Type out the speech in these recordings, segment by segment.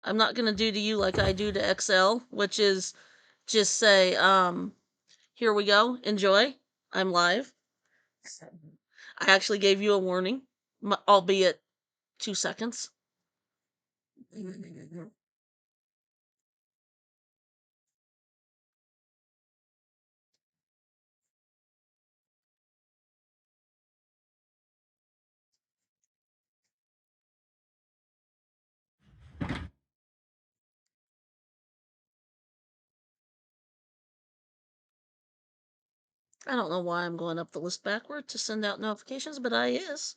I'm not gonna do to you like I do to XL, which is just say, here we go, enjoy. I'm live. I actually gave you a warning, albeit 2 seconds. I don't know why I'm going up the list backward to send out notifications, but I is.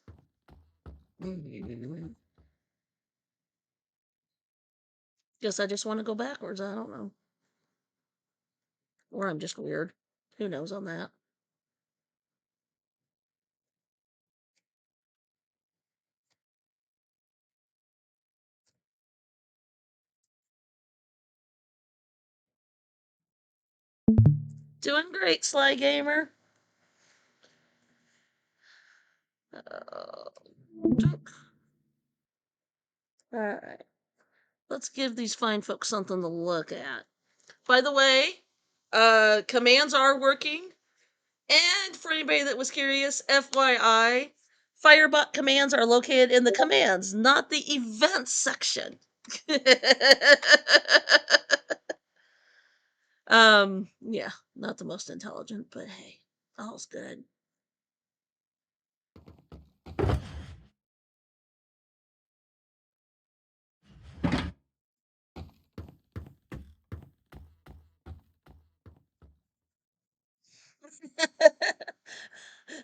Guess I just want to go backwards. I don't know. Or I'm just weird. Who knows on that? Doing great, Sly Gamer. Alright. Let's give these fine folks something to look at. By the way, commands are working. And for anybody that was curious, FYI, Firebot commands are located in the commands, not the events section. Yeah, not the most intelligent, but hey, all's good.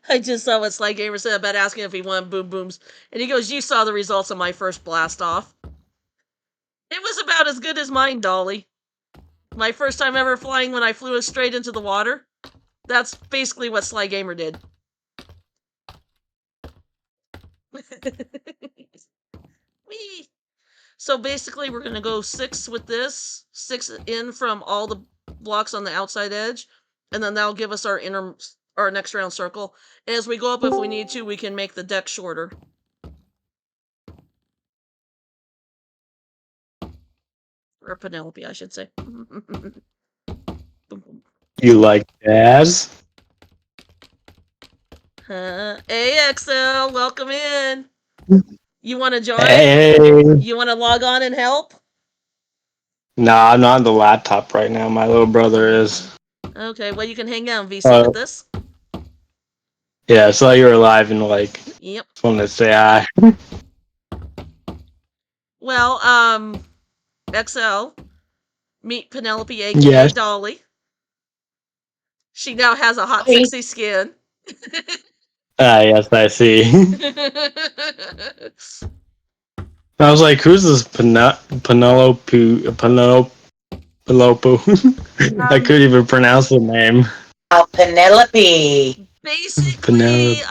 I just saw what Sly Gamer said about asking if he wanted boom booms. And he goes, you saw the results of my first blast off. It was about as good as mine, Dolly. My first time ever flying when I flew it straight into the water. That's basically what Sly Gamer did. Whee! So basically, we're going to go 6 with this, 6 in from all the blocks on the outside edge, and then that'll give us our next round circle. And as we go up, if we need to, we can make the deck shorter. Or Penelope, I should say. You like jazz? AXL, welcome in. You want to join? Hey. You want to log on and help? Nah, I'm not on the laptop right now. My little brother is. Okay, well, you can hang out and VC with this. Yeah, I saw you were live and Yep. Just wanted to say hi. Well, XL, meet Penelope, aka Yes. Dolly. She now has a hot, sexy skin. Yes, I see. I was like, who's this Penelope? I couldn't even pronounce the name. Penelope. Basically,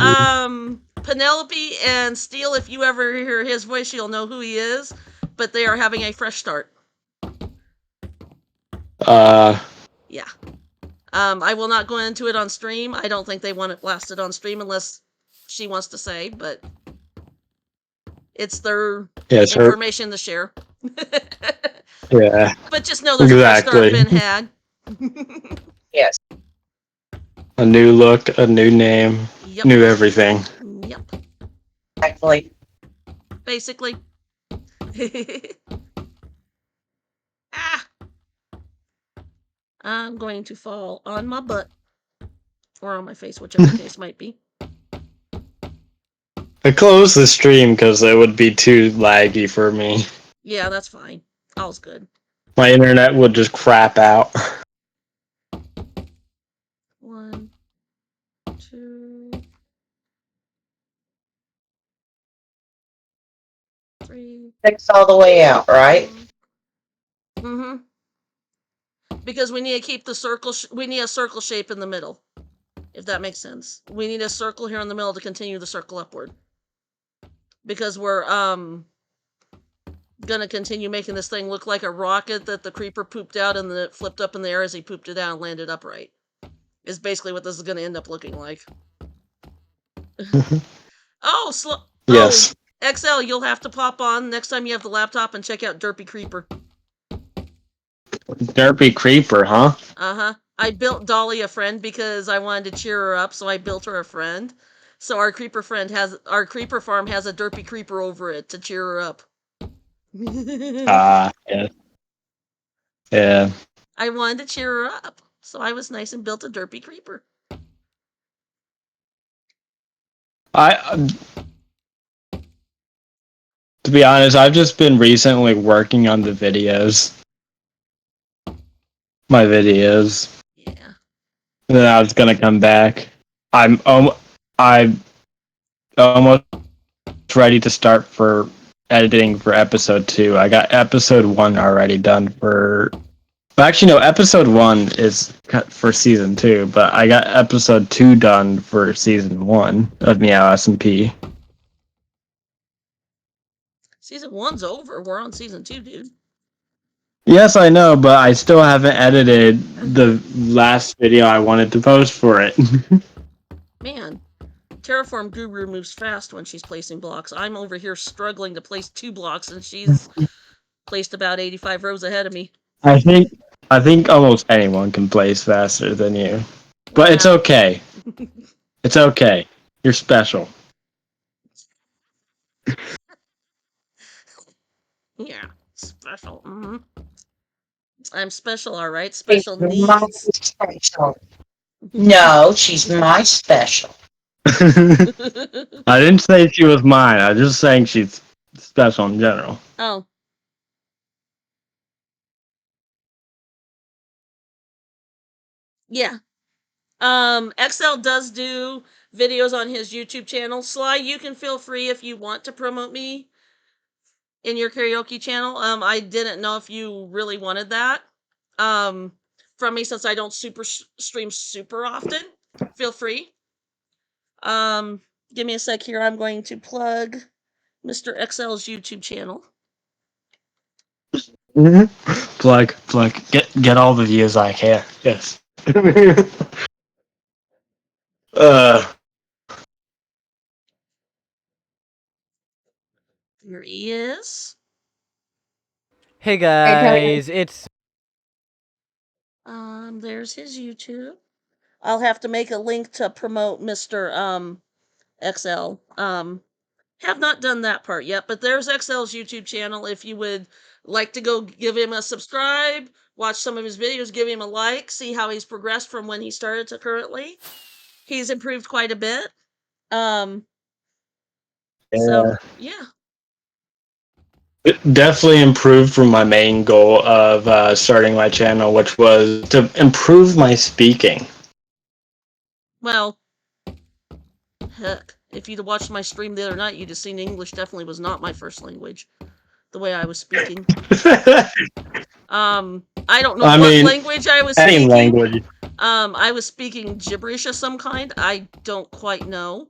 Penelope and Steele, if you ever hear his voice, you'll know who he is. But they are having a fresh start. Yeah. I will not go into it on stream. I don't think they want it blasted on stream unless she wants to say, but it's their information to share. Yeah. But just know there's a fresh start been had. Yes. A new look, a new name, new everything. Yep. Actually. Basically. I'm going to fall on my butt. Or on my face, whichever the case might be. I closed the stream because it would be too laggy for me. Yeah, that's fine. All's good. My internet would just crap out. 1, 2, 3. 6 all the way out, right? Mm-hmm. Because we need to keep the circle. We need a circle shape in the middle. If that makes sense. We need a circle here in the middle to continue the circle upward. Because we're gonna continue making this thing look like a rocket that the creeper pooped out and then it flipped up in the air as he pooped it out and landed upright. Is basically what this is gonna end up looking like. Oh, yes. XL, you'll have to pop on next time you have the laptop and check out Derpy Creeper. Derpy Creeper, huh? Uh-huh. I built Dolly a friend because I wanted to cheer her up, so I built her a friend. So our creeper farm has a Derpy Creeper over it to cheer her up. Yeah. Yeah. I wanted to cheer her up, so I was nice and built a Derpy Creeper. To be honest, I've just been recently working on the videos. My videos. Yeah. And then I was gonna come back. I'm almost ready to start for editing for episode 2. I got episode 1 already done for. Actually, no. Episode 1 is cut for season 2, but I got episode 2 done for season 1 of Meow SMP. Season 1's over. We're on season 2, dude. Yes, I know, but I still haven't edited the last video I wanted to post for it. Man, Terraform Guru moves fast when she's placing blocks. I'm over here struggling to place 2 blocks, and she's placed about 85 rows ahead of me. I think almost anyone can place faster than you. But it's okay. It's okay. You're special. Yeah, special. Mm-hmm. I'm special, all right. Special She's needs. my special. No, she's my special. I didn't say she was mine. I was just saying she's special in general. Oh. Yeah. XL does do videos on his YouTube channel. Sly, you can feel free if you want to promote me in your karaoke channel. I didn't know if you really wanted that. From me, since I don't stream super often. Feel free. Give me a sec here. I'm going to plug Mr. XL's YouTube channel. Plug. Get all the views I can. Yes. Here he is. Hey guys, it's There's his YouTube. I'll have to make a link to promote Mr. XL. Have not done that part yet, but there's XL's YouTube channel. If you would like to go give him a subscribe, watch some of his videos, give him a like, see how he's progressed from when he started to currently. He's improved quite a bit. So yeah. It definitely improved from my main goal of starting my channel, which was to improve my speaking. Well, heck, if you'd watched my stream the other night, you'd have seen English definitely was not my first language. The way I was speaking. I don't know what language I was speaking. Any language. I was speaking gibberish of some kind. I don't quite know.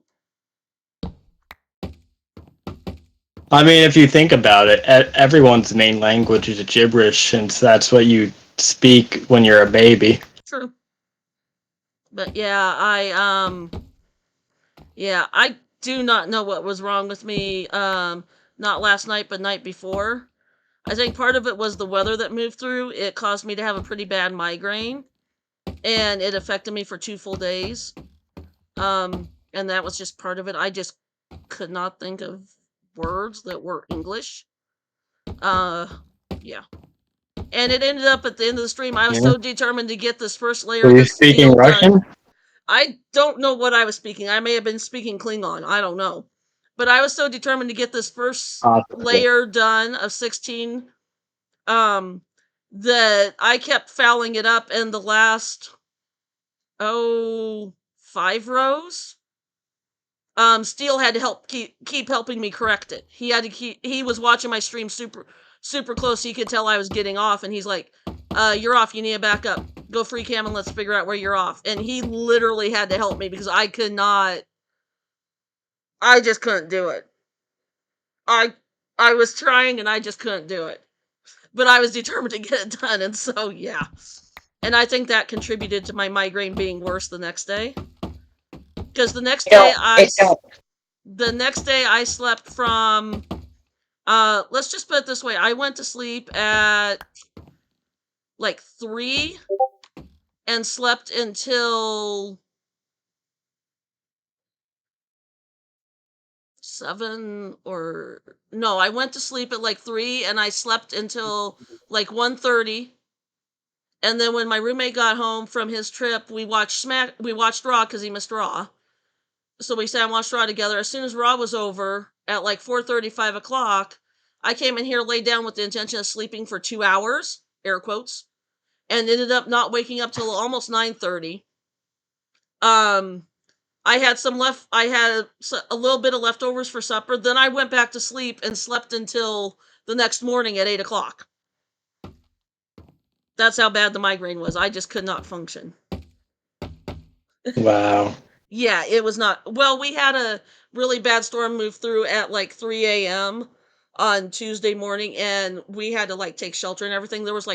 I mean, if you think about it, everyone's main language is gibberish, since that's what you speak when you're a baby. True. But yeah, I do not know what was wrong with me. Not last night, but night before. I think part of it was the weather that moved through. It caused me to have a pretty bad migraine, and it affected me for 2 full days. And that was just part of it. I just could not think of words that were English. Yeah. And it ended up at the end of the stream, I was so determined to get this first layer of steel speaking Russian? done. I don't know what I was speaking. I may have been speaking Klingon. I don't know. But I was so determined to get this first layer done of 16 that I kept fouling it up, in the last 5 rows. Steel had to help keep helping me correct it. He was watching my stream super close, so he could tell I was getting off, and he's like, you're off, you need to back up. Go free cam and let's figure out where you're off. And he literally had to help me because I just couldn't do it. I was trying and I just couldn't do it. But I was determined to get it done, and so yeah. And I think that contributed to my migraine being worse the next day. Because the next day the next day I slept from, let's just put it this way. I went to sleep at like 3 and slept until 7 or no, I went to sleep at like 3 and I slept until like 1:30. And then when my roommate got home from his trip, we watched Raw because he missed Raw. So we sat and watched Raw together. As soon as Raw was over at like 4:30, 5 o'clock, I came in here, laid down with the intention of sleeping for 2 hours, air quotes, and ended up not waking up till almost 9:30. I had a little bit of leftovers for supper. Then I went back to sleep and slept until the next morning at 8 o'clock. That's how bad the migraine was. I just could not function. Wow. Yeah, it was not. Well, we had a really bad storm move through at like 3 a.m. on Tuesday morning, and we had to like take shelter and everything. There was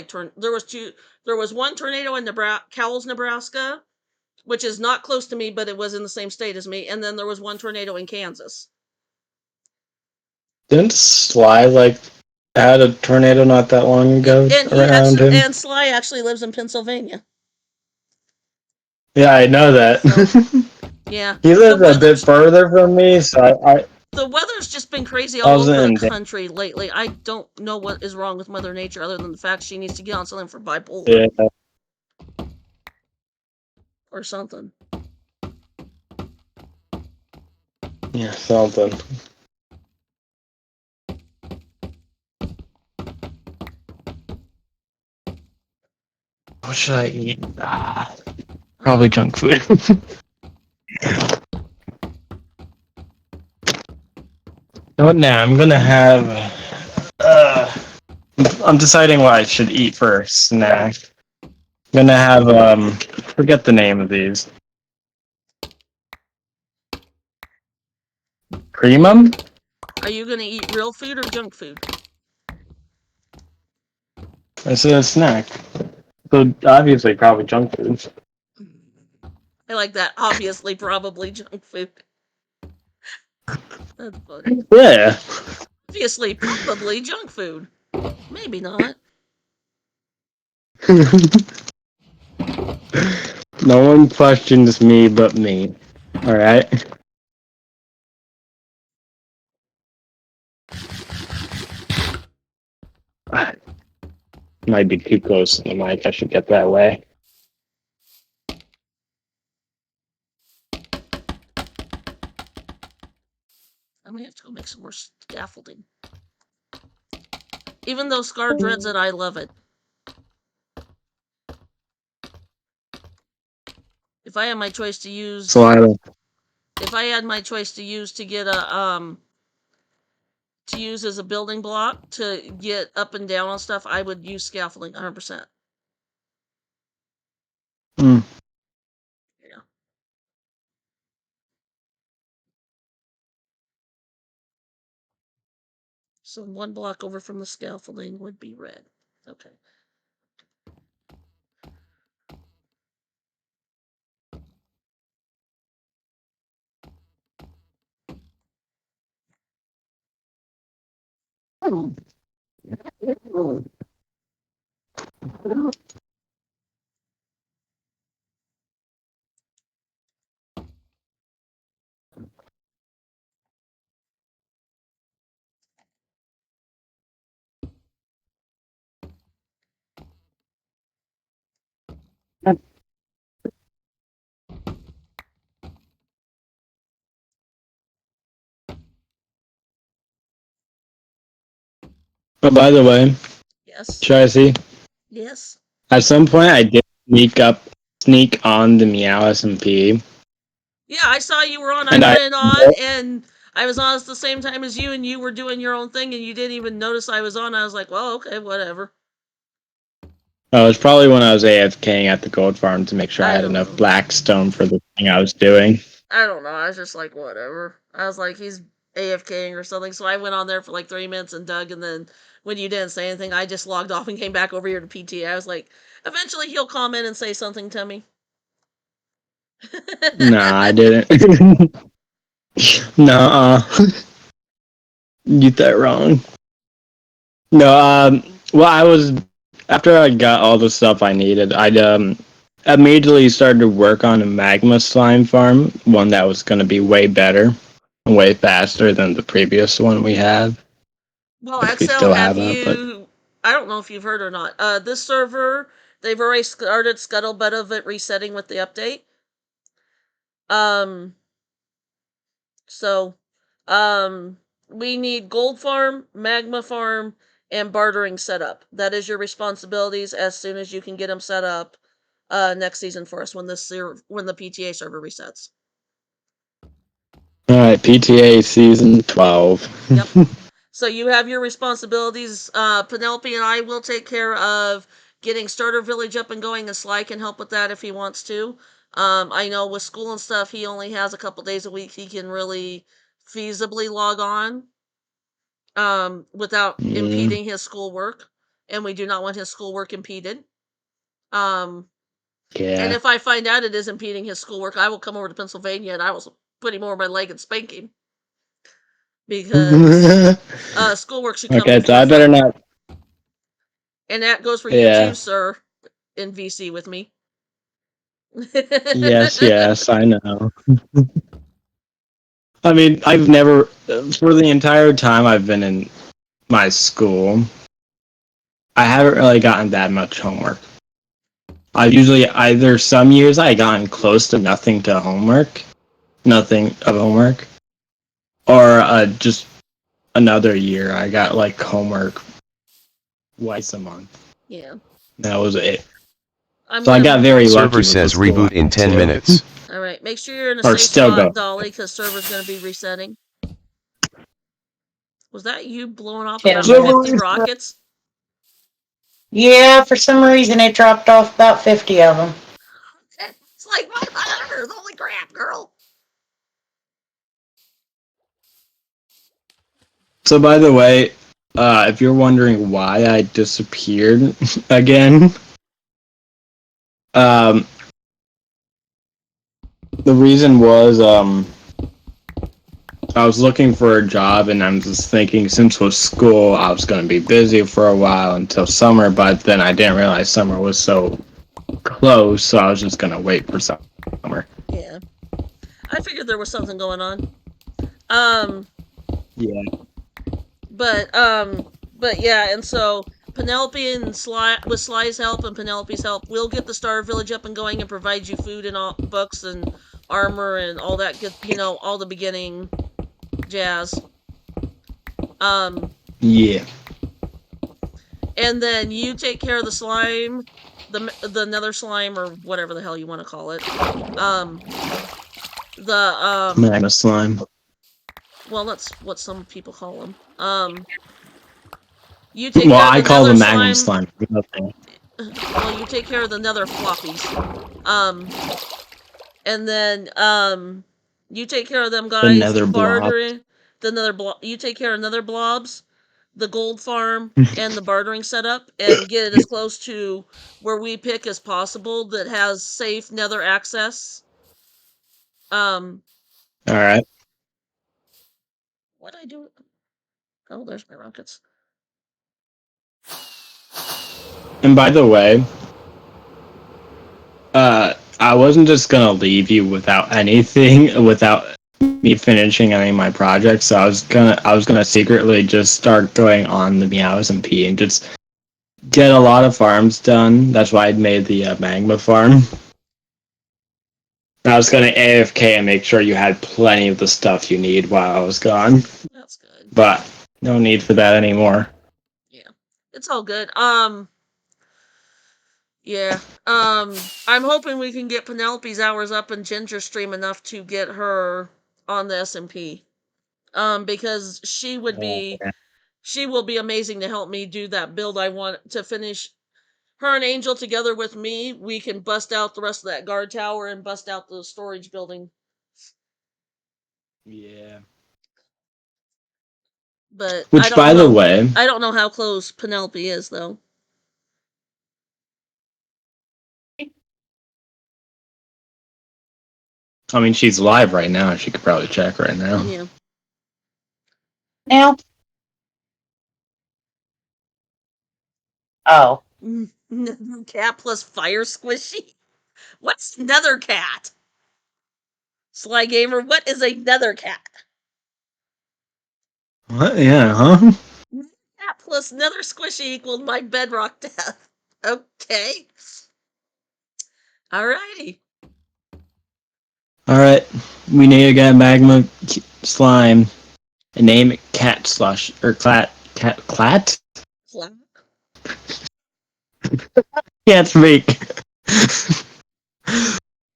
one tornado in Cowles, Nebraska, which is not close to me, but it was in the same state as me. And then there was one tornado in Kansas. Didn't Sly had a tornado not that long ago around him? And Sly actually lives in Pennsylvania. Yeah, I know that. So, yeah. He lives a bit further from me, so the weather's just been crazy all over the country lately. I don't know what is wrong with Mother Nature other than the fact she needs to get on something for bipolar. Yeah. Or something. Yeah, something. What should I eat? Probably junk food. Now I'm gonna have. I'm deciding what I should eat for a snack. I'm gonna have forget the name of these. Cremum? Are you gonna eat real food or junk food? I said a snack. So obviously probably junk food. I like that. Obviously, probably junk food. That's funny. Yeah. Obviously, probably junk food. Maybe not. No one questions me but me. Alright? Might be too close to the mic. I should get that way. I may have to go make some more scaffolding. Even though Scar dreads it, I love it. If I had my choice to use, if I had my choice to use to get a to use as a building block to get up and down on stuff, I would use scaffolding 100%. Mm. Yeah. So 1 block over from the scaffolding would be red. Okay. But by the way, Yes. Tracy, Yes. at some point I did sneak on the Meow SMP. Yeah, I saw you were on. I went on, and I was on at the same time as you, and you were doing your own thing, and you didn't even notice I was on. I was like, well, okay, whatever. Oh, it was probably when I was AFKing at the gold farm to make sure I had enough blackstone for the thing I was doing. I don't know. I was just like, whatever. I was like, he's AFKing or something. So I went on there for like 3 minutes and dug, and then when you didn't say anything, I just logged off and came back over here to PT. I was like, eventually he'll comment and say something to me. Nah, I didn't. No, you get that wrong. No, well, I was after I got all the stuff I needed, I'd immediately started to work on a magma slime farm, one that was going to be way better, way faster than the previous one we have. Well, Which we Axel, still have have up, but you? I don't know if you've heard or not. This server, they've already started scuttlebutt of it resetting with the update. Um, so, we need gold farm, magma farm, and bartering set up. That is your responsibilities as soon as you can get them set up. Next season for us when when the PTA server resets. all right, PTA season 12. Yep. So you have your responsibilities. Penelope and I will take care of getting Starter Village up and going, and Sly can help with that if he wants to. I know with school and stuff, he only has a couple days a week he can really feasibly log on without Mm, impeding his schoolwork, and we do not want his schoolwork impeded. Um, and yeah. if I find out it is impeding his schoolwork, I will come over to Pennsylvania and I will put him over my leg and spank him because Okay, schoolwork should come so before I better fun. not. And that goes for you too, Yeah. sir, in VC with me. Yes, yes, I know. I mean, I've never, for the entire time I've been in my school, I haven't really gotten that much homework. I usually either some years I gotten close to nothing to homework, nothing of homework, or just another year I got like homework twice a month. Yeah. That was it. I'm So I got gonna. very lucky Server with the says school I reboot in went 10 to. minutes. All right. Make sure you're in a Or safe still spot, go. Dolly, because server's gonna be resetting. Was that you blowing off Yeah, about 50 rockets? yeah, for some reason it dropped off about 50 of them. It's like 100. Holy crap, girl. So by the way, if you're wondering why I disappeared again, um, the reason was I was looking for a job and I'm just thinking since with school I was going to be busy for a while until summer, but then I didn't realize summer was so close, so I was just going to wait for summer. Yeah. I figured there was something going on. Um, Yeah. but yeah, and so Penelope and Sly, with Sly's help and Penelope's help, we'll get the Star Village up and going and provide you food and all books and armor and all that good, all the beginning jazz. Um, Yeah. and then you take care of the slime, the nether slime or whatever the hell you want to call it. Magma slime. Well, that's what some people call them. You take Well, care of I the call nether them Magnum slime. slime. Nothing. Well, you take care of the nether floppies. Um, and then you take care of them The guys. nether blob. Bartering, the nether blob. You take care of nether blobs, the gold farm, and the bartering setup, and get it as close to where we pick as possible that has safe nether access. Um, All right. what I do? Oh, there's my rockets. And by the way, I wasn't just gonna leave you without anything, without me finishing any of my projects. So I was gonna secretly just start going on the Meows and P and just get a lot of farms done. That's why I made the magma farm. I was gonna AFK and make sure you had plenty of the stuff you need while I was gone, That's good. but no need for that anymore. Yeah, it's all good. Yeah. I'm hoping we can get Penelope's hours up in Ginger Stream enough to get her on the SMP. Because she will be amazing to help me do that build I want to finish. Her and Angel together with me, we can bust out the rest of that guard tower and bust out the storage building. Yeah. But Which, by the way, I don't know how close Penelope is though. I mean, she's live right now. She could probably check right now. Yeah. Now? Oh. Cat plus fire squishy? What's nether cat? Sly Gamer, what is a nether cat? What? Yeah, huh? Cat plus nether squishy equaled my bedrock death. Okay. Alrighty. Alright. We need to get magma slime and name it cat slush. Or clat. Clat? Clap. Can't speak.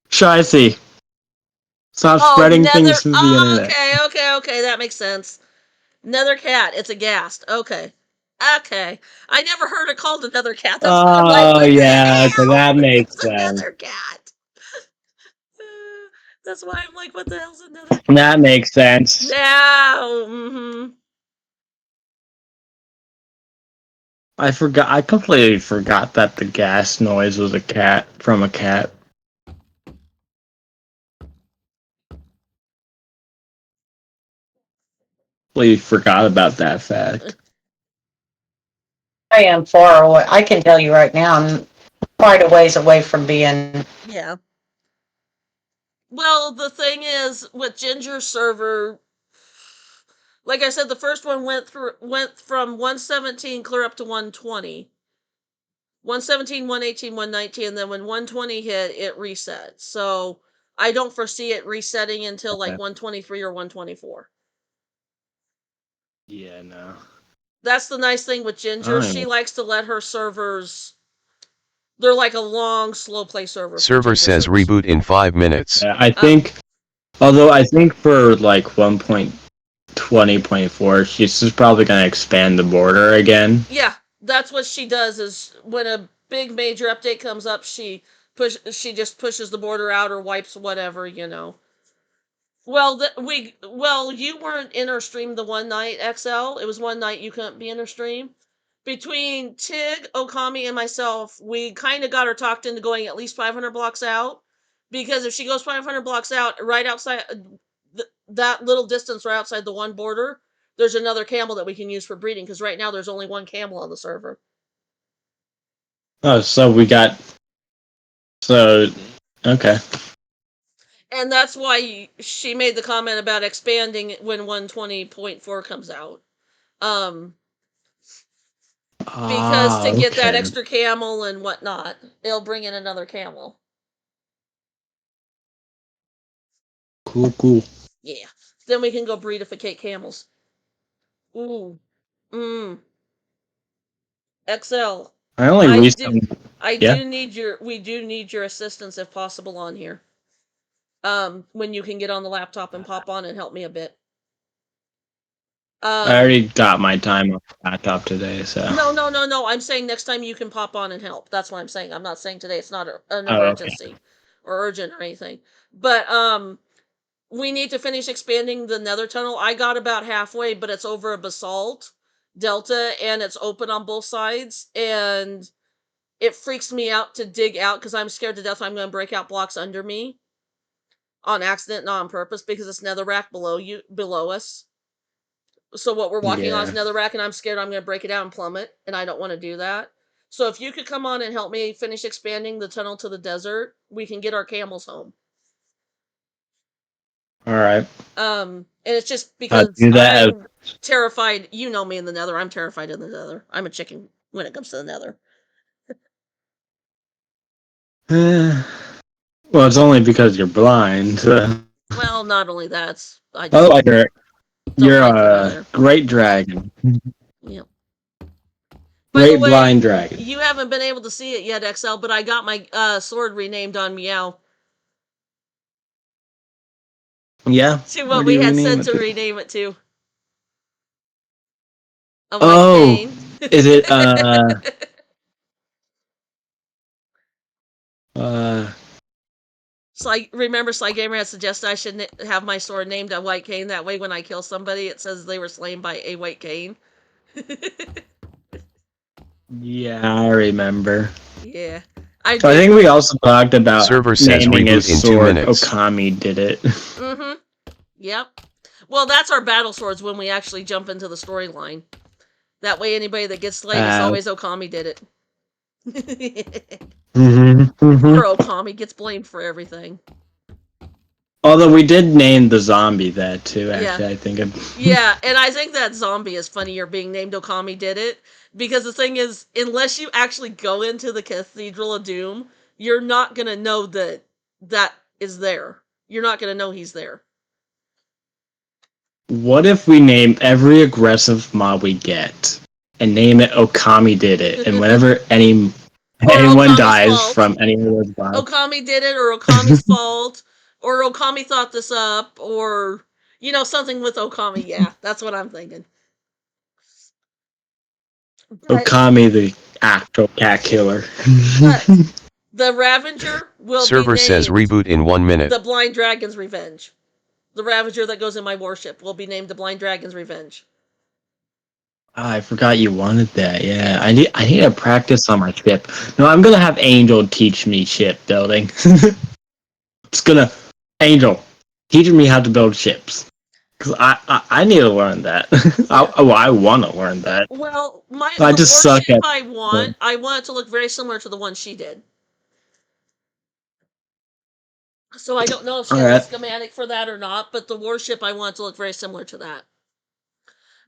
Shicey. Stop spreading things to the internet. Okay, that makes sense. Nether cat, it's a ghast. Okay. I never heard it called a nether cat. That's why I'm like, what yeah, the okay, hell? that makes It's a sense. nether cat. That's why I'm like, what the hell's a nether cat? That makes sense. Yeah. I completely forgot that the gas noise was a cat from a cat. Completely forgot about that fact. I am far away. I can tell you right now, I'm quite a ways away from being. Yeah. Well, the thing is, with Ginger's server, like I said, the first one went from 117 clear up to 120. 117, 118, 119, and then when 120 hit, it reset. So I don't foresee it resetting until like 123 or 124. Yeah, no. That's the nice thing with Ginger. She likes to let her servers. They're like a long, slow play server. Server says reboot in 5 minutes. Yeah, I think, although I think for like 1.20.4, she's just probably going to expand the border again. Yeah, that's what she does. Is when a big major update comes up, she just pushes the border out or wipes whatever, you know. Well, you weren't in her stream the one night, XL. It was one night you couldn't be in her stream. Between Tig, Okami, and myself, we kind of got her talked into going at least 500 blocks out. Because if she goes 500 blocks out, right outside that little distance right outside the one border, there's another camel that we can use for breeding. Because right now there's only one camel on the server. Oh, okay. And that's why she made the comment about expanding when 120.4 comes out. Because to get that extra camel and whatnot, it'll bring in another camel. Cool. Yeah. Then we can go breedificate camels. Ooh. XL. We do need your assistance if possible on here. When you can get on the laptop and pop on and help me a bit. I already got my time on the laptop today, so. No. I'm saying next time you can pop on and help. That's what I'm saying. I'm not saying today. It's not an emergency or urgent or anything. But we need to finish expanding the nether tunnel. I got about halfway, but it's over a basalt delta and it's open on both sides. And it freaks me out to dig out because I'm scared to death I'm going to break out blocks under me on accident, not on purpose, because it's netherrack below us. So what we're walking on is netherrack, and I'm scared I'm going to break it out and plummet, and I don't want to do that. So if you could come on and help me finish expanding the tunnel to the desert, we can get our camels home. All right. And it's just because I'm terrified. You know me in the nether. I'm terrified in the nether. I'm a chicken when it comes to the nether. Well, it's only because you're blind. Well, not only that. You're a great dragon. Yep. Great blind dragon. You haven't been able to see it yet, XL, but I got my sword renamed on Meow. Yeah. To what we had said to rename it to. Is it remember Sly Gamer had suggested I should have my sword named a White Cane. That way when I kill somebody, it says they were slain by a White Cane. Yeah, I remember. Yeah. I think we also talked about Server says naming reboot his in 2 sword. minutes. Okami did it. Mm-hmm. Yep. Well, that's our battle swords when we actually jump into the storyline. That way, anybody that gets slain is always Okami did it. Poor Okami gets blamed for everything. Although we did name the zombie that too. Actually, Yeah. I think. Yeah, and I think that zombie is funnier being named Okami did it, because the thing is, unless you actually go into the Cathedral of Doom, you're not gonna know that is there. You're not gonna know he's there. What if we name every aggressive mob we get and name it Okami did it, and whenever anyone Okami's dies fault. from any of those mobs, Okami did it, or Okami's fault, or Okami thought this up, or something with Okami. Yeah, that's what I'm thinking. But, Okami the actual cat killer. but the Ravager will Server be says named reboot in 1 minute. the Blind Dragon's Revenge. The Ravager that goes in my warship will be named the Blind Dragon's Revenge. I forgot you wanted that. Yeah, I need to practice on my ship. No, I'm gonna have Angel teach me ship building. Angel teach me how to build ships, because I need to learn that. I want to learn that. Well, I the just suck warship at. I want it to look very similar to the one she did. So I don't know if she has Alright. a schematic for that or not, but the warship I want it to look very similar to that.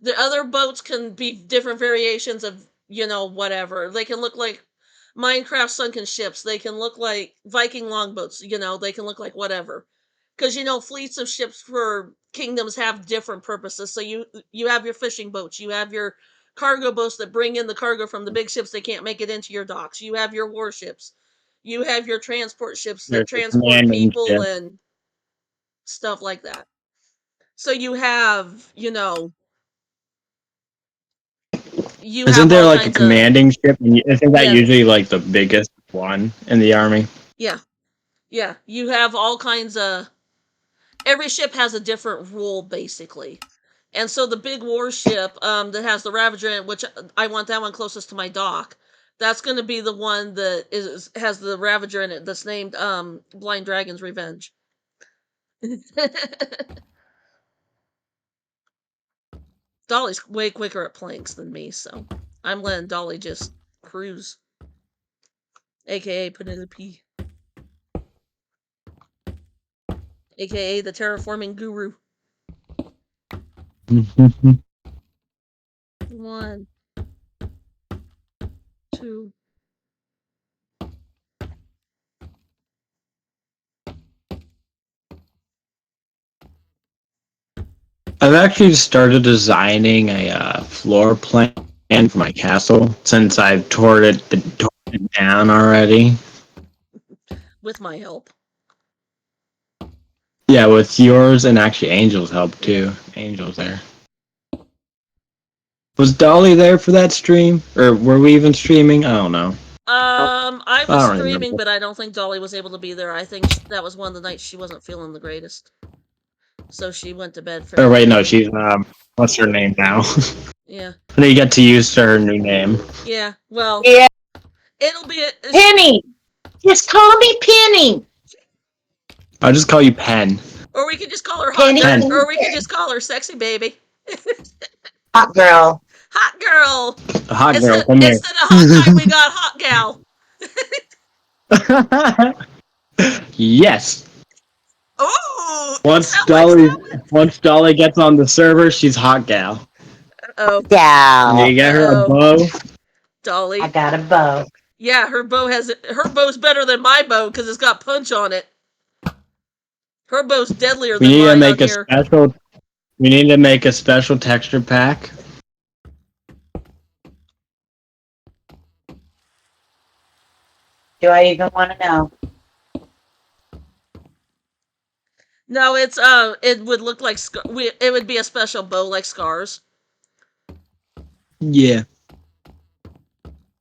The other boats can be different variations of, whatever. They can look like Minecraft sunken ships. They can look like Viking longboats. They can look like whatever. Because, fleets of ships for kingdoms have different purposes. So you have your fishing boats. You have your cargo boats that bring in the cargo from the big ships that can't make it into your docks. You have your warships. You have your transport ships that There's a transport commanding people ship. and stuff like that. So you have, you Isn't have there all like a kinds of commanding ship? And isn't that yeah, usually like the biggest one in the army? yeah, yeah. You have all kinds of. Every ship has a different rule, basically. And so the big warship that has the Ravager in it, which I want that one closest to my dock, that's going to be the one that has the Ravager in it that's named Blind Dragon's Revenge. Dolly's way quicker at planks than me, so I'm letting Dolly just cruise. AKA Penelope. AKA the terraforming guru. 1, 2. I've actually started designing a floor plan for my castle since I've tore it down already. With my help. Yeah, with yours and actually Angel's help too. Angel's there. Was Dolly there for that stream? Or were we even streaming? I don't know. I I was don't streaming, remember. but I don't think Dolly was able to be there. I think that was one of the nights she wasn't feeling the greatest. So she went to bed for. Or wait, no, she's what's her name now? Yeah. And you get to use her new name. Yeah. Well. Yeah. It'll be Penny! Just call me Penny! I'll just call you Pen. Or we could just call her Penny. hot girl. Or we could just call her sexy baby. Hot girl. Hot girl. A hot girl, come here. Instead of hot guy, we got hot gal. Yes. Ooh. Once Dolly gets on the server, she's hot gal. Oh. Gal. You get her a bow. Dolly. I got a bow. Yeah, her bow's better than my bow because it's got punch on it. Her bow's deadlier than mine on here. We need to make a special texture pack. Do I even want to know? No, it's it would look like it would be a special bow like Scars. Yeah.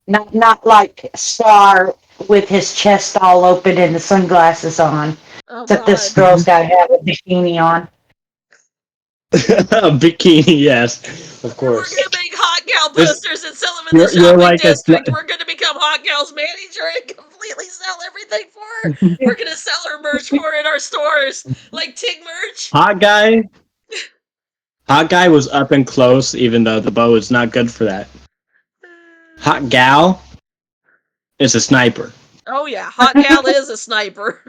Not like Scar with his chest all open and the sunglasses on. Oh, Except God. this girl's got to have a bikini on. A bikini, yes, of course. We're gonna make hot gal posters and sell them in the You're shopping like a district. We're gonna become Hot Gal's manager and completely sell everything for her. We're gonna sell her merch for her in our stores, like Tig merch. hot guy. Hot guy was up and close, even though the bow is not good for that. Hot gal is a sniper. Oh yeah, Hot Gal is a sniper.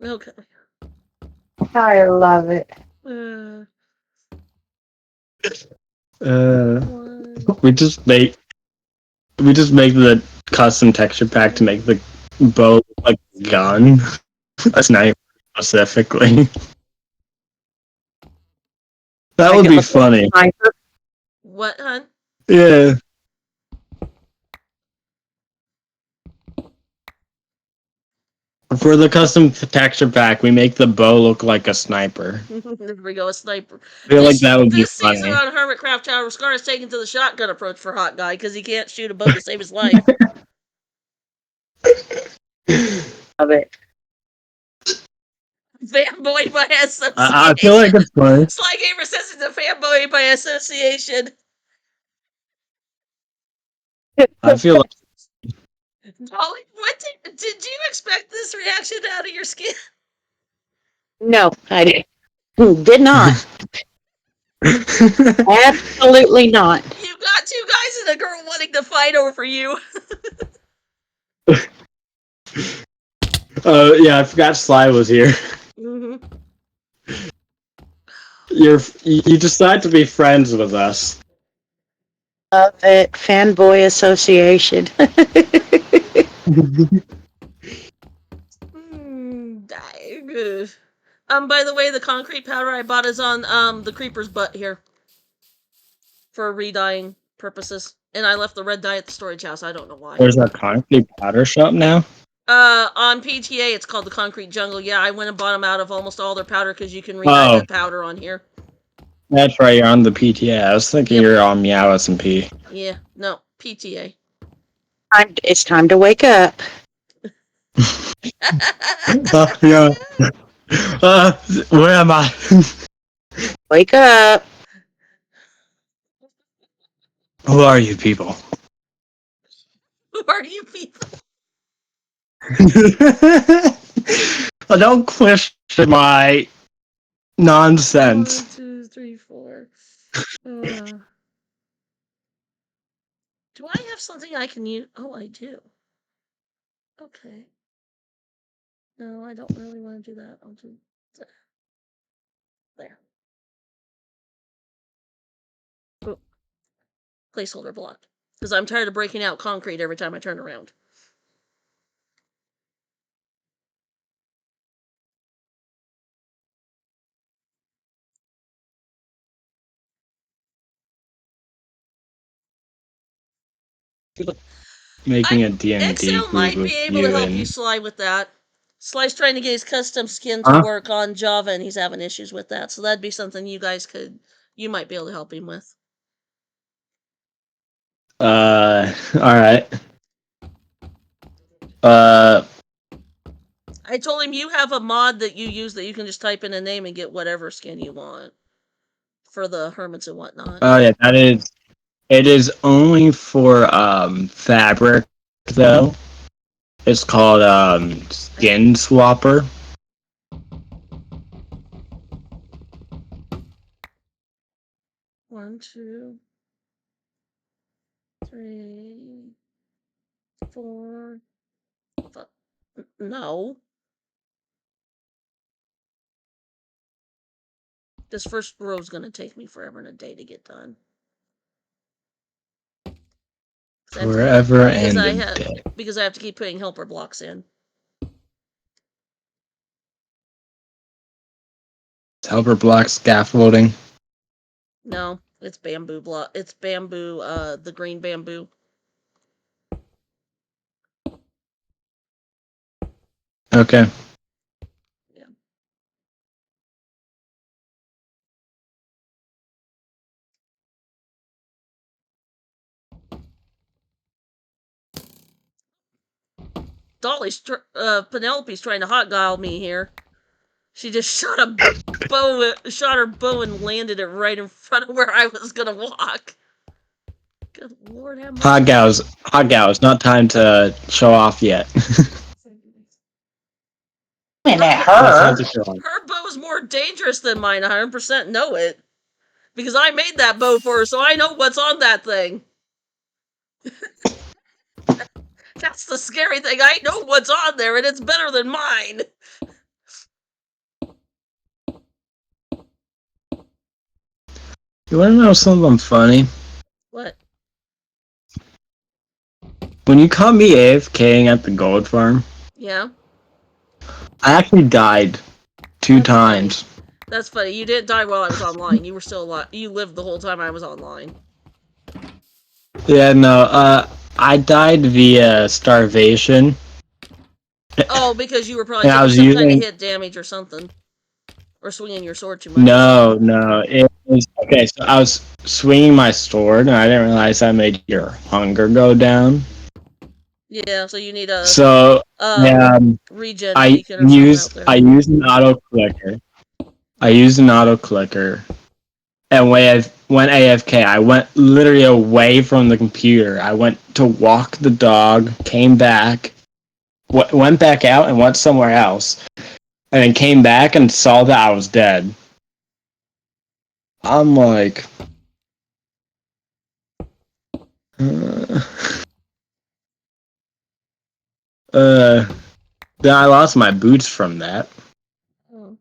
Okay. I love it. One. We just make the custom texture pack to make the bow look like a gun. A sniper specifically. That would be funny. What, hun? Yeah. For the custom texture pack, we make the bow look like a sniper. There we go, a sniper. I feel like that would be This season funny. on Hermitcraft Tower, Scar is taking to the shotgun approach for Hot Guy because he can't shoot a bow to save his life. Love it. Fanboy by association. I feel like it's funny. Sly Gamer says it's a fanboy by association. I feel like Dolly, what did you expect this reaction out of your skin? No, I did not. Absolutely not. You got two guys and a girl wanting to fight over you. yeah, I forgot Sly was here. Mm-hmm. You decide to be friends with us. Love it. Fanboy Association. By the way, the concrete powder I bought is on the creeper's butt here. For redying purposes. And I left the red dye at the storage house. I don't know why. There's a concrete powder shop now? On PTA, it's called the Concrete Jungle. Yeah, I went and bought them out of almost all their powder because you can redye the powder on here. That's right, you're on the PTA. I was thinking you're on Meow SMP. Yeah, no, PTA. It's time to wake up. Yeah. Where am I? Wake up. Who are you people? Who are you people? Don't question my nonsense. 1, 2, 3, 4. Do I have something I can use? Oh, I do. Okay. No, I don't really want to do that. I'll do that. There. Oh. Placeholder blocked. Because I'm tired of breaking out concrete every time I turn around. Making a D&D Excel group might with be able to you help you, and... Sly, with that. Sly's trying to get his custom skin to work on Java, and he's having issues with that. So that'd be something you might be able to help him with. Alright. I told him you have a mod that you use that you can just type in a name and get whatever skin you want. For the hermits and whatnot. Oh yeah, it is only for fabric though. It's called Skin Swapper. One, 2, 3, 4, 5. No. This first row is gonna take me forever and a day to get done. Forever and a day. Because I have to keep putting helper blocks in. Helper block scaffolding. No, it's bamboo block. It's bamboo, the green bamboo. Okay. Yeah. Penelope's trying to hot guile me here. She just shot her bow and landed it right in front of where I was gonna walk. Good Lord, have mercy. Hot gals, not time to show off yet. And at Not time her. to show off. Her bow is more dangerous than mine. 100% know it because I made that bow for her, so I know what's on that thing. That's the scary thing. I know what's on there, and it's better than mine. You want to know something funny? What? When you caught me AFKing at the gold farm, Yeah. I actually died 2 That's times. That's funny. You didn't die while I was online. You were still alive. You lived the whole time I was online. Yeah, no, I died via starvation. Oh, because you were probably And I taking was some kind of using... hit damage or something. Or swinging your sword too much. No, it was... Okay, so I was swinging my sword, and I didn't realize that made your hunger go down. Yeah, so you need a So, regen I beacon or something out there. used an auto clicker. And when I went AFK, I went literally away from the computer. I went to walk the dog, came back, went back out and went somewhere else, and then came back and saw that I was dead. I'm like, then I lost my boots from that. Oh.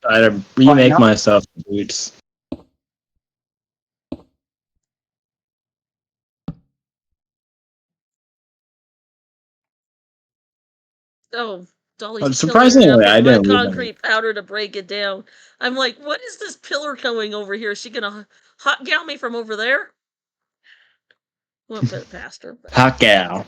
I had to remake myself boots. Oh, Dolly's Surprisingly, pillar I nothing but didn't lose any. concrete powder to break it down. I'm like, what is this pillar going over here? Is she gonna hot gal me from over there? Won't put it past her. But... Hot gal.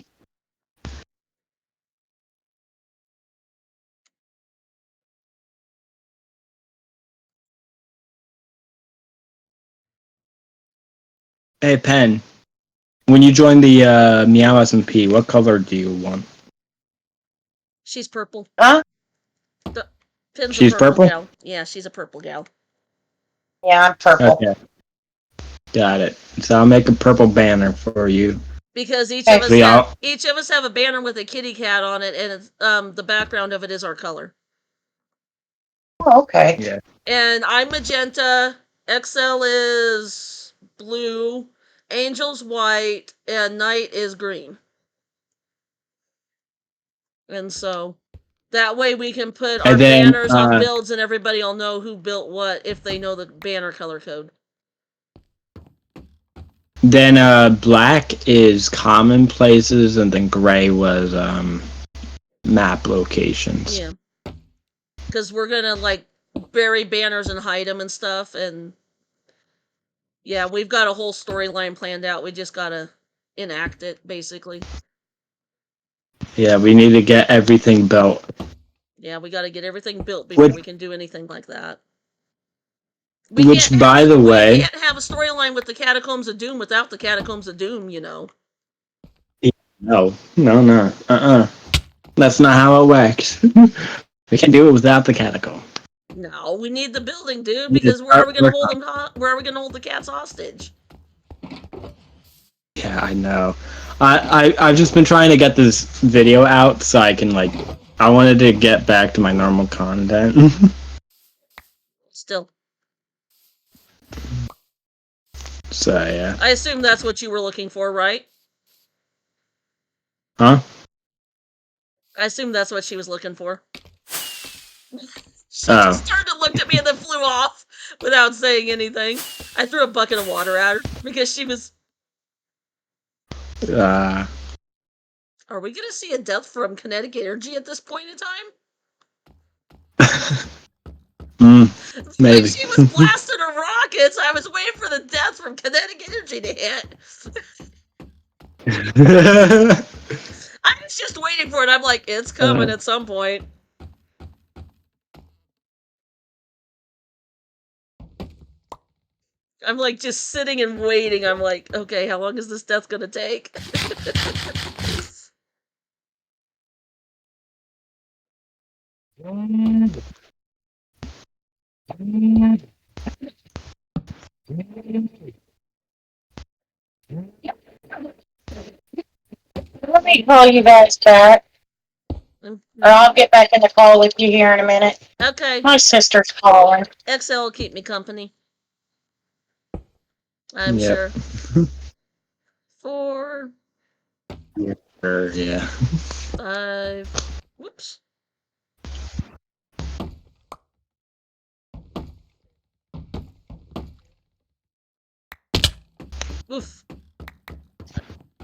Hey, Pen. When you join the Meow SMP, what color do you want? She's purple. Huh? Pin's She's a purple purple? gal. Yeah, she's a purple gal. Yeah, I'm purple. Okay. Got it. So I'll make a purple banner for you. Because each Okay. of us have a banner with a kitty cat on it, and it's, the background of it is our color. Oh, okay. Yeah. And I'm magenta. XL is blue. Angel's white, and Night is green. And so that way we can put our And then, banners on builds, and everybody will know who built what if they know the banner color code. Then black is common places, and then gray was map locations. Yeah. Because we're gonna like bury banners and hide them and stuff, and yeah, we've got a whole storyline planned out. We just gotta enact it, basically. Yeah, we need to get everything built. Yeah, we gotta get everything built before we can do anything like that. Which, by the way, we can't have a storyline with the Catacombs of Doom without the Catacombs of Doom, you know. No. That's not how it works. We can't do it without the catacomb. No, we need the building, dude. Because where are we gonna hold them? Where are we gonna hold the cats hostage? Yeah, I know. I've just been trying to get this video out so I can I wanted to get back to my normal content. Still. So yeah. I assume that's what you were looking for, right? Huh? I assume that's what she was looking for. She just turned and looked at me and then flew off without saying anything. I threw a bucket of water at her because she was... Are we gonna see a death from kinetic energy at this point in time? Maybe. She was blasting her rockets. I was waiting for the death from kinetic energy to hit. I was just waiting for it. I'm like, it's coming at some point. I'm like just sitting and waiting. I'm like, okay, how long is this death gonna take? Let me call you guys back, Mm, or I'll get back in the call with you here in a minute. Okay. My sister's calling. XL will keep me company. I'm Yep. sure. 4, Yeah. 5. Whoops. Oof.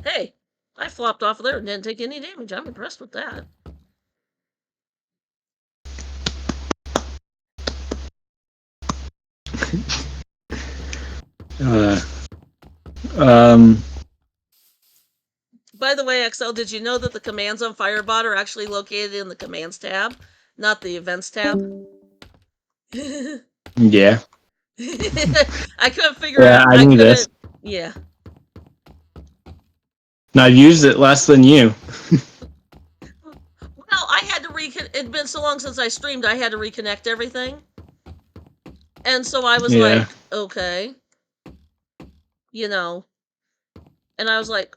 Hey, I flopped off of there and didn't take any damage. I'm impressed with that. Uh, um. By the way, XL, did you know that the commands on Firebot are actually located in the commands tab, not the events tab? Yeah. I couldn't figure Yeah, out. I knew this. Yeah. And I've used it less than you. Well, I had to it'd been so long since I streamed, I had to reconnect everything. And so I was Yeah. like, okay. You know. And I was like,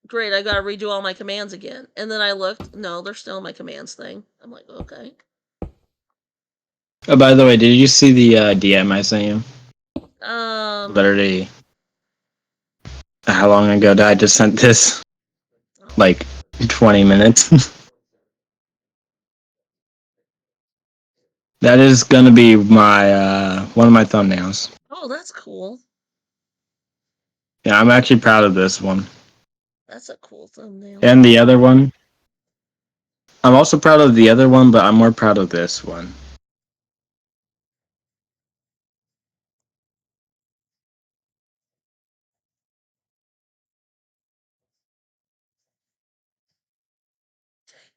great, I gotta redo all my commands again. And then I looked, no, they're still in my commands thing. I'm like, okay. Oh, by the way, did you see the DM I sent you? Literally, how long ago did I just sent this? Like 20 minutes. That is gonna be my one of my thumbnails. Oh, that's cool. Yeah, I'm actually proud of this one. That's a cool thumbnail. And the other one. I'm also proud of the other one, but I'm more proud of this one.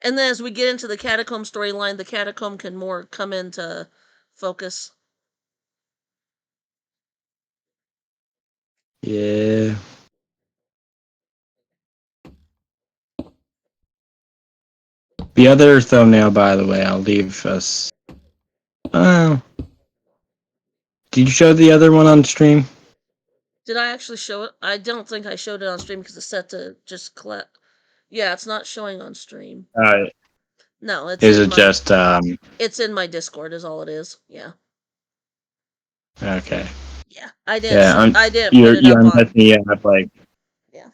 And then as we get into the Catacomb storyline, the Catacomb can more come into focus. Yeah. The other thumbnail, by the way, I'll leave us. Oh. Did you show the other one on stream? Did I actually show it? I don't think I showed it on stream because it's set to just collect. Yeah, it's not showing on stream. No, it's Is in it my. just It's in my Discord, is all it is. Yeah. okay? Yeah, I didn't. Yeah, I didn't put it up I'm on. me up like. Yeah.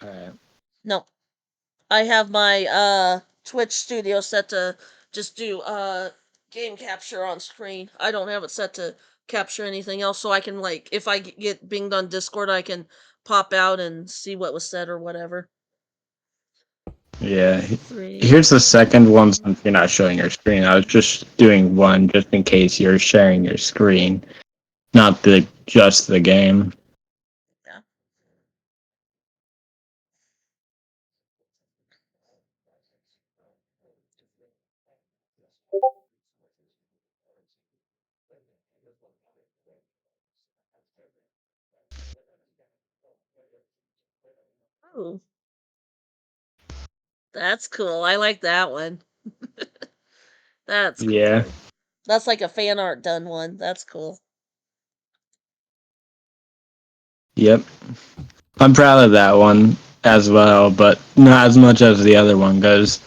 Alright. No, I have my Twitch studio set to just do game capture on screen. I don't have it set to capture anything else, so I can like if I get binged on Discord, I can pop out and see what was said or whatever. Yeah. 3. Here's the second one since you're not showing your screen. I was just doing one just in case you're sharing your screen, not just the game. Yeah. Ooh, that's cool. I like that one. That's cool. Yeah. That's like a fan art done one. That's cool. Yep. I'm proud of that one as well, but not as much as the other one because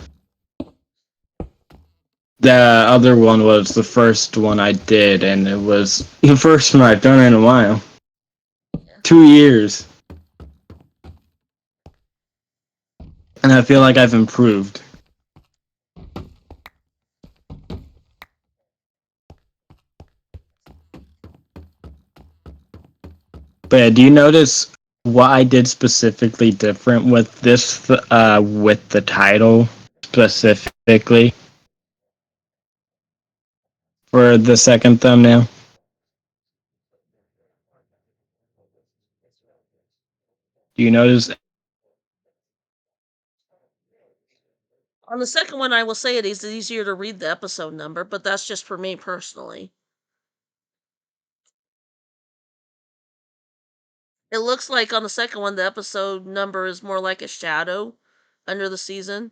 the other one was the first one I did, and it was the first one I've done in a while. 2 years. And I feel like I've improved. But yeah, do you notice what I did specifically different with this, with the title specifically for the second thumbnail? Do you notice? On the second one, I will say it is easier to read the episode number, but that's just for me personally. It looks like on the second one, the episode number is more like a shadow under the season,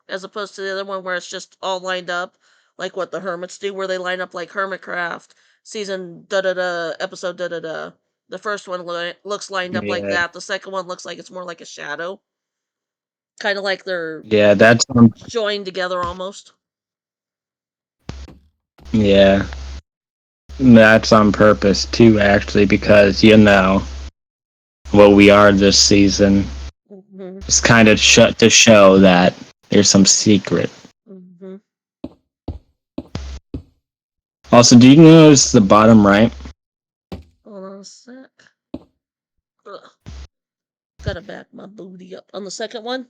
as opposed to the other one where it's just all lined up, like what the Hermits do, where they line up like Hermitcraft, season da da da, episode da da da. The first one looks lined up like Yeah. that. The second one looks like it's more like a shadow. Kind of like they're Yeah, that's joined together almost. yeah. That's on purpose too, actually, because what we are this season. Mm-hmm. It's kind of to show that there's some secret. Mm-hmm. Also, do you notice the bottom right? Hold on a sec. Ugh. Gotta back my booty up. On the second one?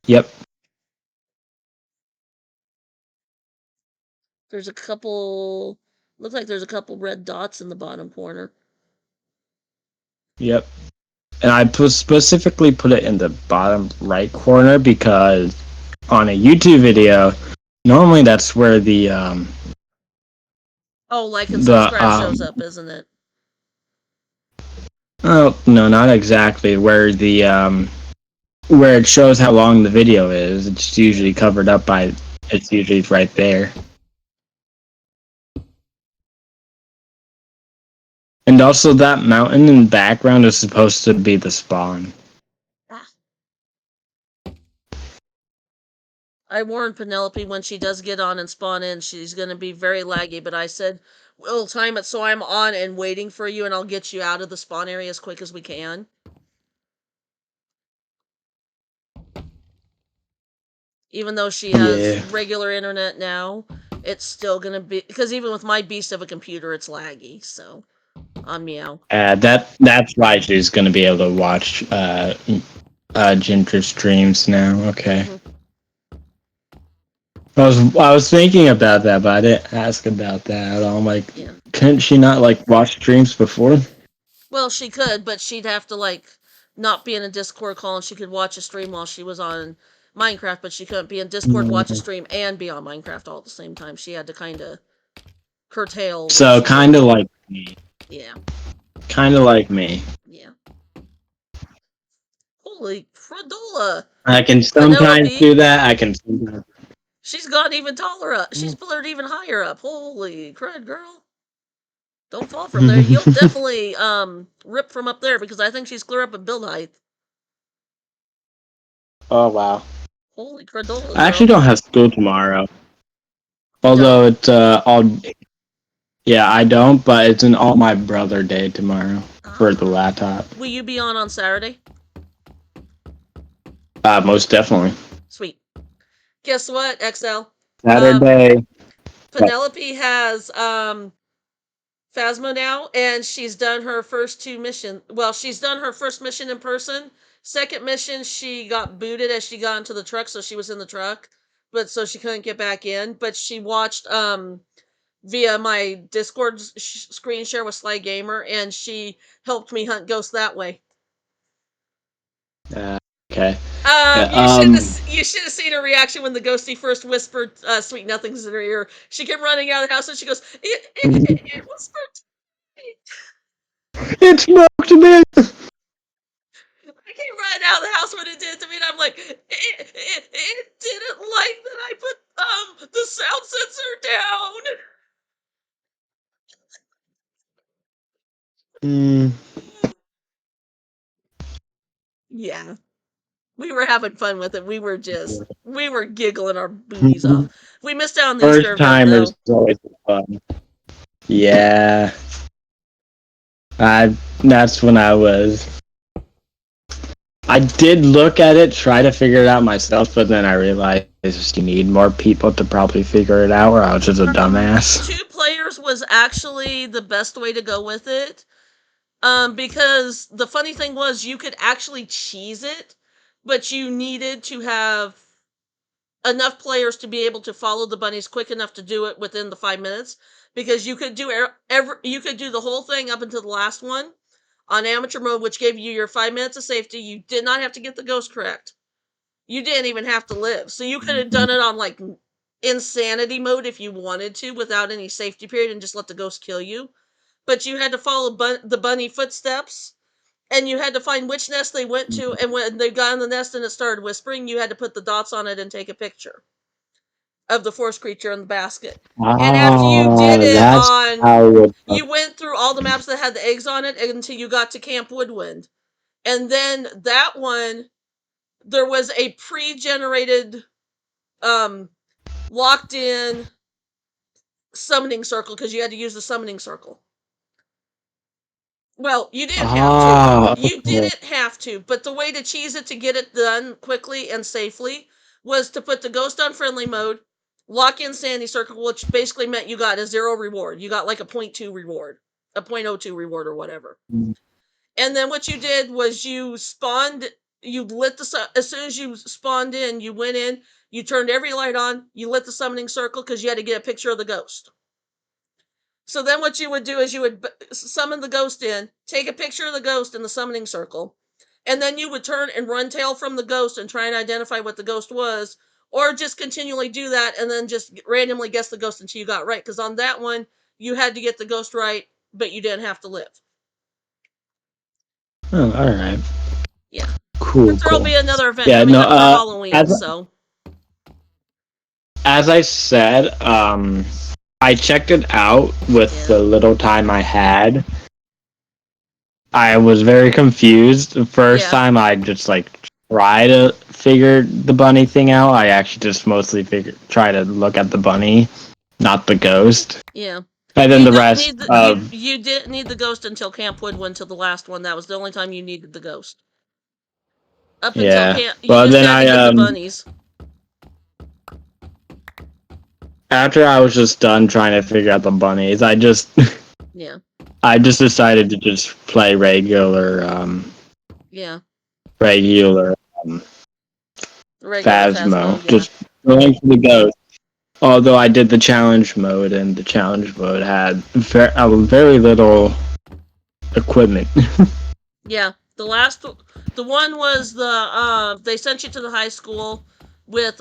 Yep. There's a couple. Looks like there's a couple red dots in the bottom corner. Yep. And I specifically put it in the bottom right corner because on a YouTube video, normally that's where the Oh, like and subscribe shows up, isn't it? oh no, not exactly where the where it shows how long the video is. It's usually covered up by. It's usually right there. And also, that mountain in the background is supposed to be the spawn. I warned Penelope when she does get on and spawn in, she's going to be very laggy, but I said, we'll time it so I'm on and waiting for you, and I'll get you out of the spawn area as quick as we can. Even though she has regular internet now, it's still going to be, because even with my beast of a computer, it's laggy, so, on Meow. That's why she's going to be able to watch Ginger streams now. Okay. Mm-hmm. I was thinking about that, but I didn't ask about that at all. I'm like, Yeah. couldn't she not like watch streams before? Well, she could, but she'd have to like not be in a Discord call, and she could watch a stream while she was on Minecraft, but she couldn't be in Discord, watch a stream, and be on Minecraft all at the same time. She had to kind of curtail. So kind of like me. Yeah. Kind of like me. Yeah. Holy Fradola! I can sometimes do that. I can sometimes. She's gone even taller up. She's blurred even higher up. Holy crud, girl! Don't fall from there. You'll definitely rip from up there because I think she's clear up in build height. Oh wow! Holy cradola! I actually don't have school tomorrow. Although it's all. Yeah, I don't, but it's an all my brother day tomorrow for the laptop. Will you be on Saturday? Most definitely. Sweet. Guess what, XL? Saturday. Penelope has Phasma now, and she's done her first two missions. Well, she's done her first mission in person. Second mission, she got booted as she got into the truck, so she was in the truck, but so she couldn't get back in. But she watched via my Discord screen share with Sly Gamer, and she helped me hunt ghosts that way. Okay. You should have seen her reaction when the ghostie first whispered sweet nothings in her ear. She came running out of the house and she goes, it whispered to me. It smoked me. I came running out of the house when it did to me, and I'm like, it didn't like that I put the sound sensor down. Yeah. We were having fun with it. We were giggling our booties off. We missed out on the Easter First event, timers always fun. Yeah. That's when I was. I did look at it, try to figure it out myself, but then I realized you need more people to probably figure it out, or I was just a dumbass. 2 players was actually the best way to go with it. Because the funny thing was you could actually cheese it, but you needed to have enough players to be able to follow the bunnies quick enough to do it within the 5 minutes, because you could do you could do the whole thing up until the last one on amateur mode, which gave you your 5 minutes of safety. You did not have to get the ghost correct. You didn't even have to live. So you could have done it on like insanity mode if you wanted to without any safety period and just let the ghost kill you. But you had to follow the bunny footsteps, and you had to find which nest they went to, and when they got in the nest and it started whispering, you had to put the dots on it and take a picture. of the forest creature in the basket. And after you did it that's on, how it you went through all the maps that had the eggs on it until you got to Camp Woodwind. And then that one, there was a pre-generated, locked in summoning circle because you had to use the summoning circle. Well, you didn't have to. You didn't have to, but the way to cheese it to get it done quickly and safely was to put the ghost on friendly mode, lock in Sandy Circle, which basically meant you got a 0 reward. You got like a 0.2 reward, a 0.02 reward or whatever. And then what you did was you spawned, you lit the, as soon as you spawned in, you went in, you turned every light on, you lit the summoning circle because you had to get a picture of the ghost. So then what you would do is you would summon the ghost in, take a picture of the ghost in the summoning circle, and then you would turn and run tail from the ghost and try and identify what the ghost was, or just continually do that and then just randomly guess the ghost until you got right. Because on that one, you had to get the ghost right, but you didn't have to live. Oh, all right. Yeah. Cool. But there'll be another event Yeah, coming no, up for Halloween, so. As I said, I checked it out with the little time I had. I was very confused. The first time I just try to figure the bunny thing out. I actually just mostly try to look at the bunny, not the ghost. Yeah. And then you the rest of... You didn't need the ghost until Camp Woodwind, until the last one. That was the only time you needed the ghost. Up until Camp... You just had to get the bunnies. After I was just done trying to figure out the bunnies, I just... Yeah. I just decided to just play regular, Phasmo. Phasmo, just going for the ghost. Although I did the challenge mode, and the challenge mode had very little equipment. Yeah, the one was they sent you to the high school with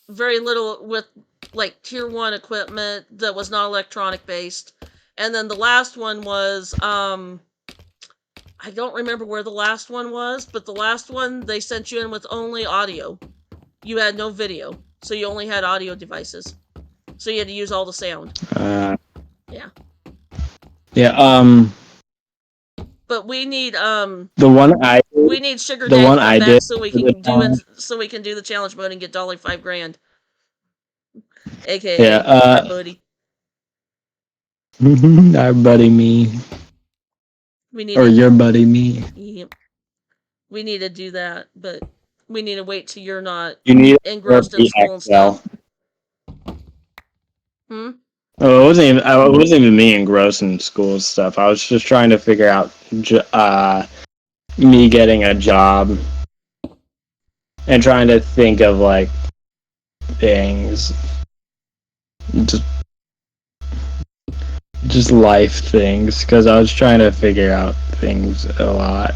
very little, with like tier 1 equipment that was not electronic based. And then the last one was I don't remember where the last one was, but the last one they sent you in with only audio. You had no video, so you only had audio devices. So you had to use all the sound. Yeah. Yeah, But we need the one I did, we need Sugar Daddy one come I back did so we for can the so we can do the challenge mode and get Dolly $5,000. AKA our buddy. Our buddy me. We need Or your buddy me. Yep. We need to do that, but we need to wait till you're not engrossed in school and stuff. Oh, it wasn't even me engrossed in school stuff. I was just trying to figure out me getting a job and trying to think of like things, just life things, because I was trying to figure out things a lot.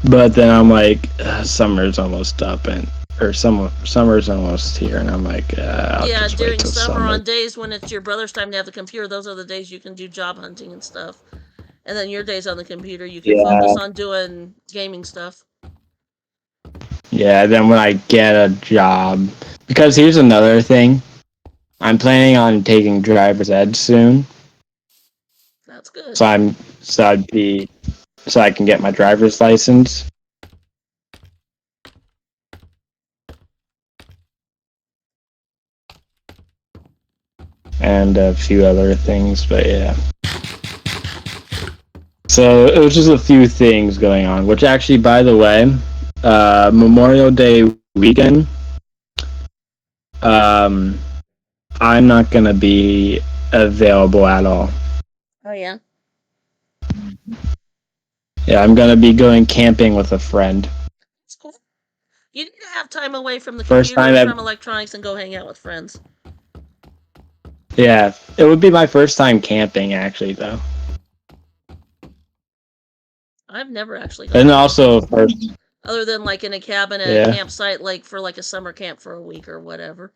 But then I'm like, summer's almost up, summer's almost here, and I'm like, I'll just during wait till summer, on days when it's your brother's time to have the computer, those are the days you can do job hunting and stuff. And then your days on the computer, you can focus on doing gaming stuff. Yeah, then when I get a job, because here's another thing, I'm planning on taking driver's ed soon. That's good. So I can get my driver's license. And a few other things, but yeah. So it was just a few things going on, which actually, by the way, Memorial Day weekend, I'm not going to be available at all. Oh, yeah? Yeah, I'm going to be going camping with a friend. That's cool. You need to have time away from the computer and from electronics and go hang out with friends. Yeah, it would be my first time camping, actually, though. I've never actually gone. And also, first... Other than like in a cabin at a campsite, like for like a summer camp for a week or whatever.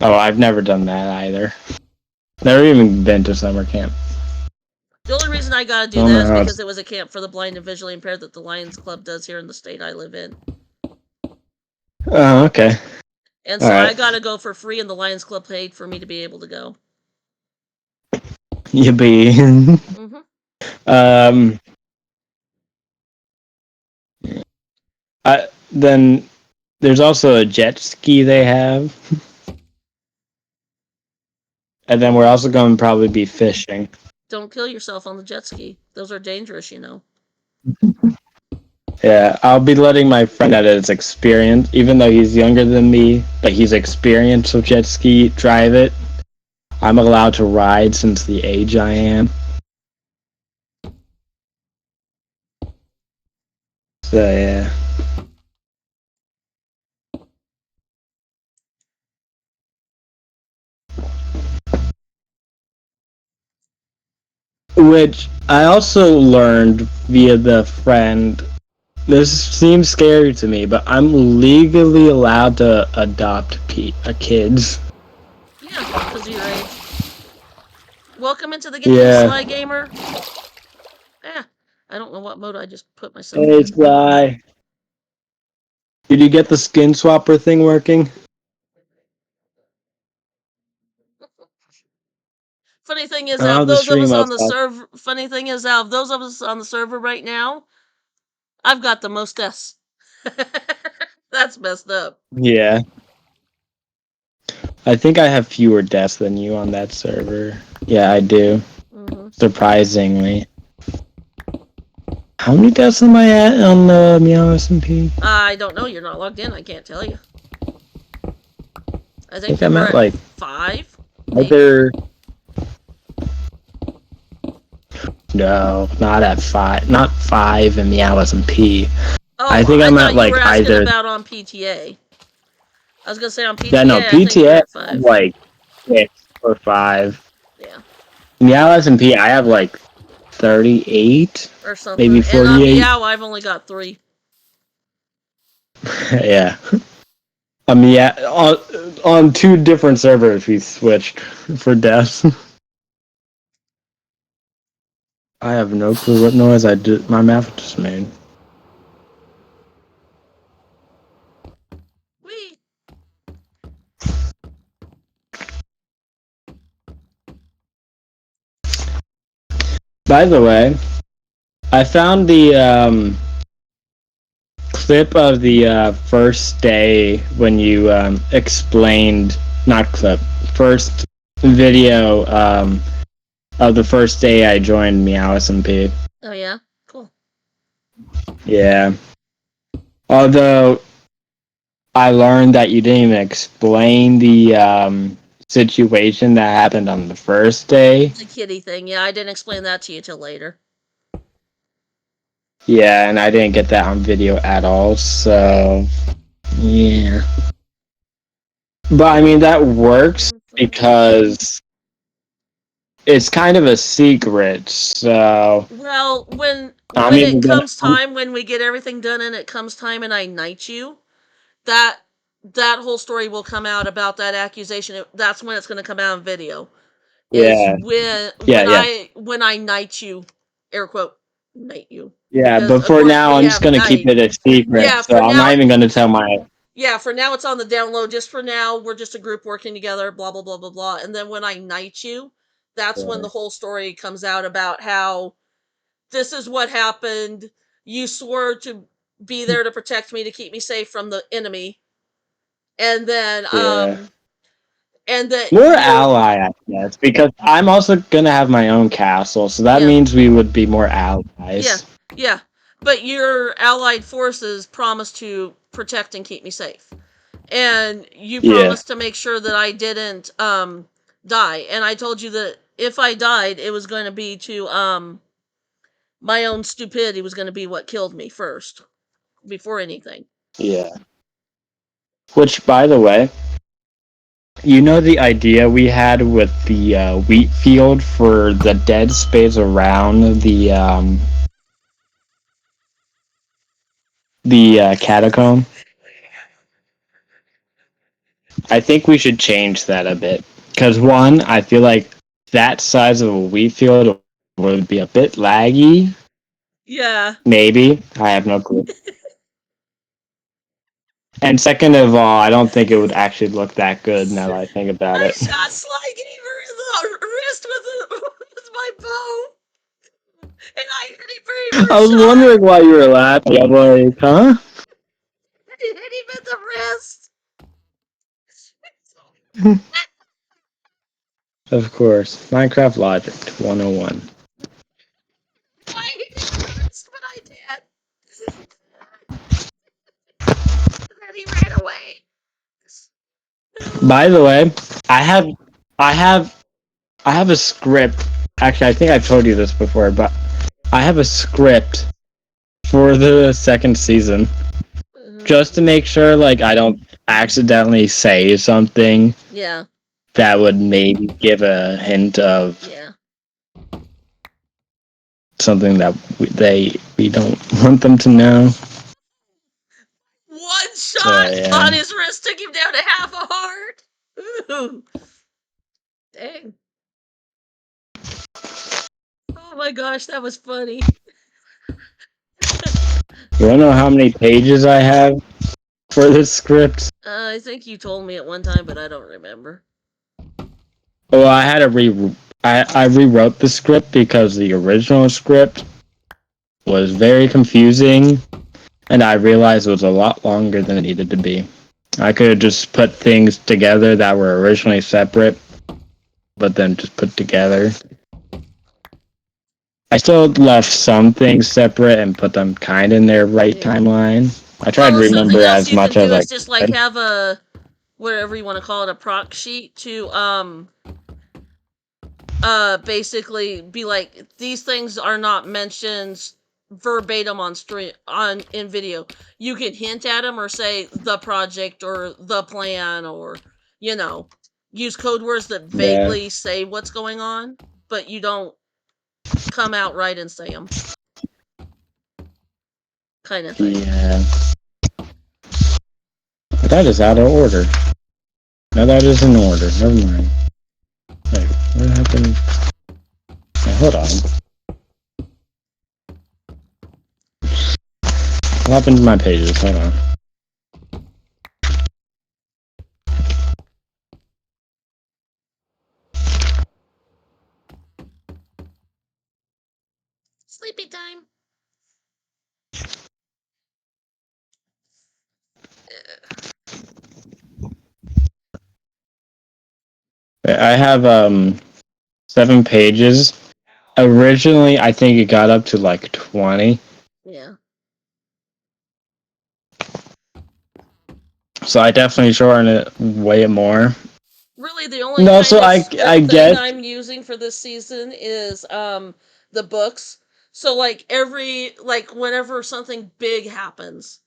Oh, I've never done that either. Never even been to summer camp. The only reason I gotta do that is because it was a camp for the blind and visually impaired that the Lions Club does here in the state I live in. Oh, okay. And so Alright. I gotta go for free, and the Lions Club paid for me to be able to go. You be. Mm-hmm. Then there's also a jet ski they have. And then we're also going to probably be fishing. Don't kill yourself on the jet ski. Those are dangerous, you know. Yeah, I'll be letting my friend that is experienced, even though he's younger than me, but he's experienced with jet ski, drive it. I'm allowed to ride since the age I am. So, yeah. Which I also learned via the friend. This seems scary to me, but I'm legally allowed to adopt kids. Yeah, because of your age. Welcome into the game, Yeah. Sly Gamer. Yeah, I don't know what mode I just put myself Hey, in. Sly. Did you get the skin swapper thing working? Funny thing is, I don't out of have the those of us stream on the outside. server, right now, I've got the most deaths. That's messed up. Yeah. I think I have fewer deaths than you on that server. Yeah, I do. Mm-hmm. Surprisingly. How many deaths am I at on the Meow SMP? I don't know. You're not logged in. I can't tell you. I think I'm you were at at like 5. Maybe? either. No, not at 5. Not 5 in Meow SMP. Oh, I think I'm thought at you like were asking either. about on PTA. I was gonna say on PTA. Yeah, no, I think you're PTA at I have 5. like 6 or 5. Yeah, Meow SMP I have like 38, or something. maybe And on 48. Meow, I've only got 3. Yeah. Yeah, on 2 different servers we switched for deaths. I have no clue what noise I did. My mouth just made. Whee! By the way, I found the clip of the first day when you explained, not clip, first video of the first day I joined Meow SMP. Oh yeah, cool. Yeah. Although I learned that you didn't even explain the situation that happened on the first day. The kitty thing. Yeah, I didn't explain that to you till later. Yeah, and I didn't get that on video at all, so yeah. But I mean that works because it's kind of a secret, so Well, when I'm it even gonna. comes time, when we get everything done and it comes time and I knight you, that whole story will come out about that accusation. That's when it's going to come out in video. Is Yeah, when yeah. I knight you, air quote, knight you, Yeah, because but of for course now, we I'm just have gonna keep knight. it a secret, Yeah, so for I'm now. not even gonna tell my. Yeah, for now it's on the download. Just for now, we're just a group working together. Blah blah blah blah blah. And then when I knight you, that's when the whole story comes out about how this is what happened. You swore to be there to protect me, to keep me safe from the enemy, and then Yeah. and that More you're ally, I guess, because I'm also gonna have my own castle, so that yeah. means we would be more Yeah, allies. yeah. But your allied forces promised to protect and keep me safe. And you Yeah. promised to make sure that I didn't die. And I told you that if I died, it was going to be to my own stupidity was going to be what killed me first, before anything. Yeah. Which, by the way, you know the idea we had with the wheat field for the dead space around the catacomb? I think we should change that a bit. Because one, I feel like that size of a wheat field would be a bit laggy. Yeah. Maybe. I have no clue. And second of all, I don't think it would actually look that good now that I think about I it. shot Sly Gamer in the wrist with my bow, and I hit him very I first was shot. wondering why you were laughing. I'm like, huh? I hit him in the wrist. Of course. Minecraft Logic 101. I hit him in the wrist, but I did. And then he ran away. By the way, I have a script. Actually, I think I've told you this before, but I have a script for the second season just to make sure like I don't accidentally say something Yeah, that would maybe give a hint of yeah. something that we don't want them to know. One shot yeah. on his wrist took him down to half a heart. Ooh. Dang. Oh my gosh, that was funny. You wanna know how many pages I have for this script? I think you told me at one time, but I don't remember. Well, I had to I rewrote the script because the original script was very confusing, and I realized it was a lot longer than it needed to be. I could have just put things together that were originally separate, but then just put together. I still left some things separate and put them kind of in their right timeline. I tried to remember as much as I could. Just like have a whatever you want to call it, a proc sheet to basically be like, these things are not mentioned verbatim on stream in video. You can hint at them or say the project or the plan, or use code words that vaguely say what's going on, but you don't come out right and say them, kind of thing. Yeah. That is out of order. No, that is in order. Never mind. Wait, what happened? Hey, hold on. What happened to my pages? Hold on. Sleepy time. I have 7 pages. Originally, I think it got up to like 20. Yeah. So I definitely shortened it way more. Really, the only No, kind so of I script get. thing I'm using for this season is the books. So like whenever something big happens,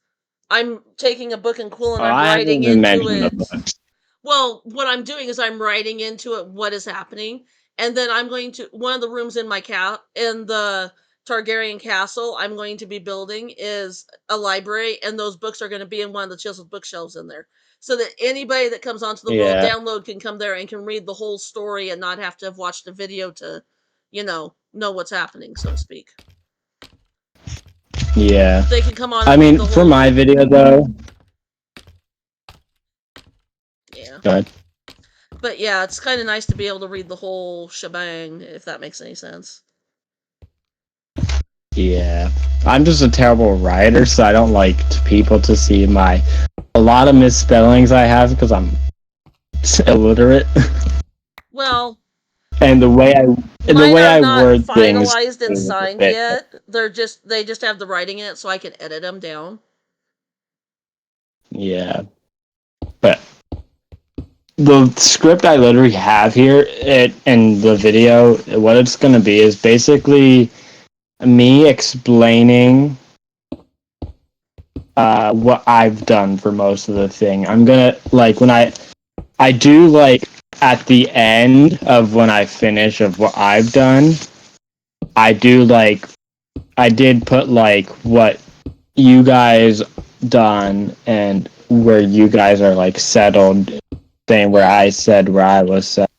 I'm taking a book and quill and Oh, I'm I haven't writing even into mentioned the it. books. Well, what I'm doing is I'm writing into it what is happening, and then I'm going to one of the rooms in in the Targaryen castle I'm going to be building is a library, and those books are going to be in one of the chiseled bookshelves in there, so that anybody that comes onto the world Yeah. download can come there and can read the whole story and not have to have watched a video to, know what's happening, so to speak. Yeah. They can come on. I And read mean, the for whole. my video though. Yeah. Go ahead. But yeah, it's kind of nice to be able to read the whole shebang, if that makes any sense. Yeah. I'm just a terrible writer, so I don't like people to see a lot of misspellings I have because I'm illiterate. Well, and the way I not word things finalized and is a signed bit. yet. They just have the writing in it, so I can edit them down. Yeah. But the script I literally have here, in the video, what it's gonna be is basically me explaining what I've done for most of the thing. I'm gonna like when I do like at the end of when I finish of what I've done, I do like I did put like what you guys done and where you guys are like settled, saying where I said where I was set.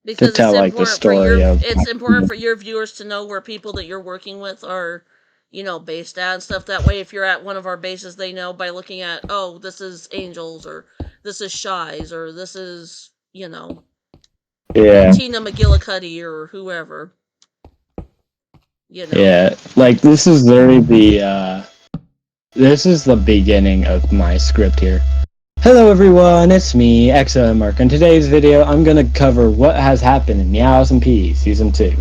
Because to tell like the story of it's important for your viewers to know where people that you're working with are, based ad and stuff. That way, if you're at one of our bases, they know by looking at, oh, this is Angels, or this is Shy's, or this is, Yeah. Tina McGillicuddy, or whoever. Yeah. Like, this is literally this is the beginning of my script here. Hello everyone, it's me, XOMark. In today's video, I'm gonna cover what has happened in Meows and Peas Season 2.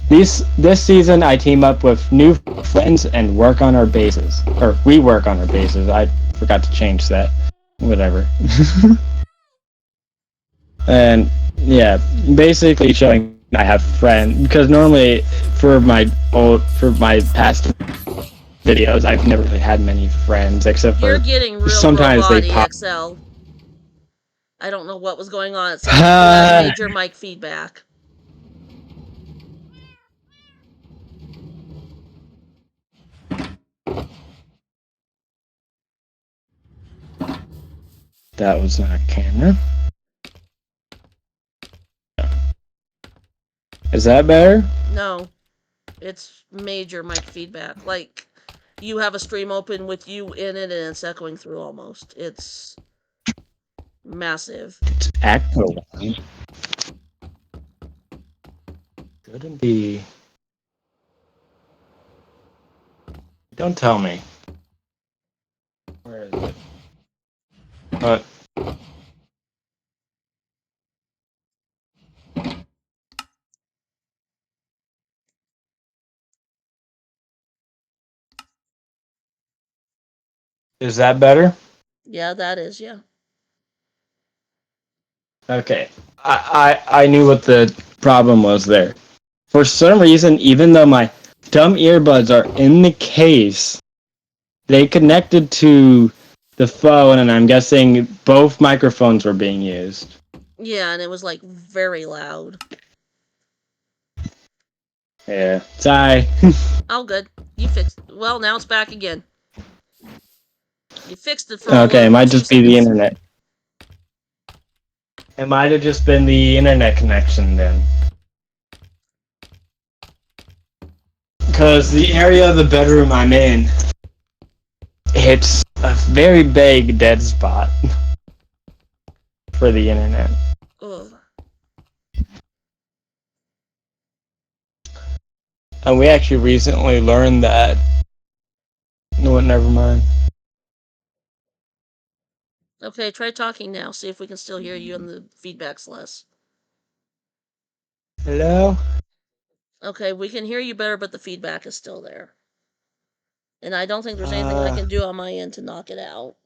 This season, I team up with new friends and work on our bases. Or, we work on our bases. I forgot to change that. Whatever. And, yeah, basically showing I have friends. Because normally, for my past videos, I've never really had many friends, except You're for getting real sometimes they robot pop. EXL. I don't know what was going on. It sounds like you had major mic feedback. That was not a camera. Is that better? No, it's major mic feedback. Like, you have a stream open with you in it and it's echoing through almost. It's massive. It's echoing. Couldn't be. Don't tell me. Where is it? Is that better? Yeah, that is, yeah. Okay. I knew what the problem was there. For some reason, even though my dumb earbuds are in the case, they connected to the phone, and I'm guessing both microphones were being used. Yeah, and it was like very loud. Yeah. Sorry. Oh, good. You fixed. Well, now it's back again. You fixed it for Okay, it might 2 just be the seconds. internet. It might have just been the internet connection then. Because the area of the bedroom I'm in, it's a very big dead spot for the internet. Ugh. And we actually recently learned that. No, never mind. Okay, try talking now. See if we can still hear you and the feedback's less. Hello? Okay, we can hear you better, but the feedback is still there. And I don't think there's anything I can do on my end to knock it out.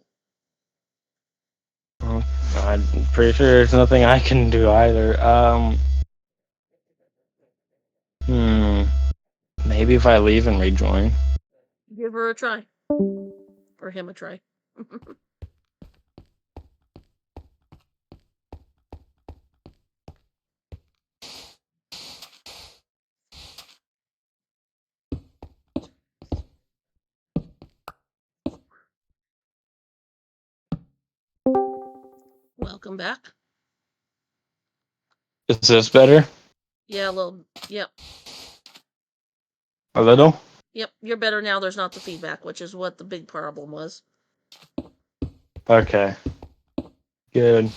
Well, I'm pretty sure there's nothing I can do either. Maybe if I leave and rejoin. Give her a try. Or him a try. Welcome back. Is this better? Yeah, a little. Yep. A little? Yep, you're better now. There's not the feedback, which is what the big problem was. Okay. Good.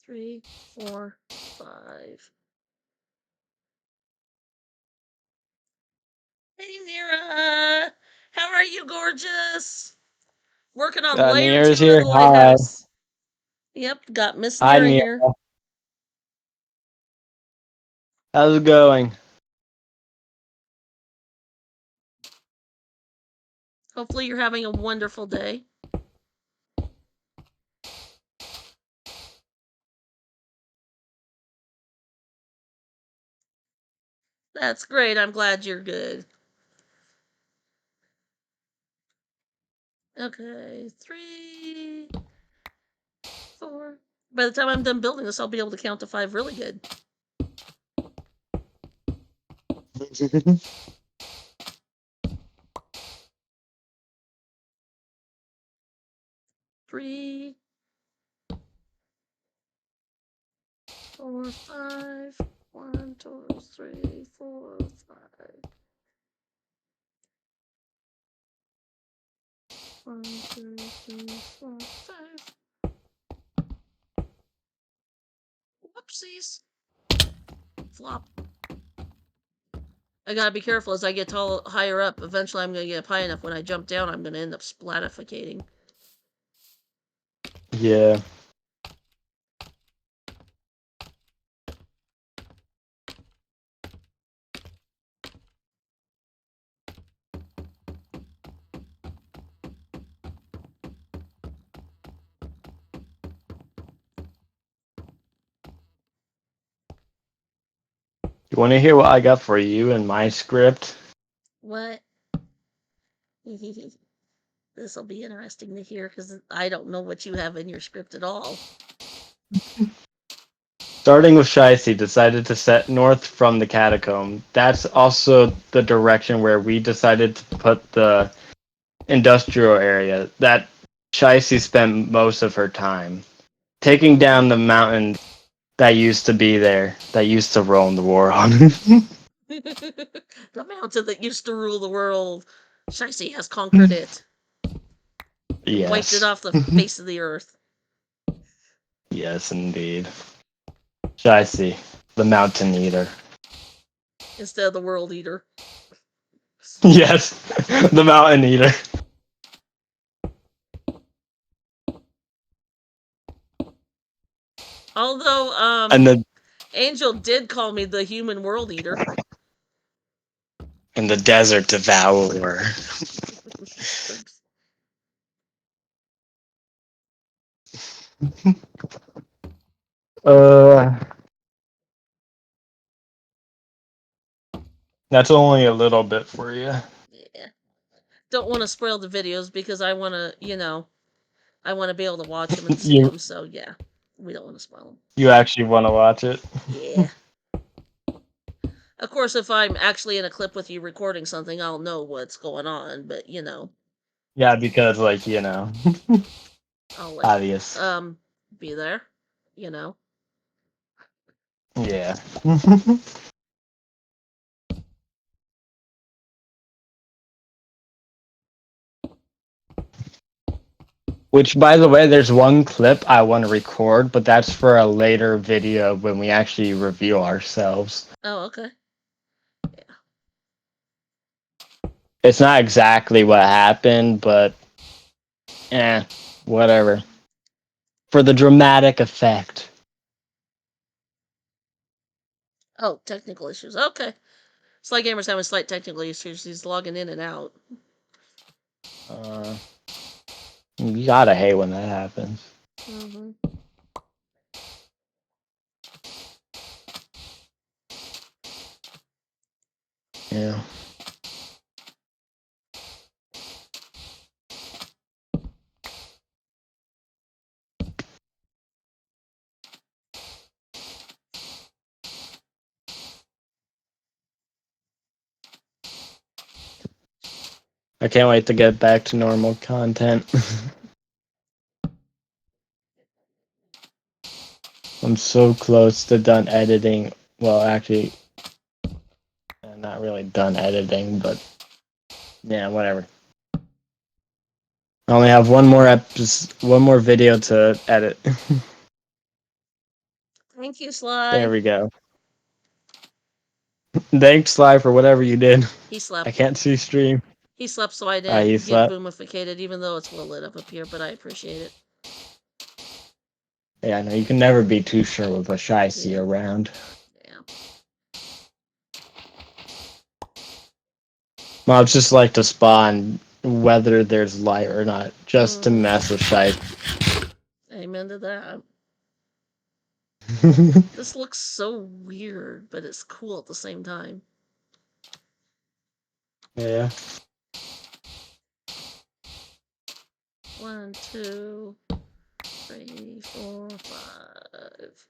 Three, 4, 5. Hey, Nira! How are you, gorgeous? Working on layer 2 Nira's of here. the Hi. lighthouse. Yep, got Miss Hi, Nira Nira. here. How's it going? Hopefully you're having a wonderful day. That's great. I'm glad you're good. Okay, 3, 4. By the time I'm done building this, I'll be able to count to 5 really good. 3, 4, 5. 1, 2, 3, 4, 5. 1, 2, 3, 4, 5. Whoopsies. Flop. I gotta be careful as I get higher up. Eventually, I'm gonna get up high enough. When I jump down, I'm gonna end up splatificating. Yeah. You want to hear what I got for you in my script? What? This will be interesting to hear because I don't know what you have in your script at all. Starting with Shicey, decided to set north from the catacomb. That's also the direction where we decided to put the industrial area that Shicey spent most of her time. Taking down the mountain that used to be there, that used to roam the war on. The mountain that used to rule the world. Shicey has conquered it. Yes. Wiped it off the face of the earth. Yes, indeed. Shicey, the mountain eater. Instead of the world eater. Yes, the mountain eater. Although, And the Angel did call me the human world eater. and the desert devourer. Uh, that's only a little bit for you. Yeah. Don't want to spoil the videos because I want to, I want to be able to watch them and see You them. So yeah, we don't want to spoil them. you actually want to watch it? Yeah. Of course, if I'm actually in a clip with you recording something, I'll know what's going on. But Yeah, because I'll obvious. be there. You know. Yeah. Which, by the way, there's one clip I want to record, but that's for a later video when we actually review ourselves. Oh, okay. It's not exactly what happened, but whatever. For the dramatic effect. Oh, technical issues. Okay. Sly Gamer's having slight technical issues. He's logging in and out. You gotta hate when that happens. Mm-hmm. Yeah. I can't wait to get back to normal content. I'm so close to done editing. Well, actually, not really done editing, but yeah, whatever. I only have one more video to edit. Thank you, Sly. There we go. Thanks, Sly, for whatever you did. He slept. I can't see stream. He slept, so I He didn't get slept. boomificated, even though it's well lit up here. But I appreciate it. Yeah, no, you can never be too sure with a Shicey around. Yeah. Mobs just like to spawn whether there's light or not, just to mess with Shicey. Amen to that. This looks so weird, but it's cool at the same time. Yeah. 1, 2, 3, 4, 5.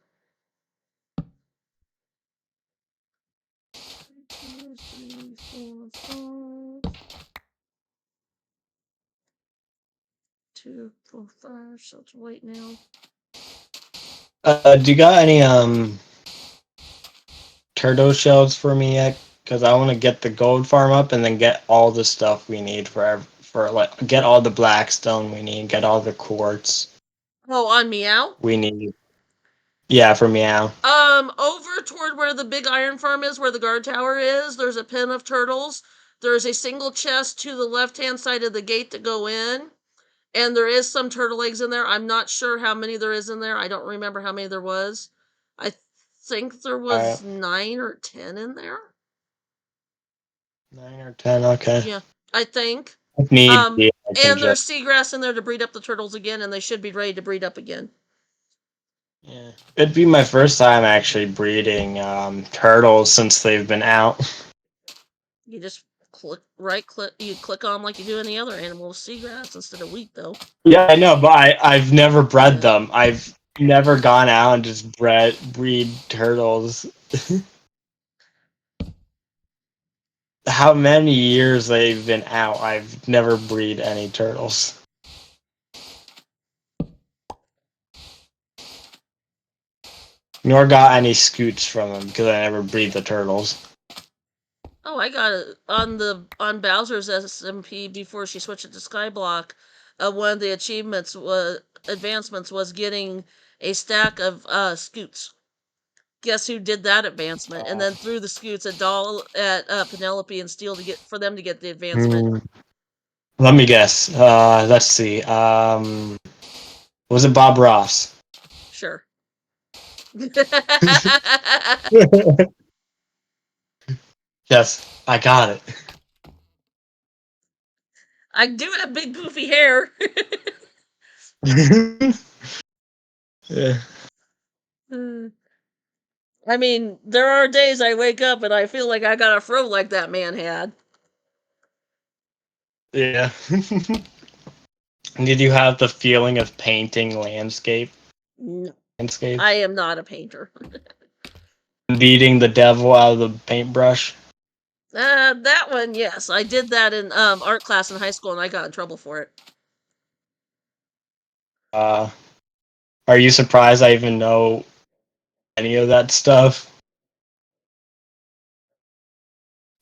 2, 3, 4, 5. 2, 4, 5. So it's white now. Do you got any turtle shells for me yet? Because I want to get the gold farm up and then get all the stuff we need for like get all the blackstone we need, get all the quartz Oh, on Meow? we need. Yeah, for Meow. Over toward where the big iron farm is, where the guard tower is, there's a pen of turtles. There's a single chest to the left-hand side of the gate to go in. And there is some turtle eggs in there. I'm not sure how many there is in there. I don't remember how many there was. I think there was 9 or 10 in there. 9 or 10, okay. Yeah, I think. If need be, I can And there's just. seagrass in there to breed up the turtles again, and they should be ready to breed up again. Yeah. It'd be my first time actually breeding turtles since they've been out. You just click, you click on like you do any other animal with seagrass instead of wheat, though. Yeah, I know, but I've never bred Yeah. them. I've never gone out and just breed turtles. How many years they've been out, I've never breed any turtles. Nor got any scoots from them because I never breed the turtles. Oh, I got it on Bowser's SMP before she switched it to Skyblock. One of the advancements was getting a stack of scoots. Guess who did that advancement? And then threw the scoots at Penelope and Steel for them to get the advancement. Let me guess. Let's see. Was it Bob Ross? Sure. Yes, I got it. I do have big goofy hair. Yeah. I mean, there are days I wake up and I feel like I got a fro like that man had. Yeah. Did you have the feeling of painting landscape? No, Landscape? I am not a painter. Beating the devil out of the paintbrush? That one, yes. I did that in art class in high school and I got in trouble for it. Are you surprised I even know any of that stuff?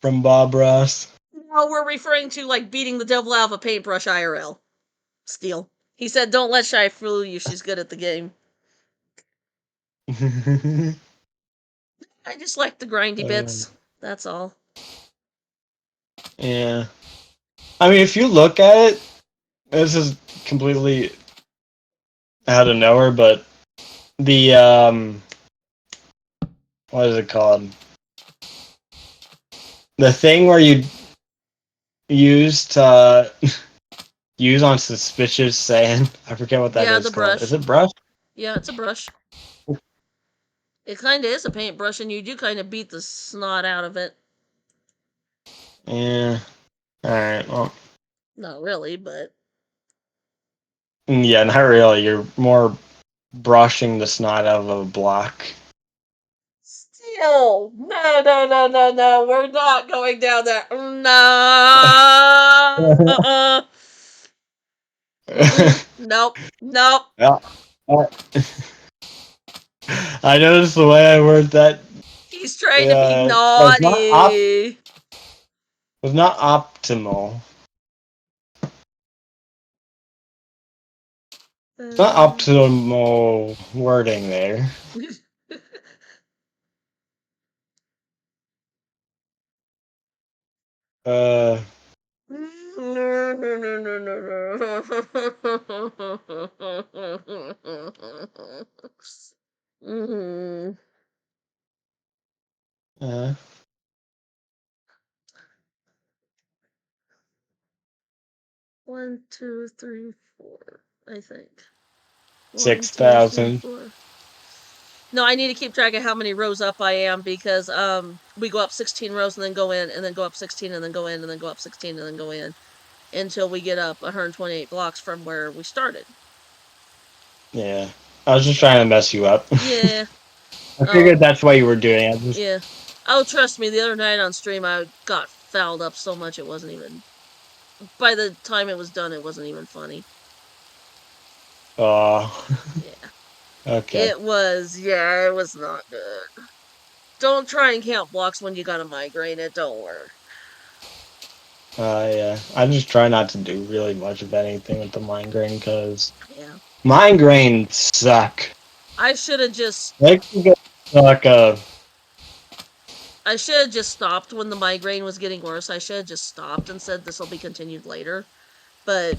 From Bob Ross? No, we're referring to like beating the devil out of a paintbrush IRL. Steel. He said, don't let Shy fool you, she's good at the game. I just like the grindy bits. That's all. Yeah. I mean, if you look at it, this is completely out of nowhere, but the, what is it called? The thing where you use to use on suspicious sand. I forget what that is the called. brush. Is it brush? Yeah, it's a brush. It kind of is a paintbrush, and you do kind of beat the snot out of it. Yeah. Alright, well. Not really, but... Yeah, not really. You're more brushing the snot out of a block. Still! No. We're not going down there. No! Nope. Yeah. I noticed the way I word that. He's trying to be naughty. Was not optimal. It's not optimal wording there. Mm. 1, 2, 3, 4. I think 6,000. 4. No, I need to keep track of how many rows up I am because we go up 16 rows and then go in, and then go up 16 and then go in, and then go up 16 and then go in until we get up 128 blocks from where we started. Yeah. I was just trying to mess you up. Yeah. I figured that's why you were doing it. Yeah. Oh, trust me, the other night on stream I got fouled up so much it wasn't even... By the time it was done, it wasn't even funny. Yeah. Okay. It was not good. Don't try and count blocks when you got a migraine. It don't work. Yeah. I just try not to do really much of anything with the migraine because Yeah. migraines suck. I should have just Makes you get like stopped when the migraine was getting worse. I should have just stopped and said this will be continued later. But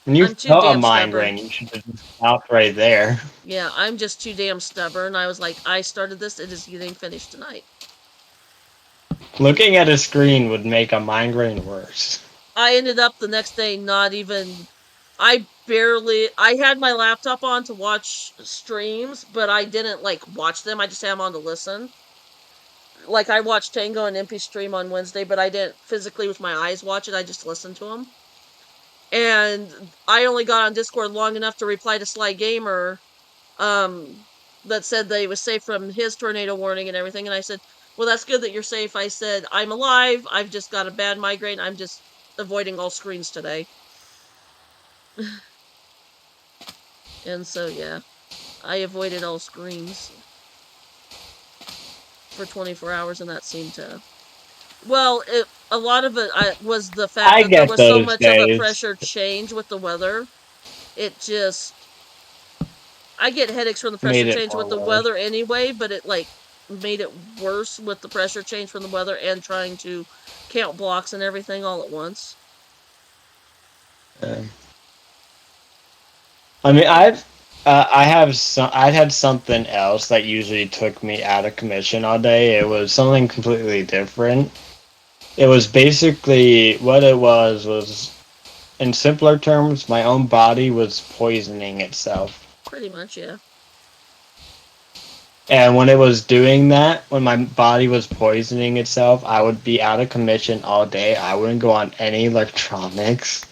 when you I'm too felt a damn stubborn. migraine, you should have just stopped right there. Yeah, I'm just too damn stubborn. I was like, I started this, it is getting finished tonight. Looking at a screen would make a migraine worse. I ended up the next day not even. I had my laptop on to watch streams, but I didn't like watch them. I just had them on to listen. Like I watched Tango and MP stream on Wednesday, but I didn't physically with my eyes watch it. I just listened to them. And I only got on Discord long enough to reply to Sly Gamer, that said that he was safe from his tornado warning and everything. And I said, well, that's good that you're safe. I said, I'm alive. I've just got a bad migraine. I'm just avoiding all screens today. And so, yeah, I avoided all screens for 24 hours, and that seemed to. Well, a lot of it was the fact I that there get was so those much of a days. pressure change with the weather. It just. I get headaches from the pressure Made it change more with the worse. weather anyway, but it like made it worse with the pressure change from the weather and trying to count blocks and everything all at once. I mean, I had something else that usually took me out of commission all day. It was something completely different. It was basically what it was in simpler terms, my own body was poisoning itself. Pretty much, yeah. And when it was doing that, when my body was poisoning itself, I would be out of commission all day. I wouldn't go on any electronics.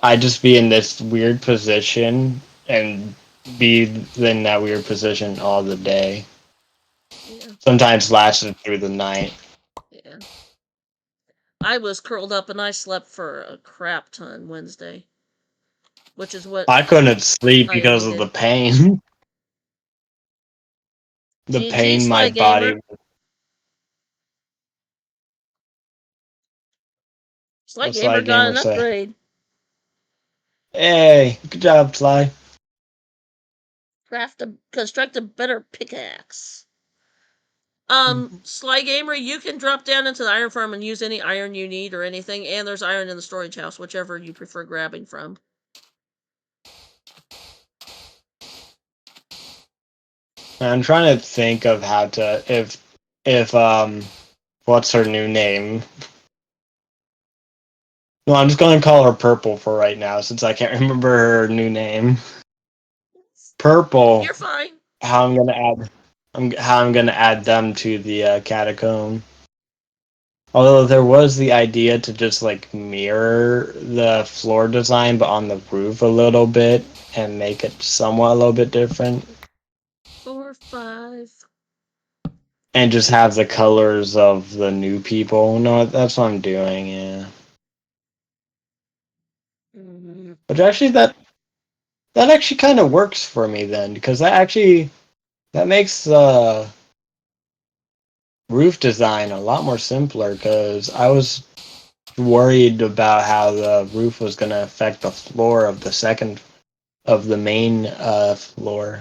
I'd just be in this weird position and be in that weird position all the day. Yeah. Sometimes lasted through the night. Yeah. I was curled up and I slept for a crap ton Wednesday, which is what I couldn't sleep I because of the needed. pain. The GG pain my Sly body. Gamer. Sly What Gamer Sly got Gamer an say? upgrade. Hey, good job, Sly. Construct a better pickaxe. Sly Gamer, you can drop down into the iron farm and use any iron you need or anything, and there's iron in the storage house, whichever you prefer grabbing from. I'm trying to think of how to if what's her new name? No, I'm just going to call her Purple for right now since I can't remember her new name. Purple. You're fine. How I'm gonna add them to the catacomb. Although there was the idea to just like mirror the floor design, but on the roof a little bit and make it somewhat a little bit different, 4, 5. and just have the colors of the new people. No, that's what I'm doing. Yeah, Mm-hmm. but actually that actually kind of works for me then because that makes roof design a lot more simpler because I was worried about how the roof was going to affect the floor of the main floor.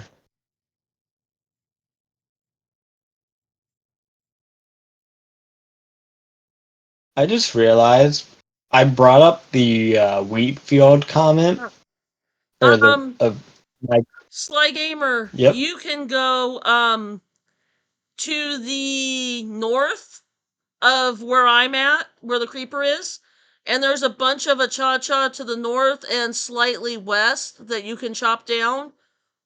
I just realized I brought up the wheat field comment or the like. Sly Gamer, Yep. you can go to the north of where I'm at, where the creeper is, and there's a bunch of acha-cha to the north and slightly west that you can chop down,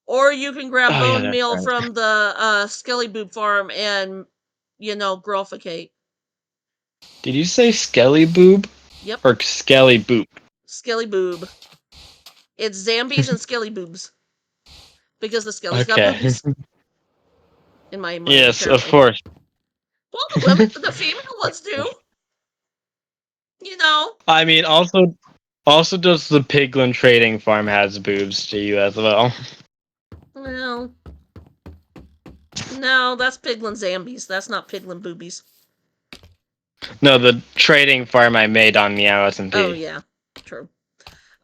or you can grab Oh yeah, bone that's meal right. from the Skelly Boob farm and growficate. Did you say Skelly Boob Yep, or Skelly Boop? Skelly Boob. It's Zambies and Skelly Boobs because the Skelly's got Okay. boobies. In my mind, Yes, of apparently. course. Well, the female ones do. You know. I mean, also does the Piglin Trading Farm has boobs to you as well? Well, No, that's Piglin Zambies. That's not Piglin Boobies. No, the trading farm I made on Meow SMP. Oh yeah, true.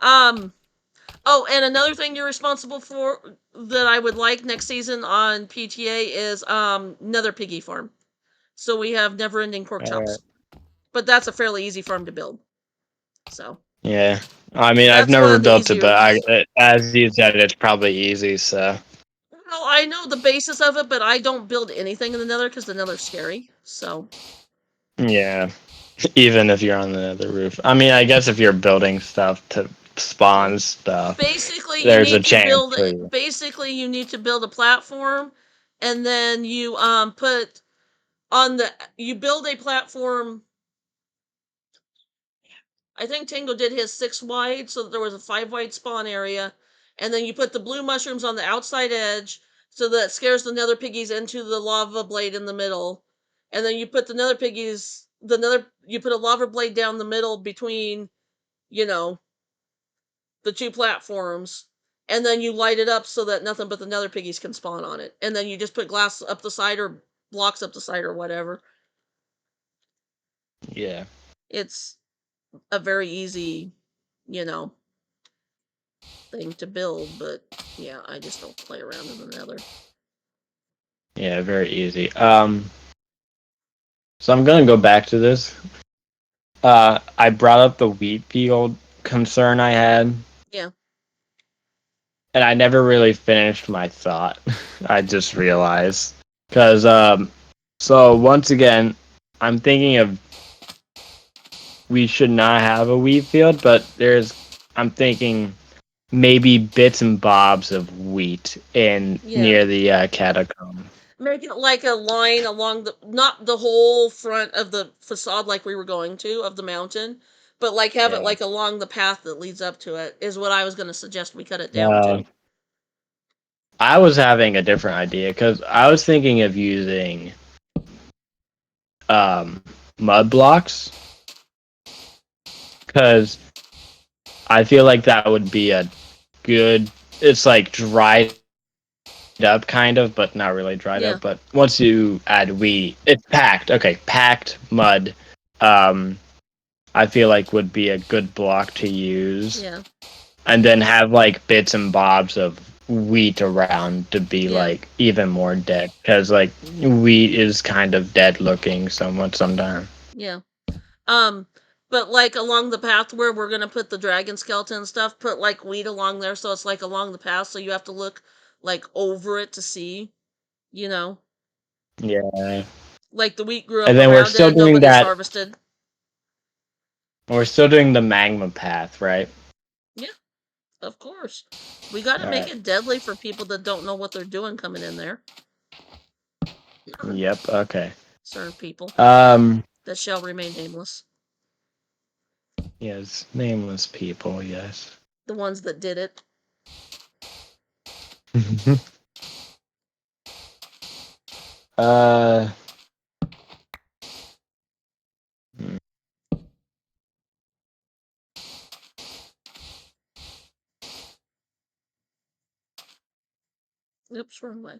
Oh, and another thing you're responsible for that I would like next season on PTA is Nether Piggy Farm. So we have never-ending pork chops. But that's a fairly easy farm to build. So. Yeah. I mean, I've That's one never of the built it, but easier- as you said, it's probably easy, so. Well, I know the basis of it, but I don't build anything in the Nether because the Nether's scary. So. Yeah. Even if you're on the Nether roof. I mean, I guess if you're building stuff to spawn stuff, Basically, there's a chance for you. Basically, you need to build a platform, and then you put on the you build a platform. I think Tango did his 6 wide, so that there was a 5 wide spawn area, and then you put the blue mushrooms on the outside edge, so that scares the Nether piggies into the lava blade in the middle, and then you put you put a lava blade down the middle between, you know, the 2 platforms, and then you light it up so that nothing but the Nether piggies can spawn on it, and then you just put glass up the side or blocks up the side or whatever. Yeah. It's a very easy, you know, thing to build, but yeah, I just don't play around in the Nether. Yeah, very easy. So I'm gonna go back to this. I brought up the wheat field concern I had. Yeah. And I never really finished my thought. I just realized. Because, so once again, I'm thinking of we should not have a wheat field, but I'm thinking maybe bits and bobs of wheat near the catacomb. Make it like a line along not the whole front of the facade like we were going to of the mountain, but like have it like along the path that leads up to it is what I was going to suggest we cut it down to. I was having a different idea because I was thinking of using mud blocks because I feel like that would be a good. It's like dried up kind of, but not really dried up. But once you add wheat, it's packed. Okay, packed mud. I feel like would be a good block to use. Yeah. And then have like bits and bobs of wheat around to be like even more dead because like wheat is kind of dead looking somewhat sometimes. Yeah. But like along the path where we're gonna put the dragon skeleton and stuff, put like wheat along there so it's like along the path, so you have to look like over it to see, you know. Yeah. Like the wheat grew up and then around we're still it, doing nobody's that. harvested. We're still doing the magma path, right? Yeah, of course. We gotta make it deadly for people that don't know what they're doing coming in there. Yep. Okay. Certain people. That shall remain nameless. Yes, nameless people. Yes. The ones that did it. uh. Oops, wrong way.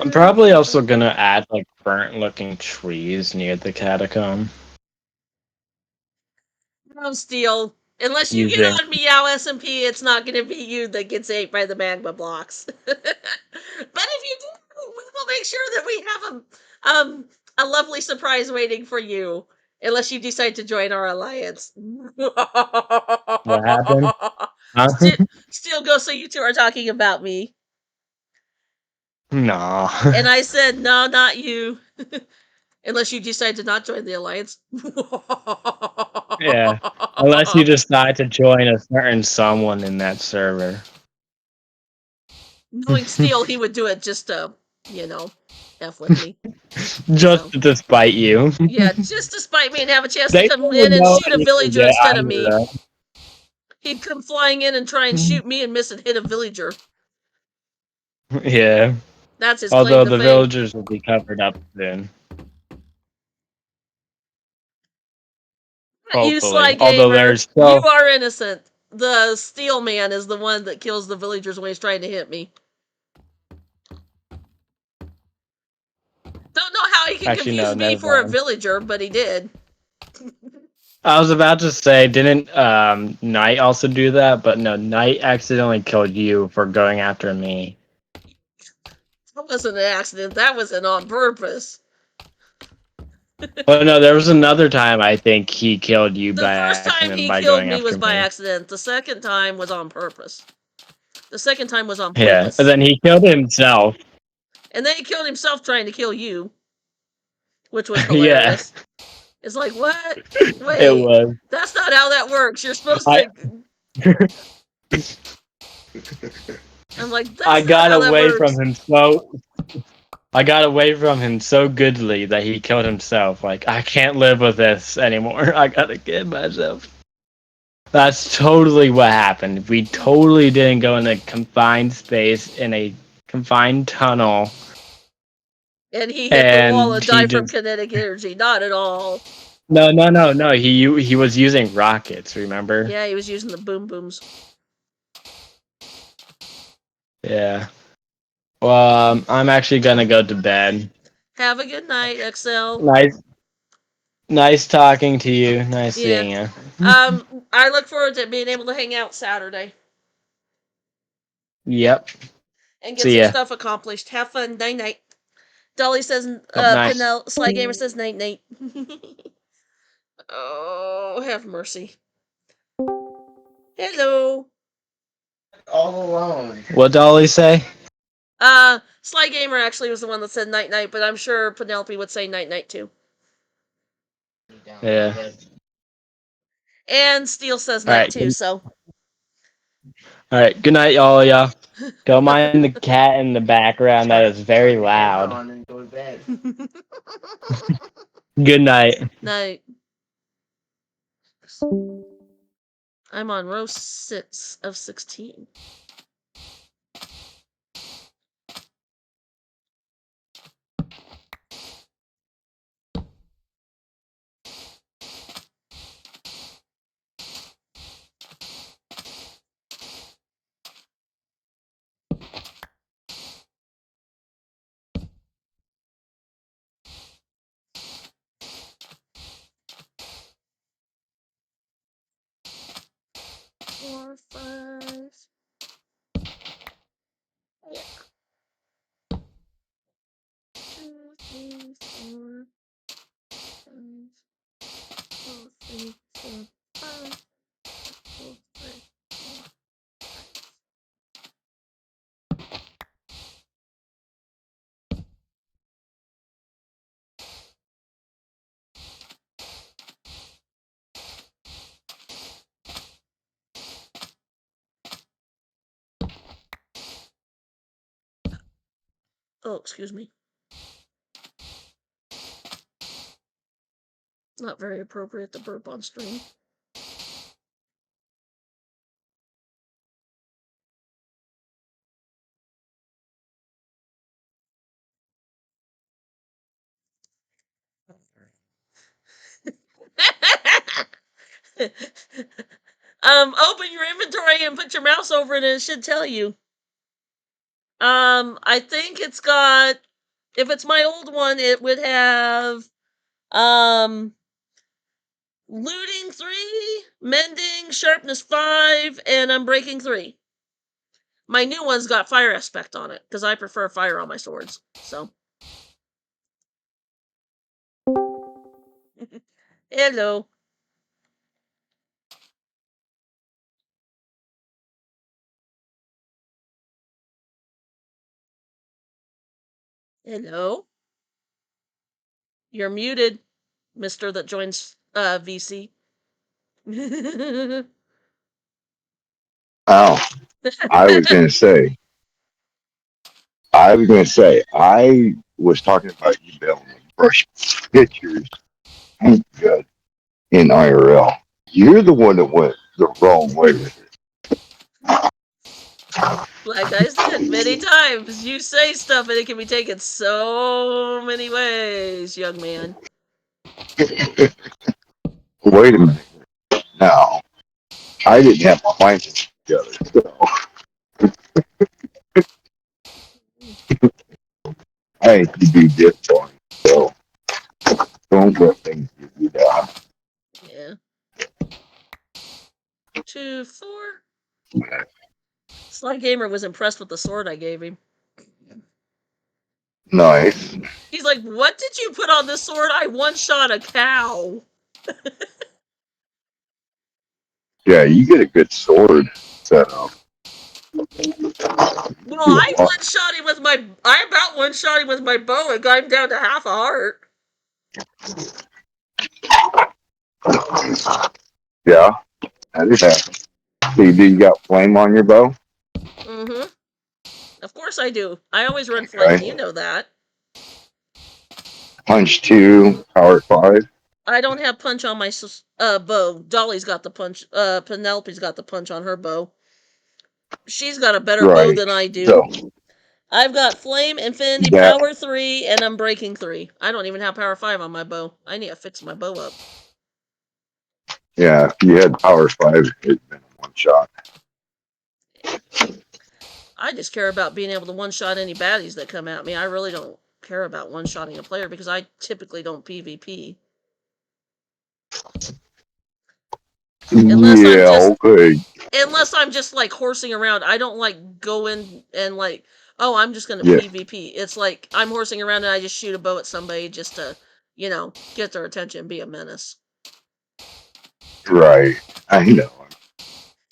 I'm probably also gonna add like burnt-looking trees near the catacomb. No, Steel. Unless you get on Meow SMP, it's not going to be you that gets ate by the magma blocks. But if you do, we will make sure that we have a lovely surprise waiting for you. Unless you decide to join our alliance. What happened? Huh? Steel Ghost, so you two are talking about me. No. And I said, no, not you. Unless you decide to not join the alliance. Yeah. Unless you decide to join a certain someone in that server. Knowing Steel, he would do it just to, you know. F with me. Just to spite you. Yeah, just to spite me and have a chance They to come don't in and know shoot a anything villager yet instead of either, me. though. He'd come flying in and try and shoot me and miss and hit a villager. Yeah. That's his Although claim to the fame. villagers will be covered up soon. You sly Hopefully. Although gamer, there's you still. are innocent. The steel man is the one that kills the villagers when he's trying to hit me. Don't know how he can Actually, confuse no, me never for a mind. villager, but he did. I was about to say, didn't Knight also do that? But no, Knight accidentally killed you for going after me. That wasn't an accident. That was an on purpose. But no, there was another time I think he killed you The by first time accident he by killed going me after was by me. accident. The second time was on purpose. The second time was on Yeah, purpose. and then he killed himself. And then he killed himself trying to kill you, which was Yeah, hilarious. It's like, what? it Wait, was. that's not how that works. You're supposed I- to. I'm like, that's I not got how that away works. from him so. I got away from him so goodly that he killed himself. Like, I can't live with this anymore. I gotta kill myself. That's totally what happened. We totally didn't go in a confined space in a confined tunnel. And he hit the wall and And he died from just kinetic energy. Not at all. no. He was using rockets. Remember? Yeah, he was using the boom booms. Yeah. Well, I'm actually gonna go to bed. Have a good night, XL. Nice talking to you. Nice Yeah. seeing you. I look forward to being able to hang out Saturday Yep. and get See some ya. stuff accomplished. Have fun. Night night. Dolly says, Nice. Sly Gamer says night night. Oh, have mercy. Hello. All alone. What Dolly say? Sly Gamer actually was the one that said night night, but I'm sure Penelope would say night night too. Yeah. And Steel says All night right. too, so. All right. Good night, all y'all. Don't mind the cat in the background. That is very loud. Good night. Night. I'm on row 6 of 16. Four, five. Yeah. 2, 3, 4, 5, 4, 3, 4, 5, 4, 3, 4. Oh, excuse me. Not very appropriate to burp on stream. Open your inventory and put your mouse over it and it should tell you. I think it's got, if it's my old one, it would have, looting 3, mending, sharpness 5, and unbreaking 3. My new one's got fire aspect on it, because I prefer fire on my swords, so. Hello. Hello. You're muted, Mister that joins VC. Oh, I was gonna say, I was talking about you being able to brush pictures paint good in IRL. You're the one that went the wrong way with it. Like I said many times, you say stuff and it can be taken so many ways, young man. Wait a minute. Now, I didn't have my mind together. So I had to do this one. So don't let things get you down. Yeah. 2, 4. Sly Gamer was impressed with the sword I gave him. Nice. He's like, "What did you put on this sword? I one-shot a cow." Yeah, you get a good sword set up. Well, I one-shot him with my. I about one-shot him with my bow and got him down to half a heart. Yeah, that is happening. So you got flame on your bow? Mm-hmm. Of course I do. I always run flame. Okay. You know that. Punch 2, power 5. I don't have punch on my bow. Dolly's got the punch. Penelope's got the punch on her bow. She's got a better bow Right. than I do. So I've got flame, infinity, that, power 3, and I'm breaking 3. I don't even have power 5 on my bow. I need to fix my bow up. yeah, if you had power 5, it'd been a one shot. I just care about being able to one-shot any baddies that come at me. I really don't care about one-shotting a player because I typically don't PvP. Unless I'm Yeah, just okay. unless I'm just like horsing around. I don't like go in and like, oh, I'm just gonna Yeah, PvP. It's like I'm horsing around and I just shoot a bow at somebody just to, get their attention, be a menace. right. I know.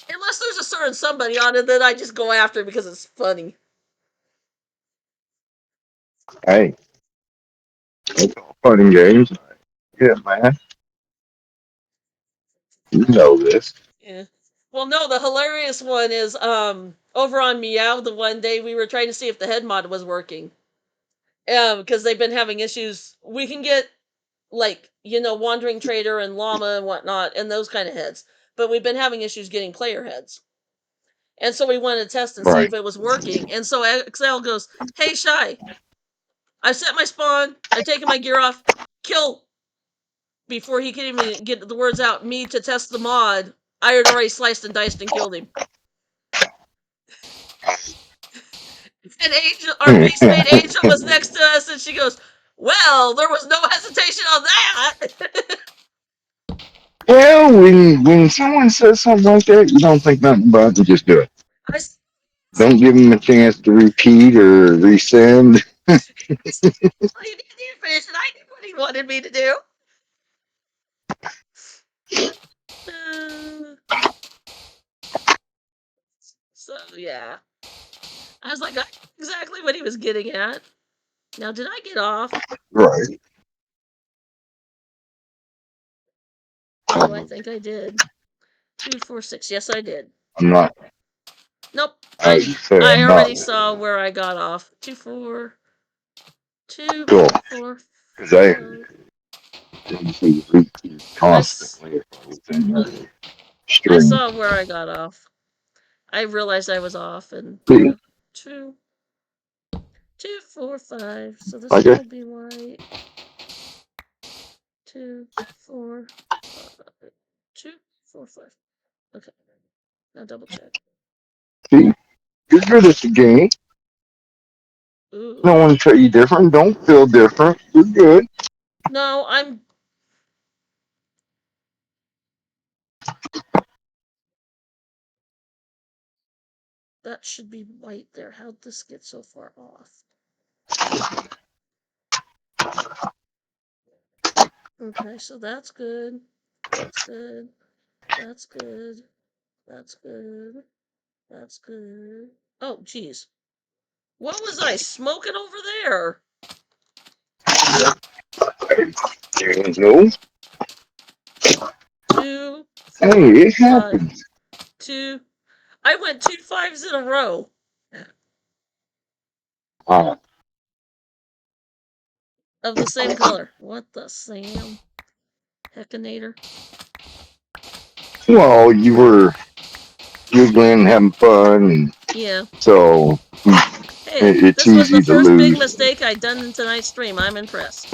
Unless there's a certain somebody on it that I just go after because it's funny. Hey, it's all fun and games. Yeah, man. You know this. Yeah. Well, no, the hilarious one is over on Meow. The one day we were trying to see if the head mod was working, because they've been having issues. We can get like Wandering Trader and Llama and whatnot and those kind of heads, but we've been having issues getting player heads, and so we wanted to test and see Right. if it was working. And so Excel goes, "Hey, Shy, I've set my spawn. I've taken my gear off. Kill." Before he can even get the words out, me to test the mod, I had already sliced and diced and killed him. And Angel, our beast made Angel was next to us, and she goes, "Well, there was no hesitation on that." Well, when someone says something like that, you don't think nothing about it. You just do it. I Don't give them a chance to repeat or resend. Well, he didn't finish it. I did what he wanted me to do. So yeah, I was like, I knew exactly what he was getting at. Now, did I get off? Right. Oh, I think I did. 2, 4, 6. Yes, I did. I'm not. Nope. I say I I'm already not. saw where I got off. 2, 4, 2, Cool. 4. Because I 5. didn't see repeat constantly if I was in Look, the I string. saw where I got off. I realized I was off, and See, 2, 2, 4, 5. So this I one just will be white. 2, 4, 5. 2, 4, 5. Okay. Now double check. see. You're good at the game. Ooh. No one tell you different. Don't feel different. You're good. No, I'm. That should be white there. How'd this get so far off? Okay, so that's good. That's good. That's good. That's good. That's good. Oh, geez. What was I smoking over there? There you go. 2, Hey, 4, it 5. happens. 2. I went 2 5s in a row. Uh, of the same color. What the Sam? Heckinator. Well, you were giggling, having fun, and Yeah. so Hey, it's this was the easy to first big lose. mistake I'd done in tonight's stream. I'm impressed.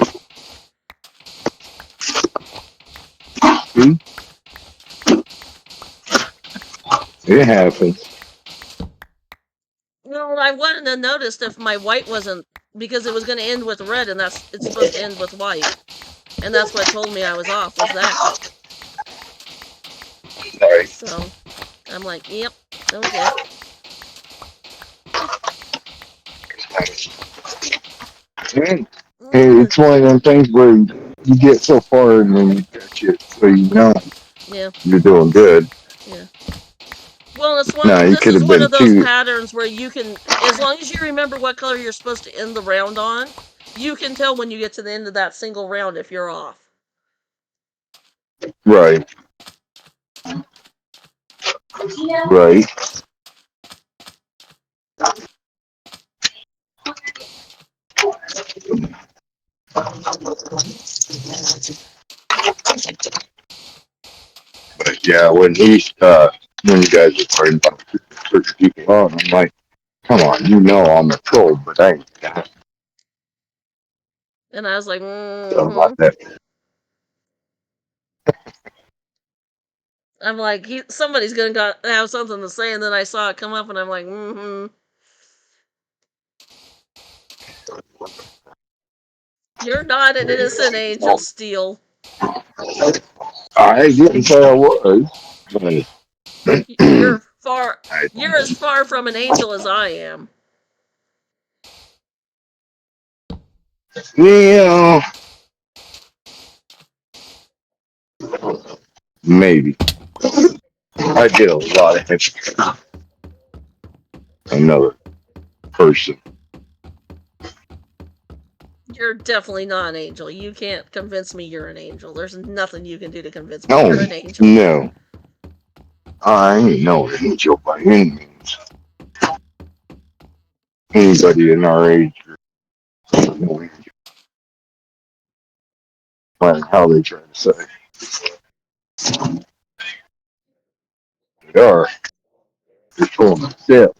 See? It happens. Well, I wouldn't have noticed if my white wasn't, because it was going to end with red, and it's supposed to end with white, and that's what told me I was off, was that. Right. So I'm like, yep, okay. And it's one of them things where you get so far and then you catch it, so you know Yeah. you're doing good. Yeah. Well, it's Could is have one been of those two. patterns where you can, as long as you remember what color you're supposed to end the round on, you can tell when you get to the end of that single round if you're off. Right. Right. But yeah, when you guys are talking about certain people on, I'm like, come on, you know I'm a troll, but I ain't that. And I was like, About that. I'm like, somebody's gonna have something to say, and then I saw it come up, and I'm like, You're not an innocent angel, Steel. I didn't say I was. But You're I as far from an angel as I am. Yeah. Maybe. I did a lot of extra. Another person. You're definitely not an angel. You can't convince me you're an angel. There's nothing you can do to convince me you're an angel. No. I ain't no angel by any means. Anybody in our age is no angel. No matter how they try to say. They are. They're full of themselves.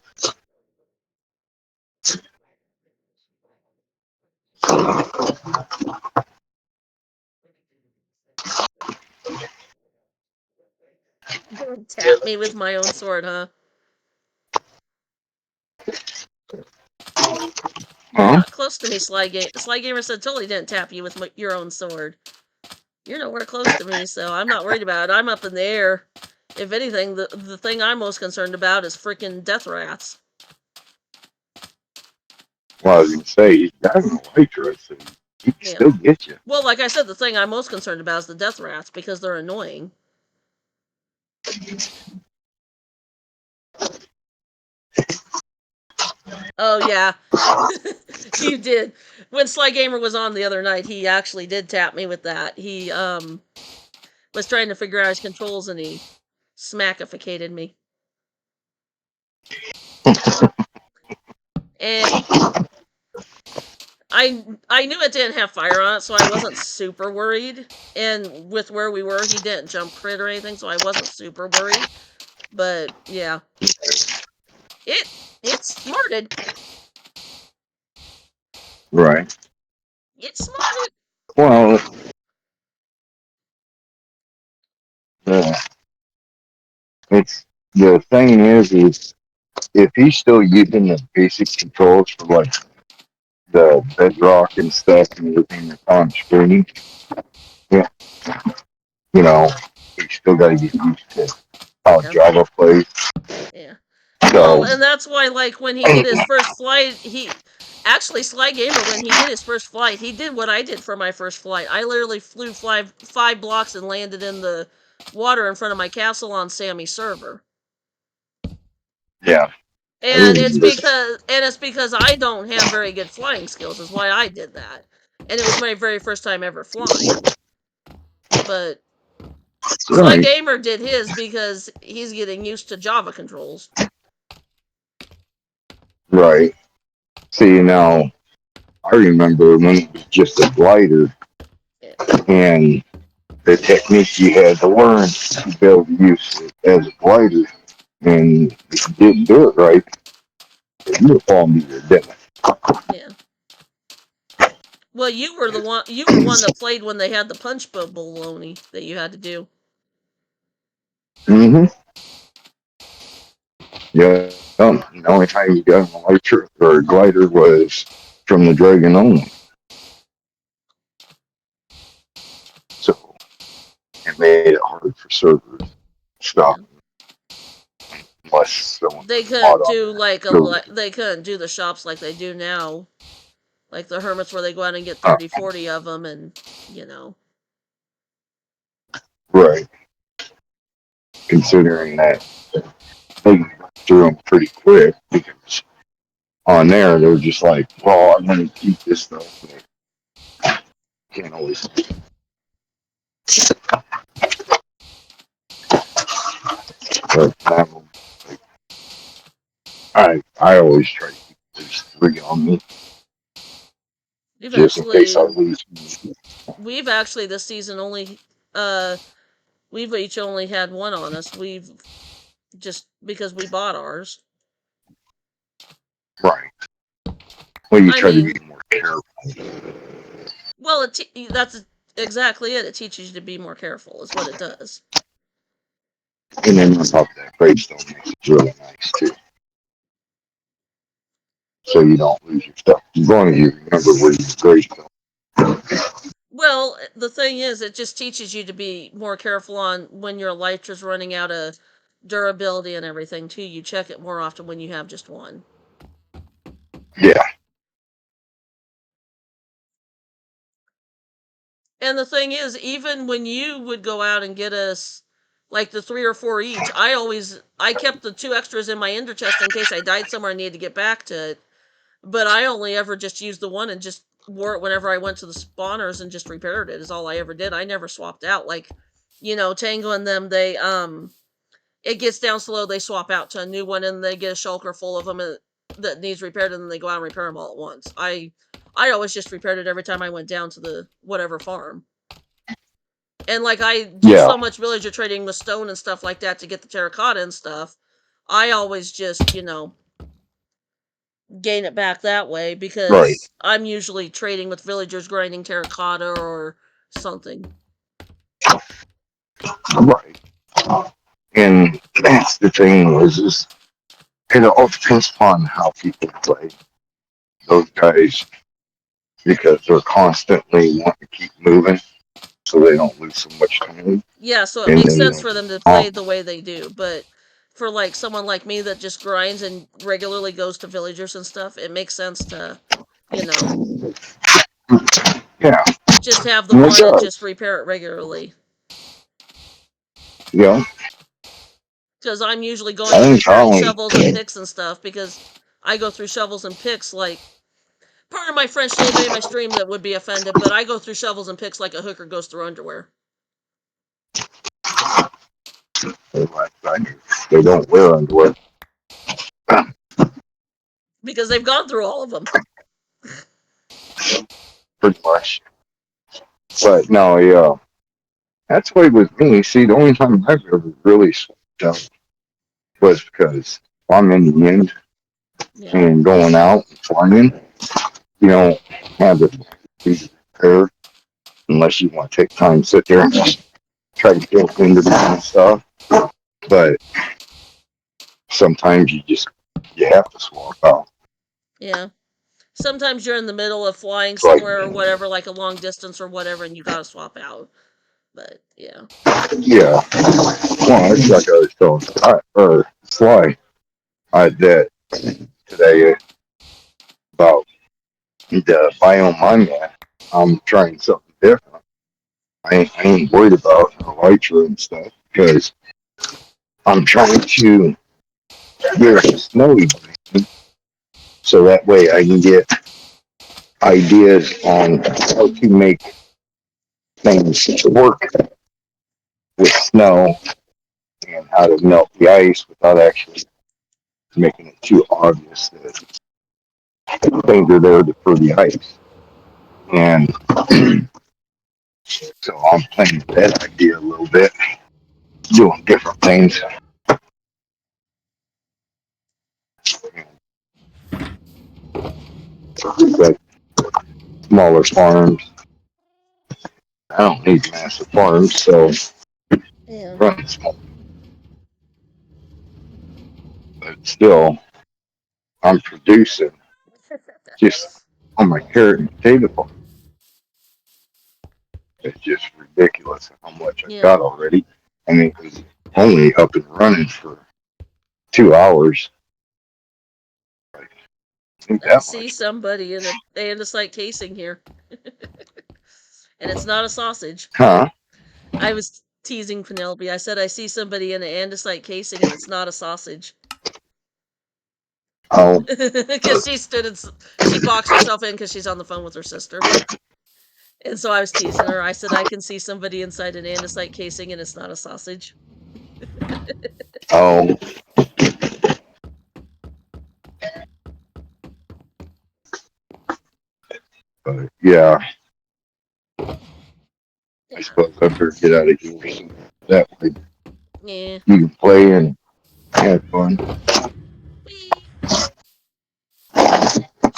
Tap me with my own sword, huh? You're not close to me, Sly Gamer. Sly Gamer said totally didn't tap you with your own sword. You're nowhere close to me, so I'm not worried about it. I'm up in the air. If anything, the thing I'm most concerned about is freaking death rats. Well, I was going to say, he's driving a Lytra, so he can still get you. Well, like I said, the thing I'm most concerned about is the death rats, because they're annoying. Oh, yeah. You did. When Sly Gamer was on the other night, he actually did tap me with that. He, was trying to figure out his controls, and he smackificated me. And I knew it didn't have fire on it, so I wasn't super worried. And with where we were, he didn't jump crit or anything, so I wasn't super worried. But yeah, it smarted. Right. It smarted. Well, it's the thing is if he's still using the basic controls for like the bedrock and stuff and everything that's on screen, yeah, you know, you still got to get used to how Java plays. Yeah. So, Well, and that's why, like, when he did his first flight, actually, Sly Gamer, when he did his first flight, he did what I did for my first flight. I literally flew 5 blocks and landed in the water in front of my castle on Sammy's server. yeah. And it's because I don't have very good flying skills is why I did that. And it was my very first time ever flying. But Sly Gamer did his because he's getting used to Java controls. Right. See, now, I remember when it was just a glider and the technique you had to learn to be able to use it as a glider. And if you didn't do it right, you would fall into your death. Yeah. Well, you were the one. You were one that played when they had the punch bowl baloney that you had to do. Mm-hmm. Yeah. The only time you got an electric or a glider was from the Dragon only. So it made it hard for servers to stop unless someone They bought couldn't on do their like server. they couldn't do the shops like they do now, like the hermits where they go out and get 30, 40 of them, and you know. Right. Considering that they threw them pretty quick because on there they're just like, well, I'm going to keep this stuff. Can't always. But I always try to keep at least 3 on me just in case I lose. We've actually this season only we've each only had one on us. We've just because we bought ours. Right. Well, you I try to mean, be more careful. well, that's exactly it. It teaches you to be more careful, is what it does. And then on top of that, gravestone makes it really nice too. So you don't lose your stuff. As long as you remember where your gravestone. Well, the thing is, it just teaches you to be more careful on when your elytra's running out of durability and everything too. You check it more often when you have just one. Yeah. And the thing is, even when you would go out and get us like the 3 or 4 each, I kept the 2 extras in my ender chest in case I died somewhere and needed to get back to it. But I only ever just used the one and just wore it whenever I went to the spawners and just repaired it is all I ever did. I never swapped out. Like, Tango and them, they it gets down slow, they swap out to a new one and they get a shulker full of them that needs repaired and then they go out and repair them all at once. I always just repaired it every time I went down to the whatever farm. And like I do so much villager trading with stone and stuff like that to get the terracotta and stuff, I always just, gain it back that way because I'm usually trading with villagers grinding terracotta or something. Right. And that's the thing is it all depends upon how people play. Those guys, because they're constantly wanting to keep moving so they don't lose so much time. Yeah, so it makes sense for them to play the way they do, but for like someone like me that just grinds and regularly goes to villagers and stuff, it makes sense to, Yeah. just have the one and just repair it regularly. Yeah. Because I'm usually going and repairing shovels and picks and stuff because I go through shovels and picks like, pardon my French to anybody in my stream that would be offended, but I go through shovels and picks like a hooker goes through underwear. They don't wear underwear. Because they've gone through all of them. Pretty much. But no, yeah. That's why with me, see, the only time I've ever really swapped out was because I'm in the end and going out and flying. You don't have it prepared unless you want to take time to sit there and just try to get into the stuff. But sometimes you have to swap out. Yeah. Sometimes you're in the middle of flying somewhere or whatever, like a long distance or whatever, and you gotta swap out. But yeah. Yeah. Well, it's like I was telling Sly that today about the biome I'm at. I'm trying something different. I ain't worried about elytra and stuff because I'm trying to get a snowy biome so that way I can get ideas on how to make things work with snow and how to melt the ice without actually making it too obvious that things are there for the ice. And so I'm playing with that idea a little bit, doing different things. Like smaller farms. I don't need massive farms, so Yeah. running small. But still, I'm producing just on my carrot and potato farm. It's just ridiculous how much I Yeah. got already. And it was only up and running for 2 hours. Like, ain't I that see much. somebody in a andesite casing here. And it's not a sausage. Huh? I was teasing Penelope. I said I see somebody in an andesite casing and it's not a sausage. Oh, Because she boxed herself in because she's on the phone with her sister. And so I was teasing her. I said I can see somebody inside an andesite casing and it's not a sausage. oh. But yeah, I suppose I better get out of here. So that way Yeah. you can play and have fun. Whee!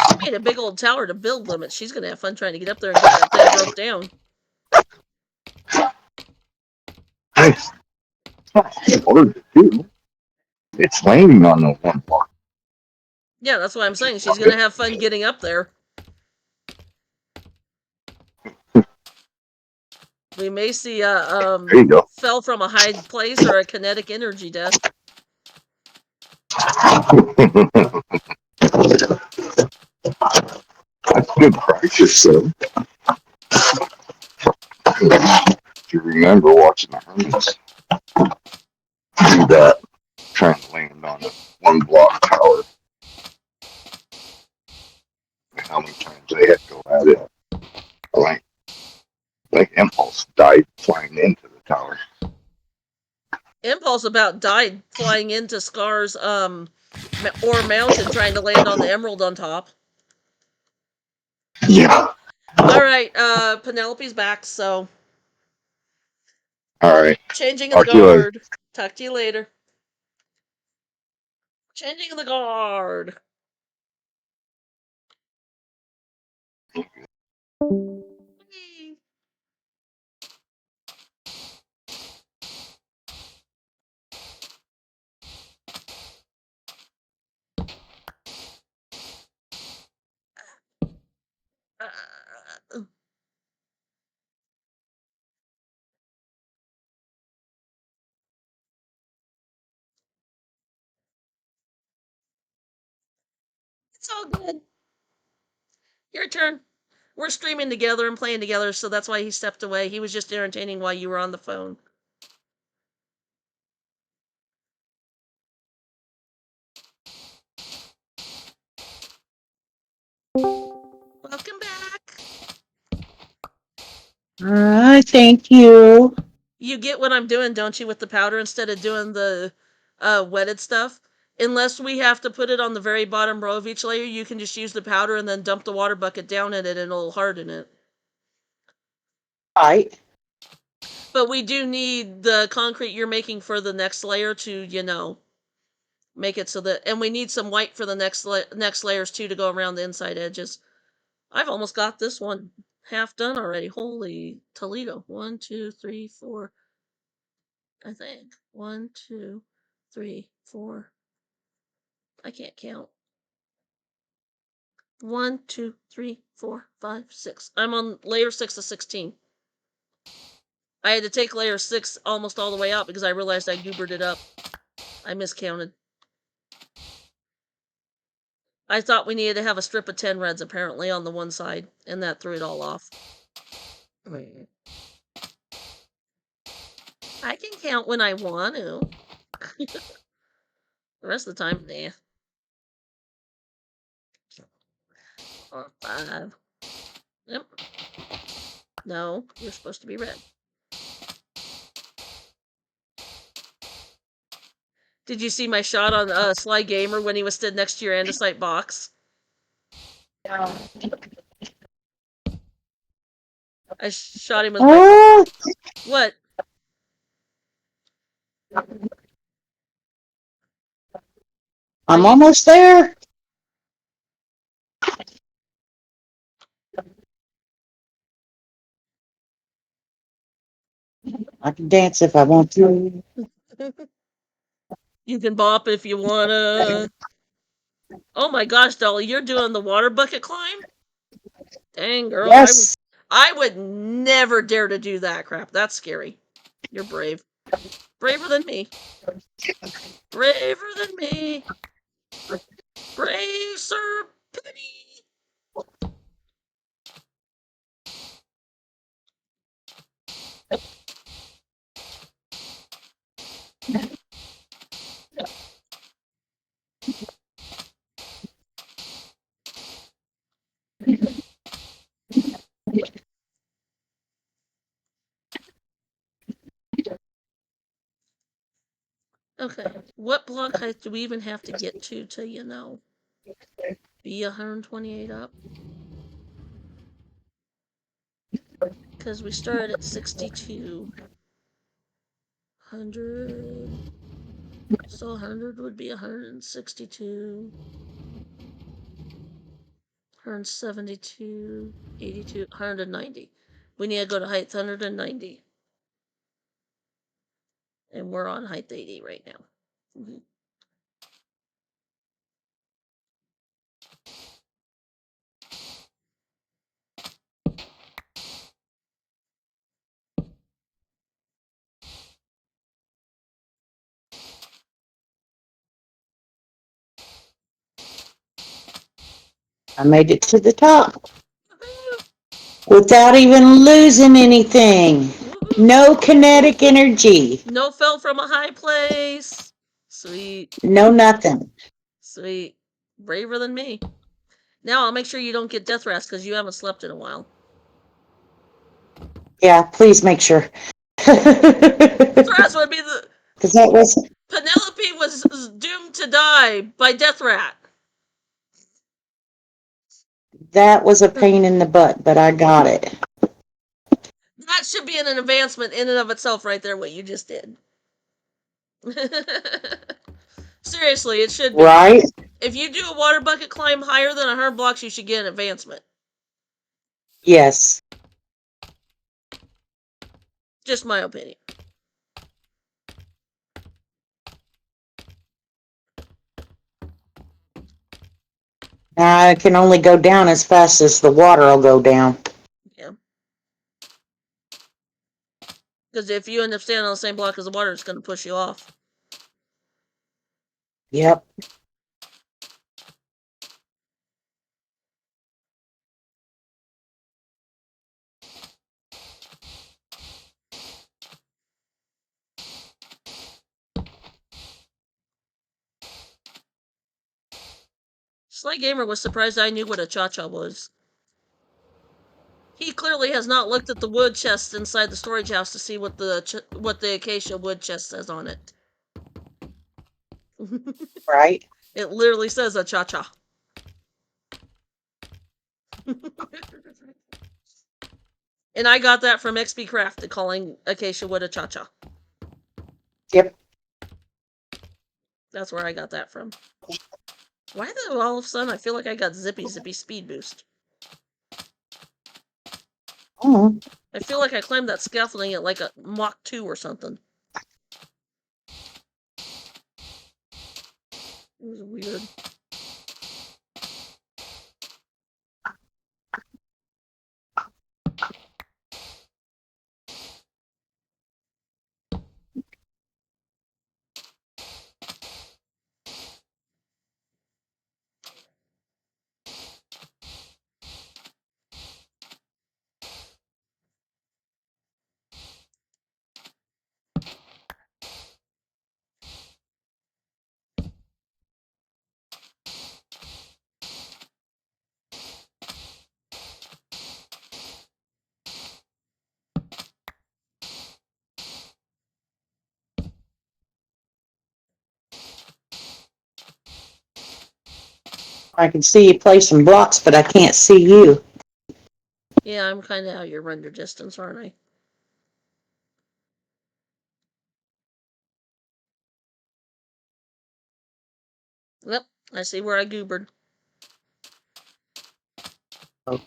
She made a big old tower to build limit. She's gonna have fun trying to get up there and get that thing broke down. It's not hard to do. It's landing on the one block. Yeah, that's what I'm saying. She's gonna have fun getting up there. We may see There you go. fell from a high place or a kinetic energy death. That's good practice, though. If you remember watching the Hermits do that, trying to land on a one block tower, and how many times they had to go at it. Like Impulse died flying into the tower. Impulse about died flying into Scar's or mountain trying to land on the emerald on top. Yeah. All right, Penelope's back, so All right. changing of the Talk to you later. guard. Talk to you later. Changing of the guard. Whee! Uh, it's all good. Your turn. We're streaming together and playing together, so that's why he stepped away. He was just entertaining while you were on the phone. Welcome back. Thank you. You get what I'm doing, don't you, with the powder instead of doing the wetted stuff? Unless we have to put it on the very bottom row of each layer, you can just use the powder and then dump the water bucket down in it and it'll harden it. Right. But we do need the concrete you're making for the next layer to, make it so that, and we need some white for the next layers too to go around the inside edges. I've almost got this one half done already. Holy Toledo. 1, 2, 3, 4. I think. 1, 2, 3, 4. I can't count. 1, 2, 3, 4, 5, 6. I'm on layer 6 of 16. I had to take layer 6 almost all the way out because I realized I goobered it up. I miscounted. I thought we needed to have a strip of 10 reds apparently on the one side, and that threw it all off. I can count when I want to. The rest of the time, nah. 4, 5. Yep. No, you're supposed to be red. Did you see my shot on Sly Gamer when he was stood next to your andesite box? I shot him with my. Oh, What? I'm almost there. I can dance if I want to. You can bop if you wanna. Oh my gosh, Dolly, you're doing the water bucket climb? Dang, girl, Yes. I would never dare to do that crap. That's scary. You're brave. Braver than me. Braver than me. Brave Sir Penny. Okay, what block height do we even have to get to till you know? Be 128 up? Because we started at 62. 100. So 100 would be 162. 172, 82, 190. We need to go to height 190. And we're on height 80 right now. Mhm. I made it to the top Woohoo! without even losing anything. Woohoo! No kinetic energy. No fell from a high place. Sweet. No nothing. Sweet. Braver than me. Now I'll make sure you don't get death rest because you haven't slept in a while. Yeah, please make sure. Death rest would be the. Because that was Penelope was doomed to die by death rat. a pain in the butt, but I got it. That should be an advancement in and of itself, right there, what you just did. Seriously, it should be. Right? If you do a water bucket climb higher than 100 blocks, you should get an advancement. Yes. Just my opinion. I can only go down as fast as the water will go down. Yeah. Because if you end up standing on the same block as the water, it's going to push you off. Yep. Sly Gamer was surprised I knew what a cha-cha was. He clearly has not looked at the wood chest inside the storage house to see what the acacia wood chest says on it. Right? It literally says a cha-cha. And I got that from XP Crafted, calling acacia wood a cha-cha. Yep. That's where I got that from. Why the all of a sudden I feel like I got zippy speed boost? Oh. I feel like I climbed that scaffolding at like a Mach 2 or something. It was weird. I can see you place some blocks, but I can't see you. Yeah, I'm kind of out of your render distance, aren't I? Yep, I see where I goobered. Oh.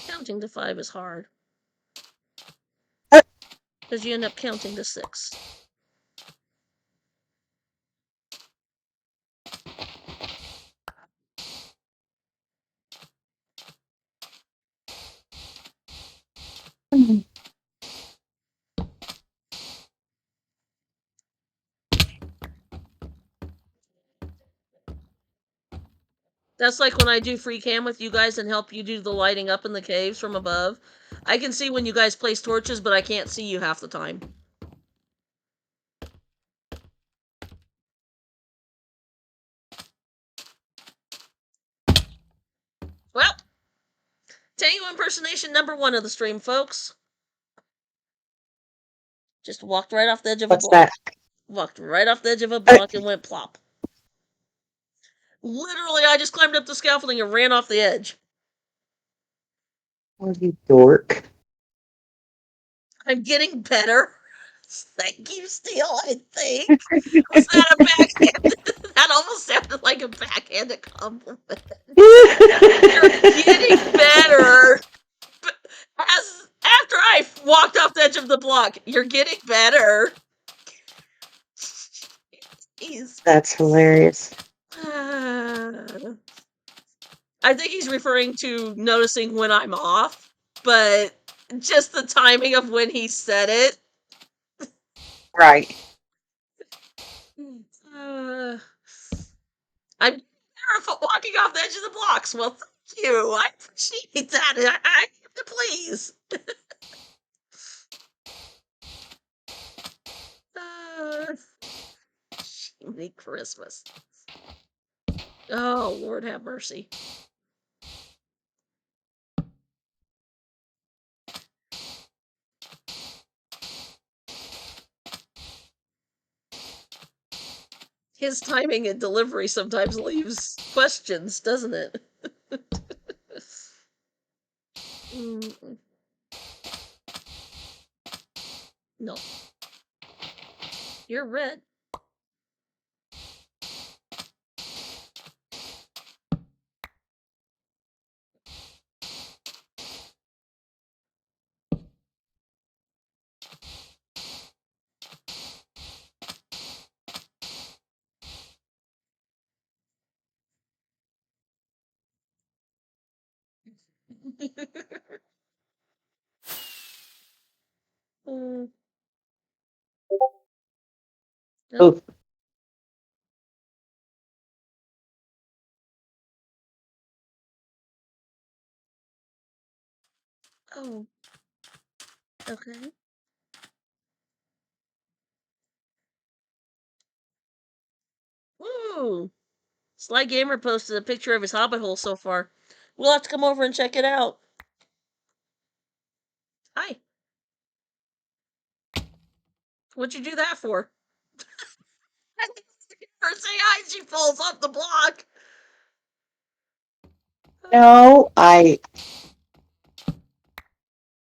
Counting to 5 is hard. Because you end up counting to 6. That's like when I do free cam with you guys and help you do the lighting up in the caves from above. I can see when you guys place torches, but I can't see you half the time. Well, Tango impersonation number 1 of the stream, folks. Just walked right off the edge of a What's block. that? Walked right off the edge of a block and went plop. Literally, I just climbed up the scaffolding and ran off the edge. Oh, you dork. I'm getting better. Thank you, Steel, I think. Was that a backhanded? That almost sounded like a backhanded compliment. You're getting better. After I walked off the edge of the block, you're getting better. Jeez. That's hilarious. I think he's referring to noticing when I'm off, but just the timing of when he said it. Right. I'm terrified walking off the edge of the blocks. Well, thank you. I appreciate that. I have to please. Chimney Christmas. Oh, Lord have mercy. His timing and delivery sometimes leaves questions, doesn't it? No. You're red. Oh. Oh. Oh. Okay. Woo! Sly Gamer posted a picture of his hobbit hole so far. We'll have to come over and check it out. Hi. What'd you do that for? I her say hi, she falls off the block. No, I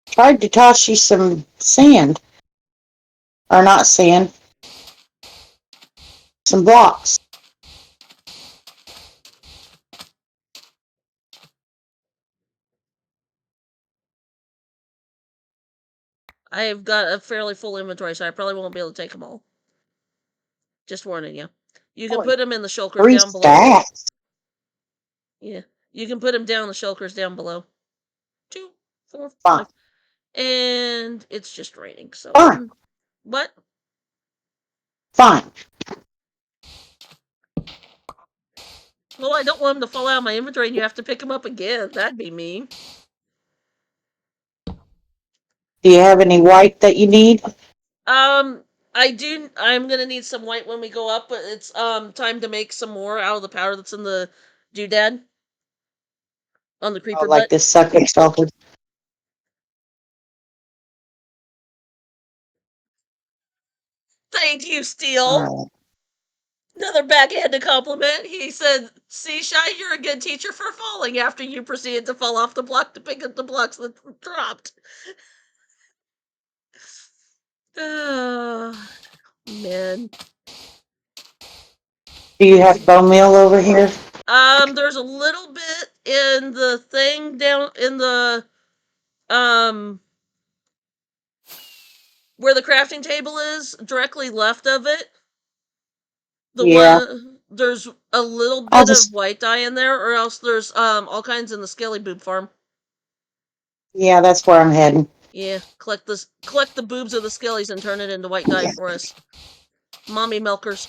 tried to toss you some sand. Or not sand. Some blocks. I've got a fairly full inventory, so I probably won't be able to take them all. Just warning you. You can put them in the shulkers 3 down below. stacks. Yeah. You can put them down the shulkers down below. 2, 4, Fine. 5. And it's just raining, so. Fine. What? Fine. Well, I don't want them to fall out of my inventory and you have to pick them up again. That'd be mean. Do you have any white that you need? I do. I'm gonna need some white when we go up, but it's time to make some more out of the powder that's in the doodad on the creeper Like butt. this sucker sulfur. Thank you, Steel. Alright. Another backhanded compliment. He said, "See, Shy, you're a good teacher for falling after you proceeded to fall off the block to pick up the blocks that dropped." Oh, man. Do you have bone meal over here? There's a little bit in the thing down in the um where the crafting table is, directly left of it. The Yeah. one there's a little I'll bit of just, white dye in there, or else there's all kinds in the skelly boob farm. yeah, that's where I'm heading. Yeah, collect the boobs of the skellies and turn it into white dye for us. Mommy milkers,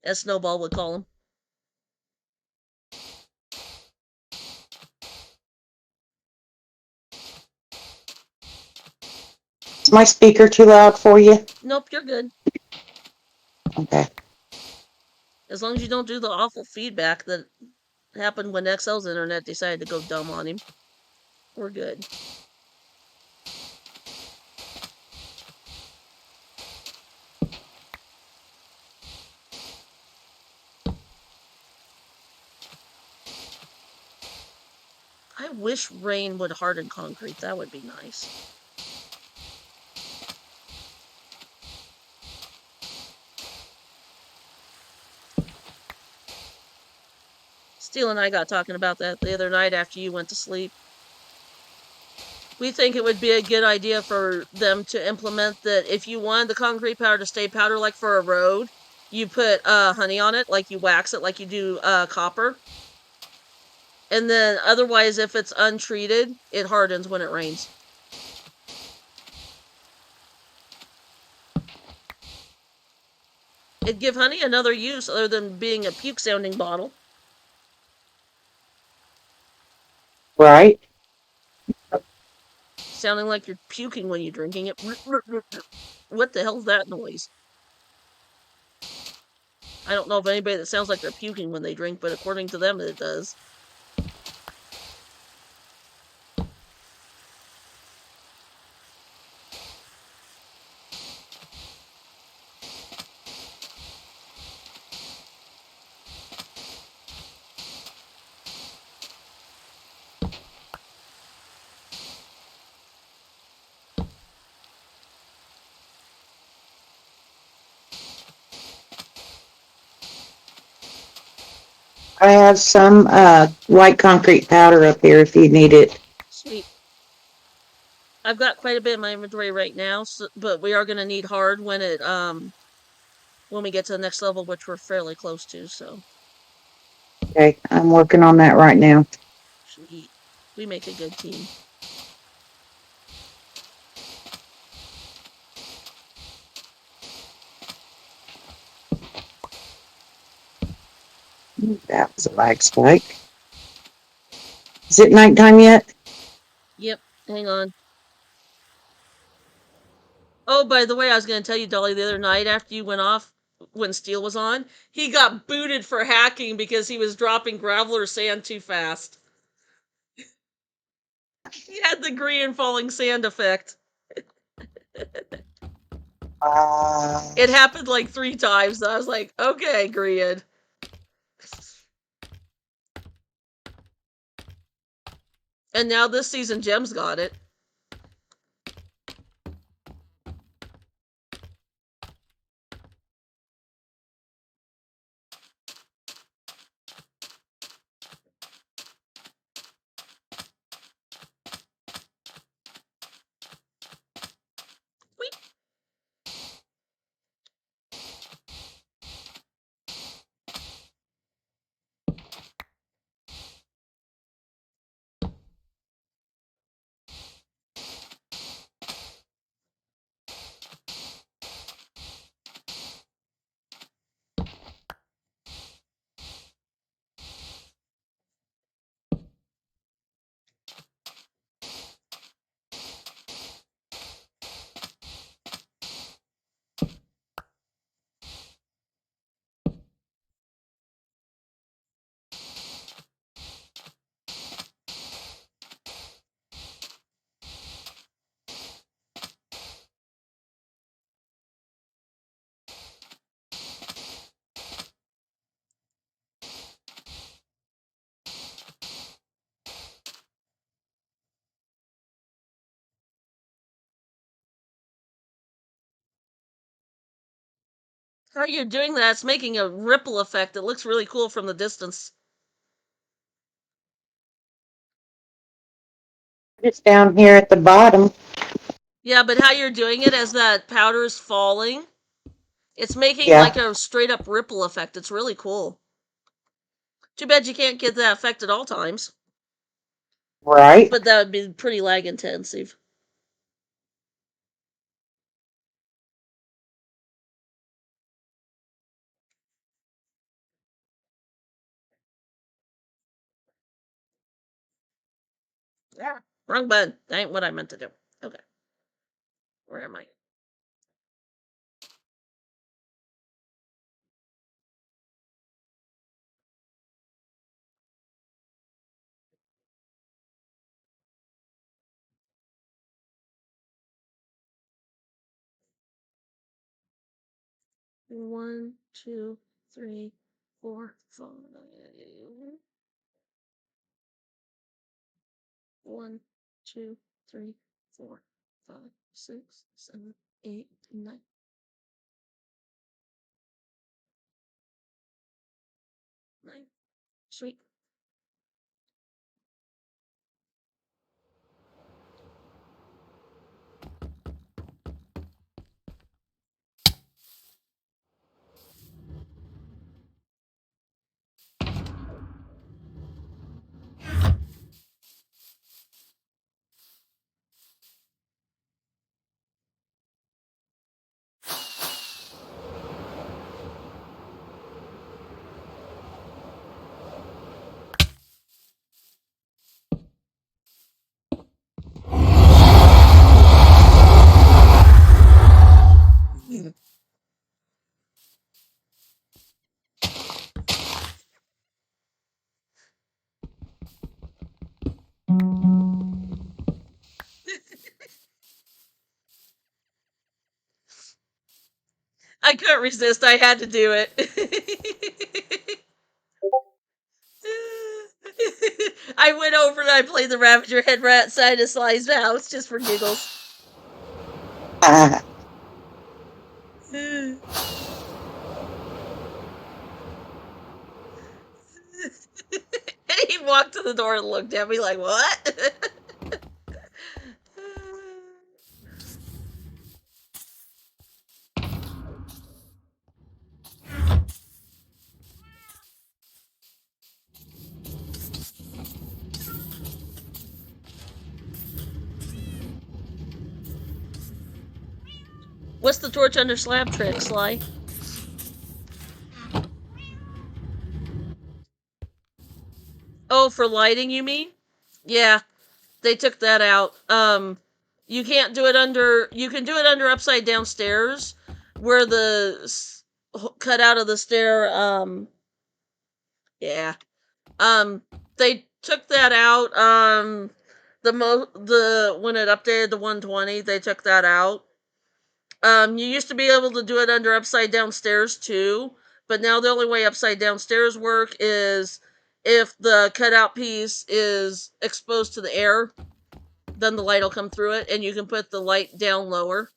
as Snowball would call them. Is my speaker too loud for you? Nope, you're good. Okay. As long as you don't do the awful feedback that happened when XL's internet decided to go dumb on him. We're good. I wish rain would harden concrete. That would be nice. Steele and I got talking about that the other night after you went to sleep. We think it would be a good idea for them to implement that if you wanted the concrete powder to stay powder like for a road, you put honey on it, like you wax it like you do copper. And then otherwise, if it's untreated, it hardens when it rains. It'd give honey another use other than being a puke sounding bottle. Right? Sounding like you're puking when you're drinking it. What the hell's that noise? I don't know of anybody that sounds like they're puking when they drink, but according to them, it does. I have some white concrete powder up here if you need it. Sweet. I've got quite a bit in my inventory right now, so, but we are gonna need hard when we get to the next level, which we're fairly close to. So Okay, I'm working on that right now. sweet. We make a good team. That was a lag spike. Is it nighttime yet? Yep. Hang on. Oh, by the way, I was gonna tell you, Dolly, the other night after you went off when Steel was on, he got booted for hacking because he was dropping gravel or sand too fast. He had the green falling sand effect. It happened like 3 times. I was like, okay, Grian. And now this season, Jem's got it. Whee! How you're doing that, it's making a ripple effect. It looks really cool from the distance. It's down here at the bottom. Yeah, but how you're doing it as that powder is falling, it's making Yeah. like a straight up ripple effect. It's really cool. Too bad you can't get that effect at all times. Right. But that would be pretty lag intensive. Yeah. Wrong button. That ain't what I meant to do. Okay. Where am I? One, two, three, four, five. One, two, three, four, five, six, seven, 8, 9. Sweet. I couldn't resist. I had to do it. I went over and I played the Ravager Head Rat side of Sly's house just for giggles. And he walked to the door and looked at me like, what? What's the torch under slab trick, Sly? Oh, for lighting, you mean? Yeah, they took that out. You can't do it under. You can do it under upside down stairs, where the cut out of the stair. Yeah. They took that out. The when it updated to 120, they took that out. You used to be able to do it under upside down stairs too, but now the only way upside down stairs work is if the cutout piece is exposed to the air, then the light will come through it, and you can put the light down lower.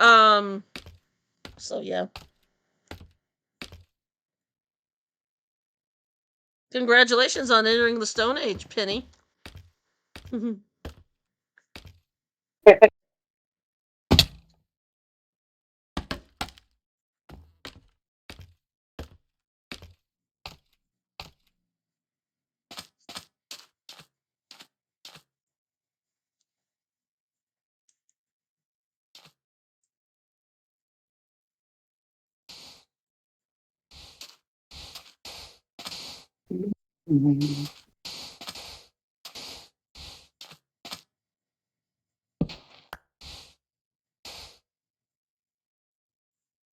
So yeah. Congratulations on entering the Stone Age, Penny.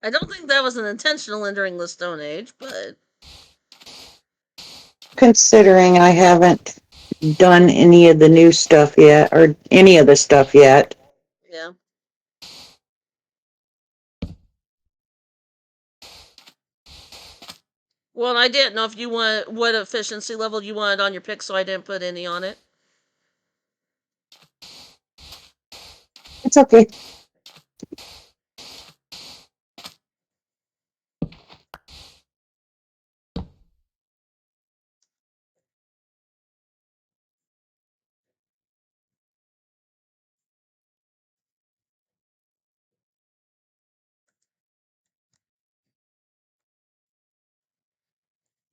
I don't think that was an intentional entering the Stone Age, but Considering I haven't done any of the new stuff yet, or any of the stuff yet. yeah. Well, I didn't know if you want what efficiency level you wanted on your pick, so I didn't put any on it. It's okay.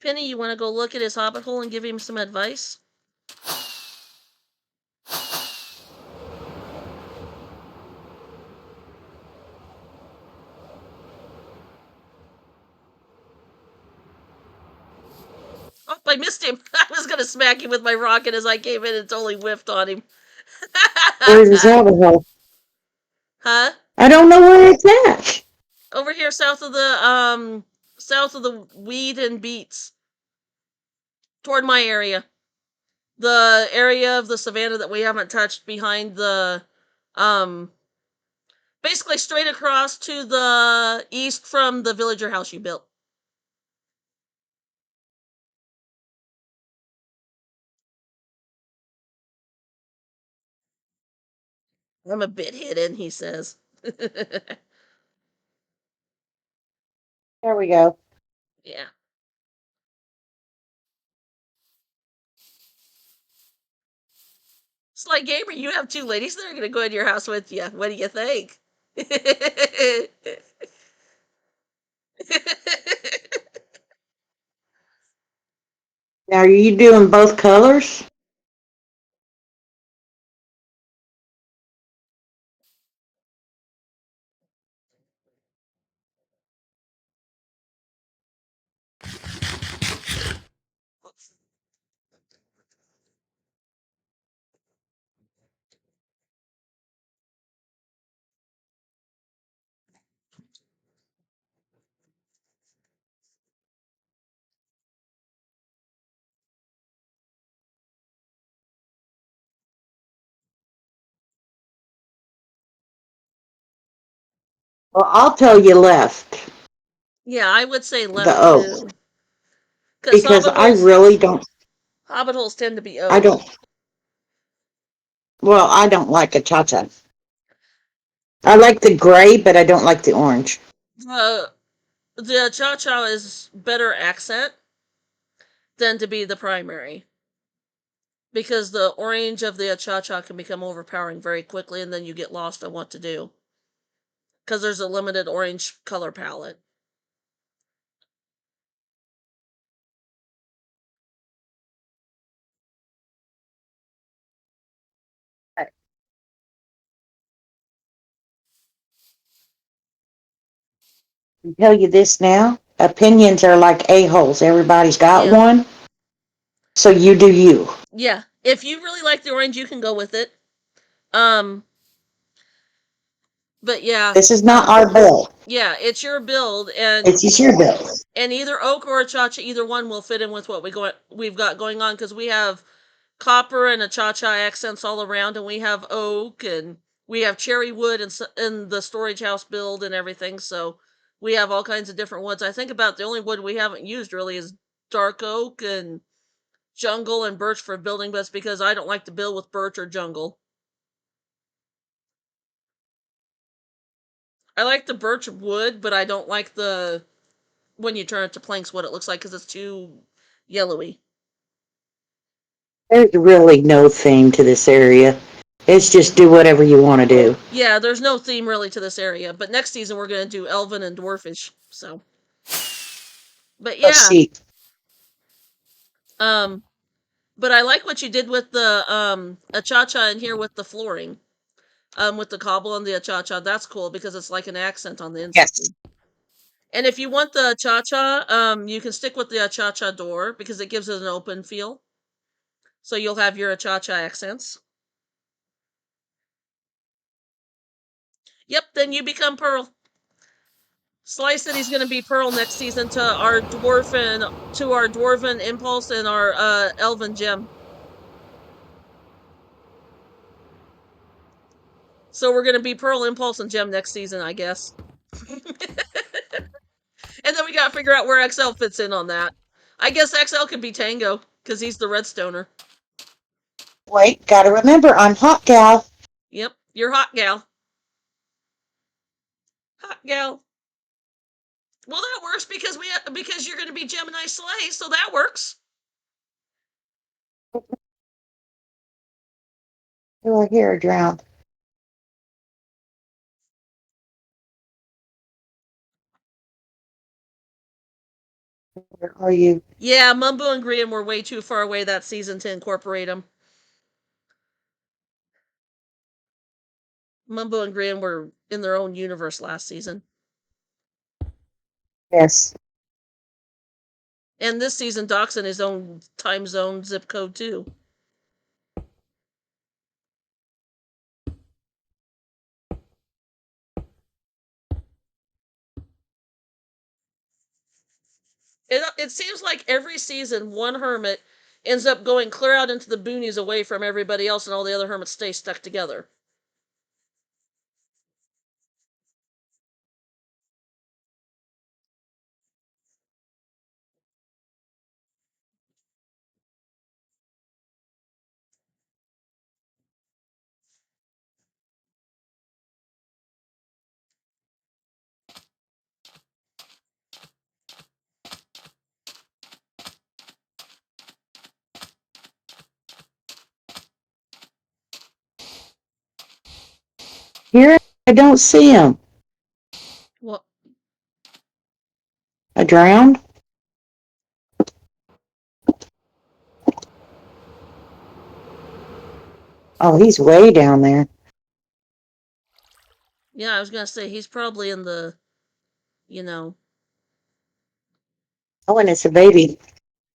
Penny, you want to go look at his hobbit hole and give him some advice? Oh, I missed him. I was going to smack him with my rocket as I came in and totally whiffed on him. Where's his rabbit hole? Huh? I don't know where it's at. Over here south of the weed and beets. Toward my area. The area of the savannah that we haven't touched behind the basically straight across to the east from the villager house you built. I'm a bit hidden, he says. There we go. Yeah. Sly Gamer, you have two ladies that are going to go into your house with you. What do you think? Now, are you doing both colors? Well, I'll tell you left Yeah, I would say the left oak too. Because because I really don't. hobbit holes tend to be I oak. don't. Well, I don't like a cha-cha. I like the gray, but I don't like the orange. The cha-cha is better accent than to be the primary. Because the orange of the cha-cha can become overpowering very quickly and then you get lost on what to do. Because there's a limited orange color palette. I tell you this now. Opinions are like a-holes. Everybody's got Yeah. one. So you do you. Yeah. If you really like the orange, you can go with it. But yeah. This is not our bill. Yeah, it's your build, and It's just your bill. either oak or a cha-cha, either one will fit in with what we've got going on, because we have copper and a cha-cha accents all around, and we have oak, and we have cherry wood in the storage house build and everything, so we have all kinds of different woods. I think about the only wood we haven't used really is dark oak and jungle and birch for building, but it's because I don't like to build with birch or jungle. I like the birch wood, but I don't like the when you turn it to planks what it looks like because it's too yellowy. There's really no theme to this area. It's just do whatever you want to do. Yeah, there's no theme really to this area, but next season we're going to do elven and dwarfish. So, but Let's yeah, see. um, but I like what you did with the cha in here with the flooring, with the cobble and the cha. That's cool because it's like an accent on the inside. Yes. And if you want the cha, you can stick with the cha door because it gives it an open feel. So you'll have your cha accents. Yep, then you become Pearl. Sly said he's gonna be Pearl next season to our dwarven impulse and our elven gem. So we're gonna be Pearl, Impulse, and Gem next season, I guess. And then we gotta figure out where XL fits in on that. I guess XL could be Tango because he's the Redstoner. Wait, gotta remember, I'm hot gal. Yep, you're hot gal. Hot gal. Well, that works because you're gonna be Gemini Slay, so that works. Oh, here, drowned. Where are you? Yeah, Mumbo and Grian were way too far away that season to incorporate them. Mumbo and Grian were in their own universe last season. Yes. And this season, Doc's in his own time zone zip code, too. It seems like every season, one hermit ends up going clear out into the boonies away from everybody else, and all the other hermits stay stuck together. Here, I don't see him. Well, I drowned? Oh, he's way down there. yeah, I was gonna say he's probably in the, you know, Oh, and it's a baby.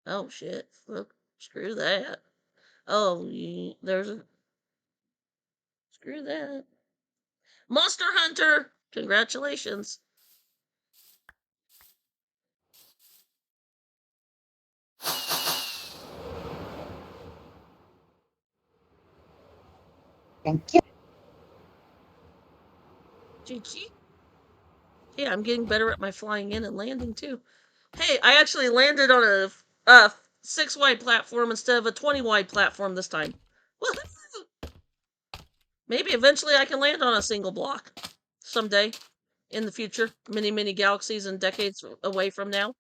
oh shit, look, screw that. Oh, there's a screw that. Monster Hunter, congratulations. Thank you. GG. Yeah, I'm getting better at my flying in and landing too. Hey, I actually landed on a 6 wide platform instead of a 20 wide platform this time. Woohoo! Maybe eventually I can land on a single block someday in the future, many galaxies and decades away from now,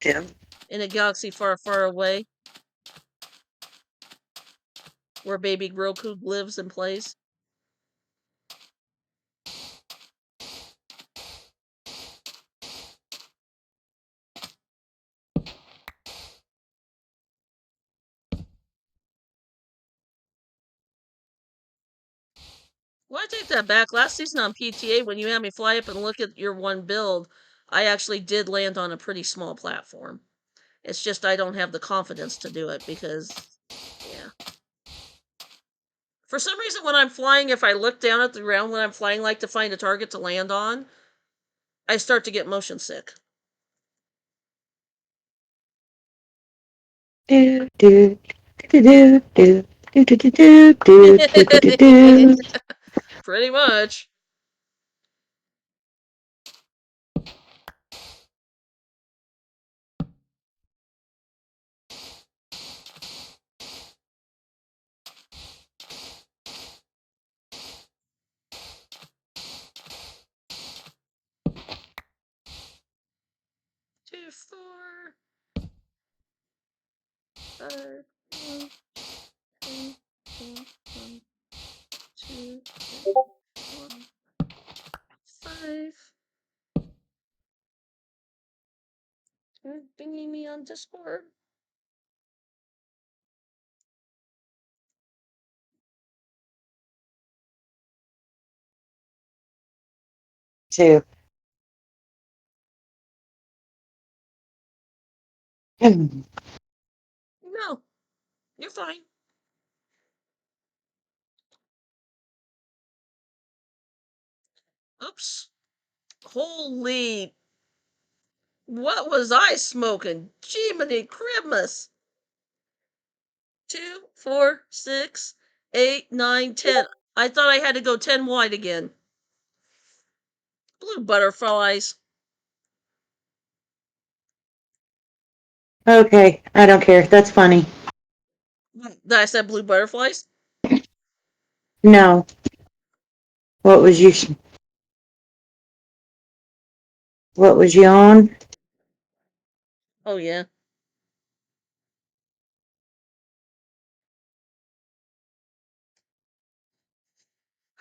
Yeah. in a galaxy far away where baby Roku lives and plays. Well, I take that back. Last season on PTA, when you had me fly up and look at your one build, I actually did land on a pretty small platform. It's just I don't have the confidence to do it because, yeah. For some reason, when I'm flying, if I look down at the ground when I'm flying, like to find a target to land on, I start to get motion sick. Do, do, do, do, do, do, do, do, do, do, do, do, do. Pretty much. Two, four, five, one, two, one, two, one, five. You're pinging me on Discord. Two. Hmm. No, you're fine. Oops. Holy. What was I smoking? Jiminy Christmas. 2, 4, 6, 8, 9, 10. I thought I had to go 10 wide again. Blue butterflies. Okay, I don't care. That's funny. Did I said blue butterflies? No. What was you? What was you on? Oh, yeah.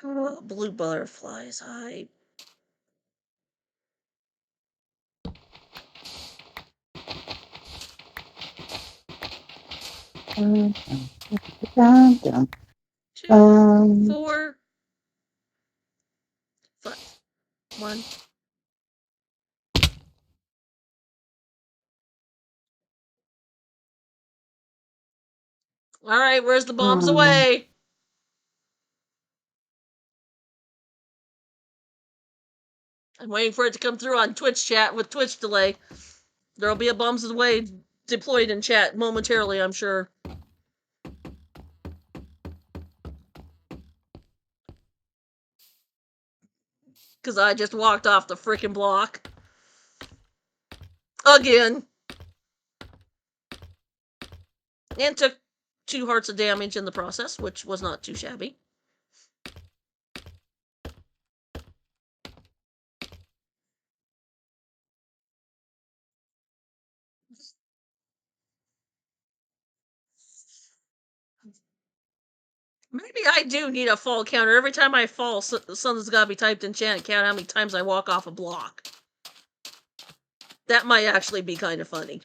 Oh, blue butterflies. Dun, dun, dun. 2, 4, 5, 1. All right, where's the bombs away? I'm waiting for it to come through on Twitch chat with Twitch delay. There'll be a bombs away deployed in chat momentarily, I'm sure. Because I just walked off the freaking block. Again. And took 2 hearts of damage in the process, which was not too shabby. Maybe I do need a fall counter. Every time I fall, something's got to be typed in chat and count how many times I walk off a block. That might actually be kind of funny.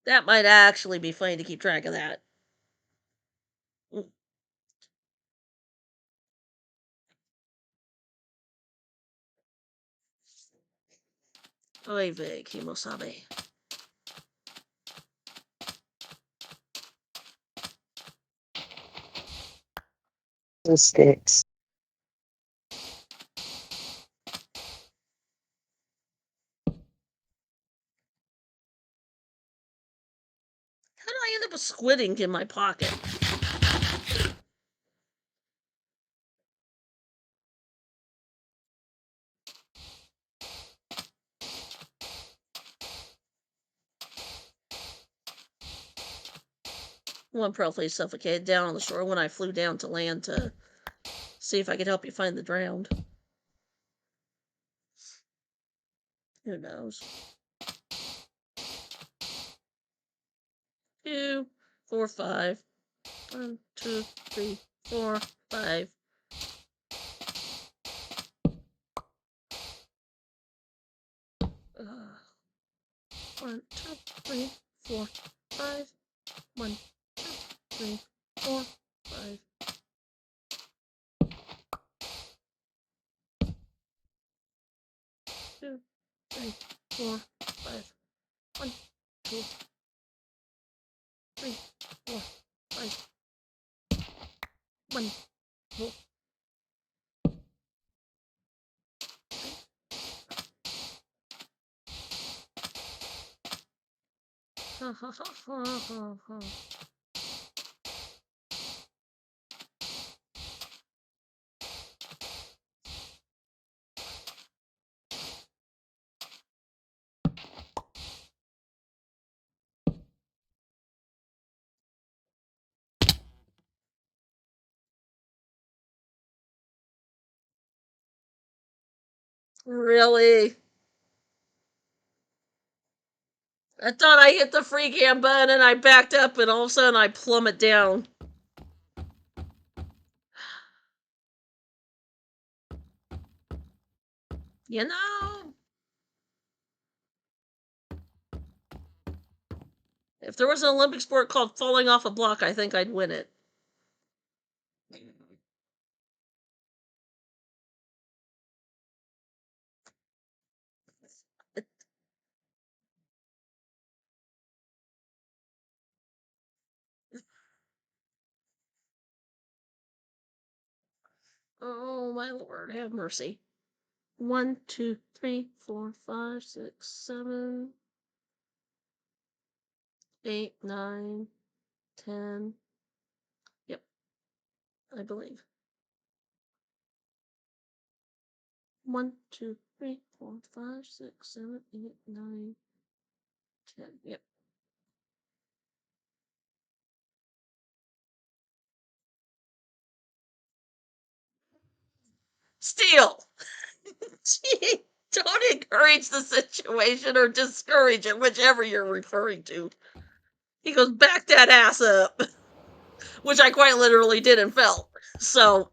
That might actually be funny to keep track of that. Oy vey, Kimosabe. The sticks. How did I end up with squid ink in my pocket? One probably suffocated down on the shore when I flew down to land to see if I could help you find the drowned. Who knows? 2, 4, 5. 1, 2, 3, 4, 5. Uh, 1, 2, 3, 4, 5. 1, 2, 3, 4, 5. 2, 3, 4, 5. 1, 2, 3, 4, 5. 1, 2. Ha ha ha ha ha ha. Really? I thought I hit the free cam button and I backed up and all of a sudden I plummet down. You know, if there was an Olympic sport called falling off a block, I think I'd win it. Oh my lord, have mercy. 1, 2, 3, 4, 5, 6, 7, 8, 9, 10. Yep, I believe. 1, 2, 3, 4, 5, 6, 7, 8, 9, 10. Yep. Steal! Gee, don't encourage the situation or discourage it, whichever you're referring to. He goes, back that ass up. Which I quite literally did and felt. So.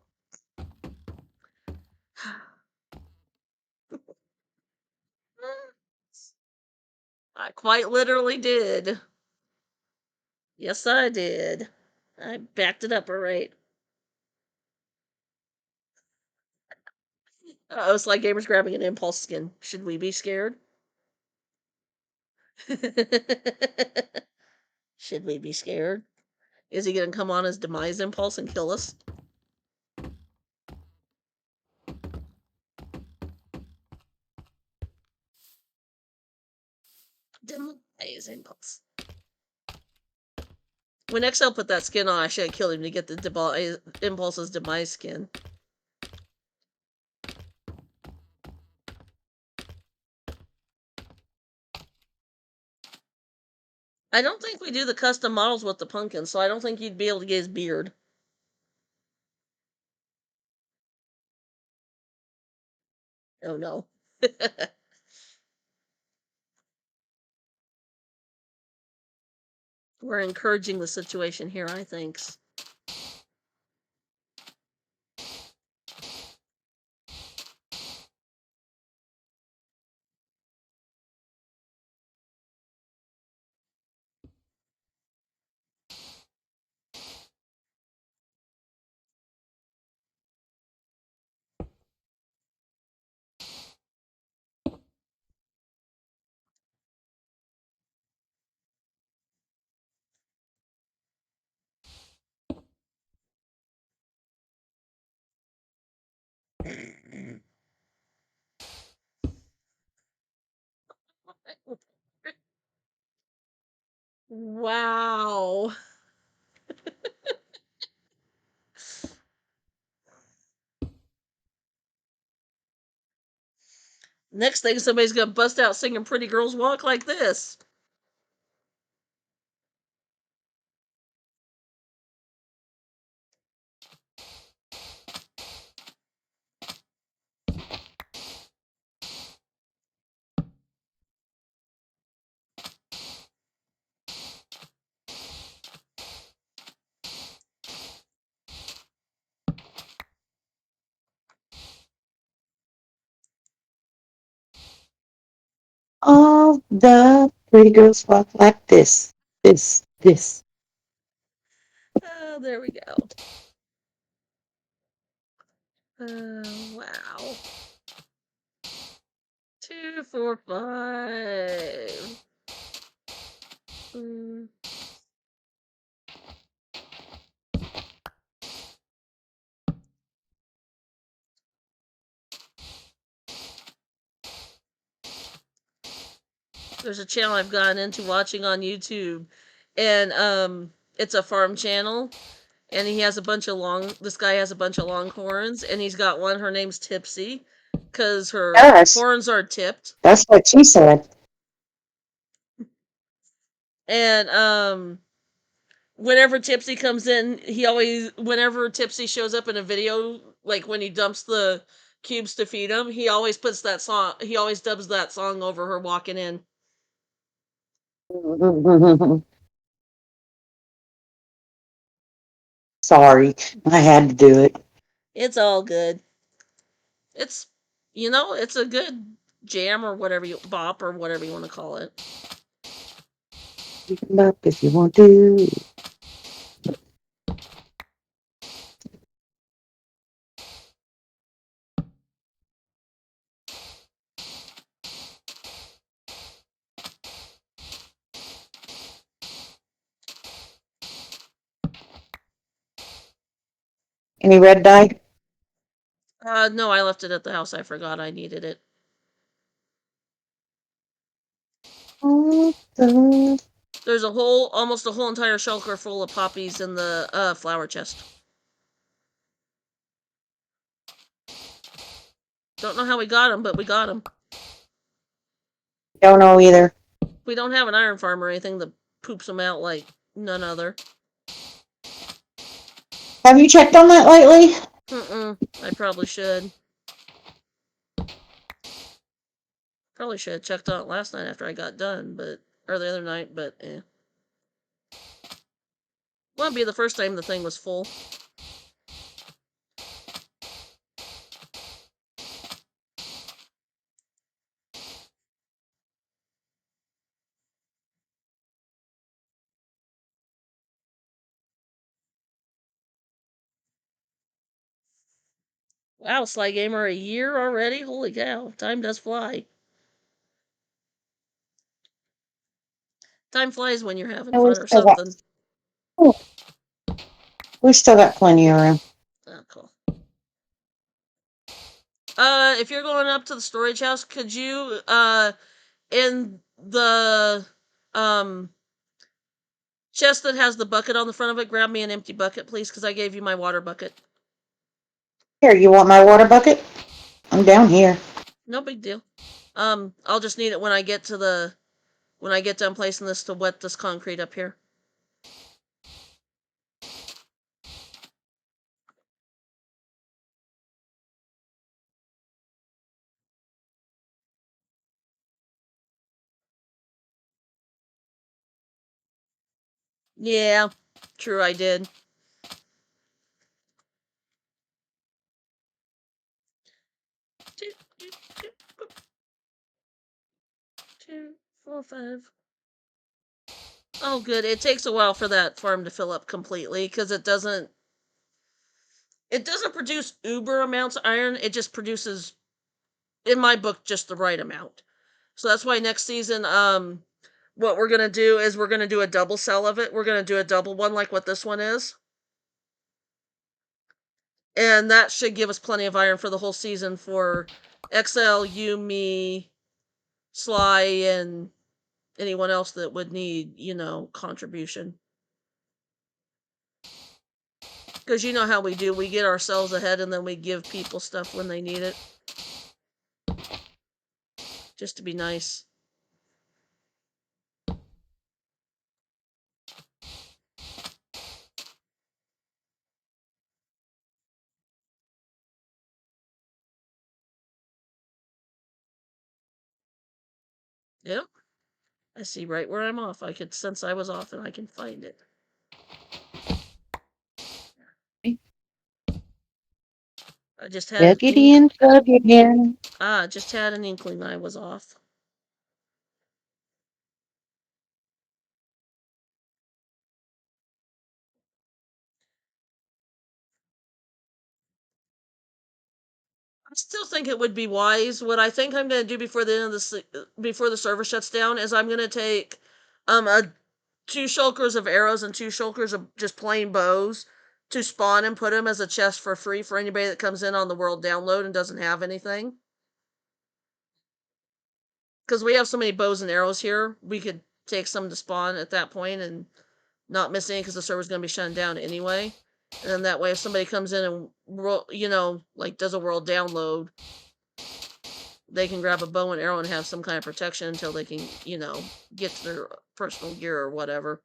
I quite literally did. Yes, I did. I backed it up all right. It's like gamers grabbing an impulse skin. Should we be scared? Should we be scared? Is he gonna come on his demise impulse and kill us? Demise impulse. When XL put that skin on, I should have killed him to get the impulse's demise skin. I don't think we do the custom models with the pumpkin, so I don't think you'd be able to get his beard. Oh no. We're encouraging the situation here, I think. Wow. Next thing, somebody's gonna bust out singing Pretty Girls Walk like this. All the pretty girls walk like this, this. Oh, there we go. Wow. 2, 4, 5. There's a channel I've gotten into watching on YouTube, and it's a farm channel, and he has a bunch of this guy has a bunch of longhorns, and he's got one, her name's Tipsy, because her Yes, horns are tipped. that's what she said. And whenever Tipsy comes in, whenever Tipsy shows up in a video, like when he dumps the cubes to feed him, he always dubs that song over her walking in. Sorry, I had to do it. It's all good. It's, it's a good jam or bop or whatever you want to call it. You can bop if you want to. Any red dye? No, I left it at the house. I forgot I needed it. There's almost a whole entire shulker full of poppies in the flower chest. Don't know how we got them, but we got them. Don't know either. We don't have an iron farm or anything that poops them out like none other. Have you checked on that lately? I probably should. Probably should have checked on it last night after I got done, or the other night, but eh. Wouldn't be the first time the thing was full. Wow, Sly Gamer, a year already? Holy cow, time does fly. Time flies when you're having And fun or something. We still got plenty of room. Oh, cool. If you're going up to the storage house, could you, in the, chest that has the bucket on the front of it, grab me an empty bucket, please, because I gave you my water bucket. Here, you want my water bucket? I'm down here. No big deal. I'll just need it when I get done placing this to wet this concrete up here. Yeah, true, I did. Two, 4, 5. Oh, good. It takes a while for that farm to fill up completely because it doesn't produce uber amounts of iron. It just produces, in my book, just the right amount. So that's why next season, what we're gonna do is we're gonna do a double sell of it. We're gonna do a double one like what this one is. And that should give us plenty of iron for the whole season for XL, you, me, Sly, and anyone else that would need, contribution. Because you know how we do. We get ourselves ahead and then we give people stuff when they need it. Just to be nice. Yep. I see right where I'm off. I could sense I was off and I can find it. I just had Plug it in, plug it in. just had an inkling I was off. I still think it would be wise. What I think I'm going to do before the end of before the server shuts down is I'm going to take a 2 shulkers of arrows and 2 shulkers of just plain bows to spawn and put them as a chest for free for anybody that comes in on the world download and doesn't have anything. Because we have so many bows and arrows here, we could take some to spawn at that point and not miss any because the server's going to be shutting down anyway. And then that way, if somebody comes in and, does a world download, they can grab a bow and arrow and have some kind of protection until they can, get to their personal gear or whatever.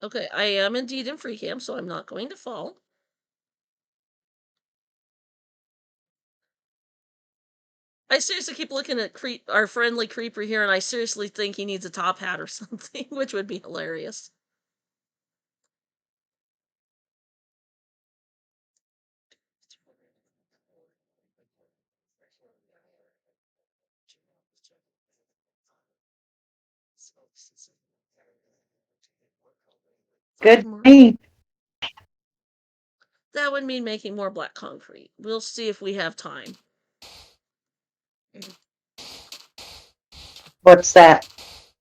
Okay, I am indeed in free camp, so I'm not going to fall. I seriously keep looking at our friendly creeper here, and I seriously think he needs a top hat or something, which would be hilarious. Good me. That would mean making more black concrete. We'll see if we have time. What's that?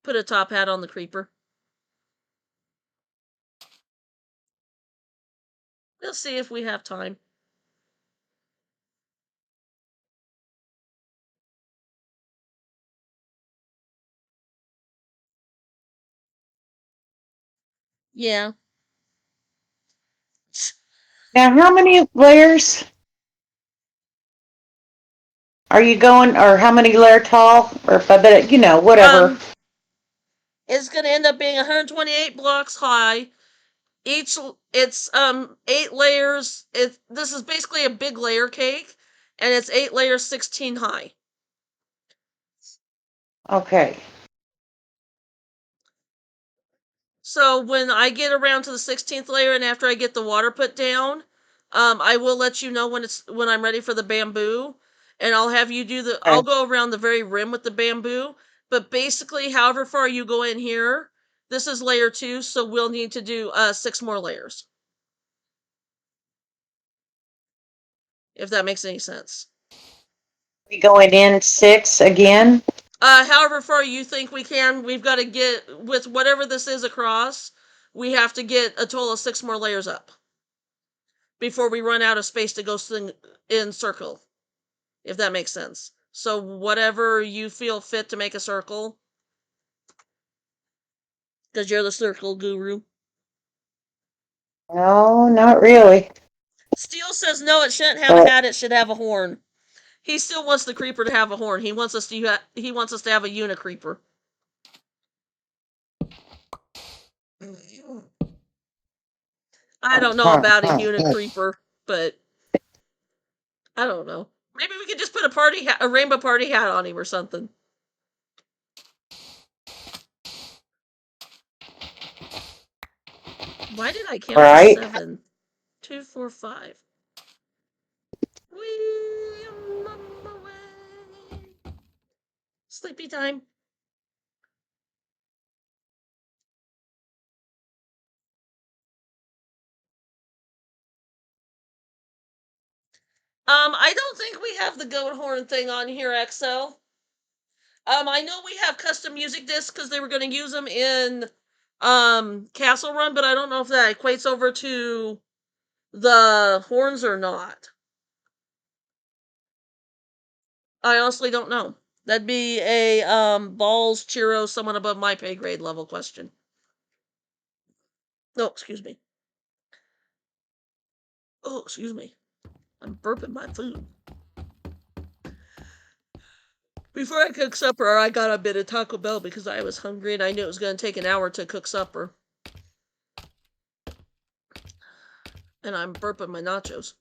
Put a top hat on the creeper. We'll see if we have time. Yeah. Now, how many layers are you going, or how many layer tall, or if I bet, whatever. It's going to end up being 128 blocks high. It's 8 layers. This is basically a big layer cake, and it's 8 layers, 16 high. Okay. So when I get around to the 16th layer and after I get the water put down, I will let you know when I'm ready for the bamboo. and I'll have you do the. I'll go around the very rim with the bamboo. But basically, however far you go in here, this is layer 2, so we'll need to do 6 more layers. If that makes any sense. We going in 6 again? However far you think we can, we've got to get, with whatever this is across, we have to get a total of 6 more layers up before we run out of space to go in circle, if that makes sense. So whatever you feel fit to make a circle, because you're the circle guru. No, not really. Steel says no, it shouldn't have a hat, it should have a horn. He still wants the creeper to have a horn. He wants us to have a unicreeper. I don't know about a unicreeper, but I don't know. Maybe we could just put a rainbow party hat on him or something. Why did I count to 7? 2, 4, 5. Wee, I'm on my way. Sleepy time. I don't think we have the goat horn thing on here, XL. I know we have custom music discs because they were going to use them in Castle Run, but I don't know if that equates over to the horns or not. I honestly don't know. That'd be a balls, Chiro, someone above my pay grade level question. No, excuse me. Oh, excuse me. I'm burping my food. Before I cooked supper, I got a bit of Taco Bell because I was hungry and I knew it was going to take an hour to cook supper. And I'm burping my nachos.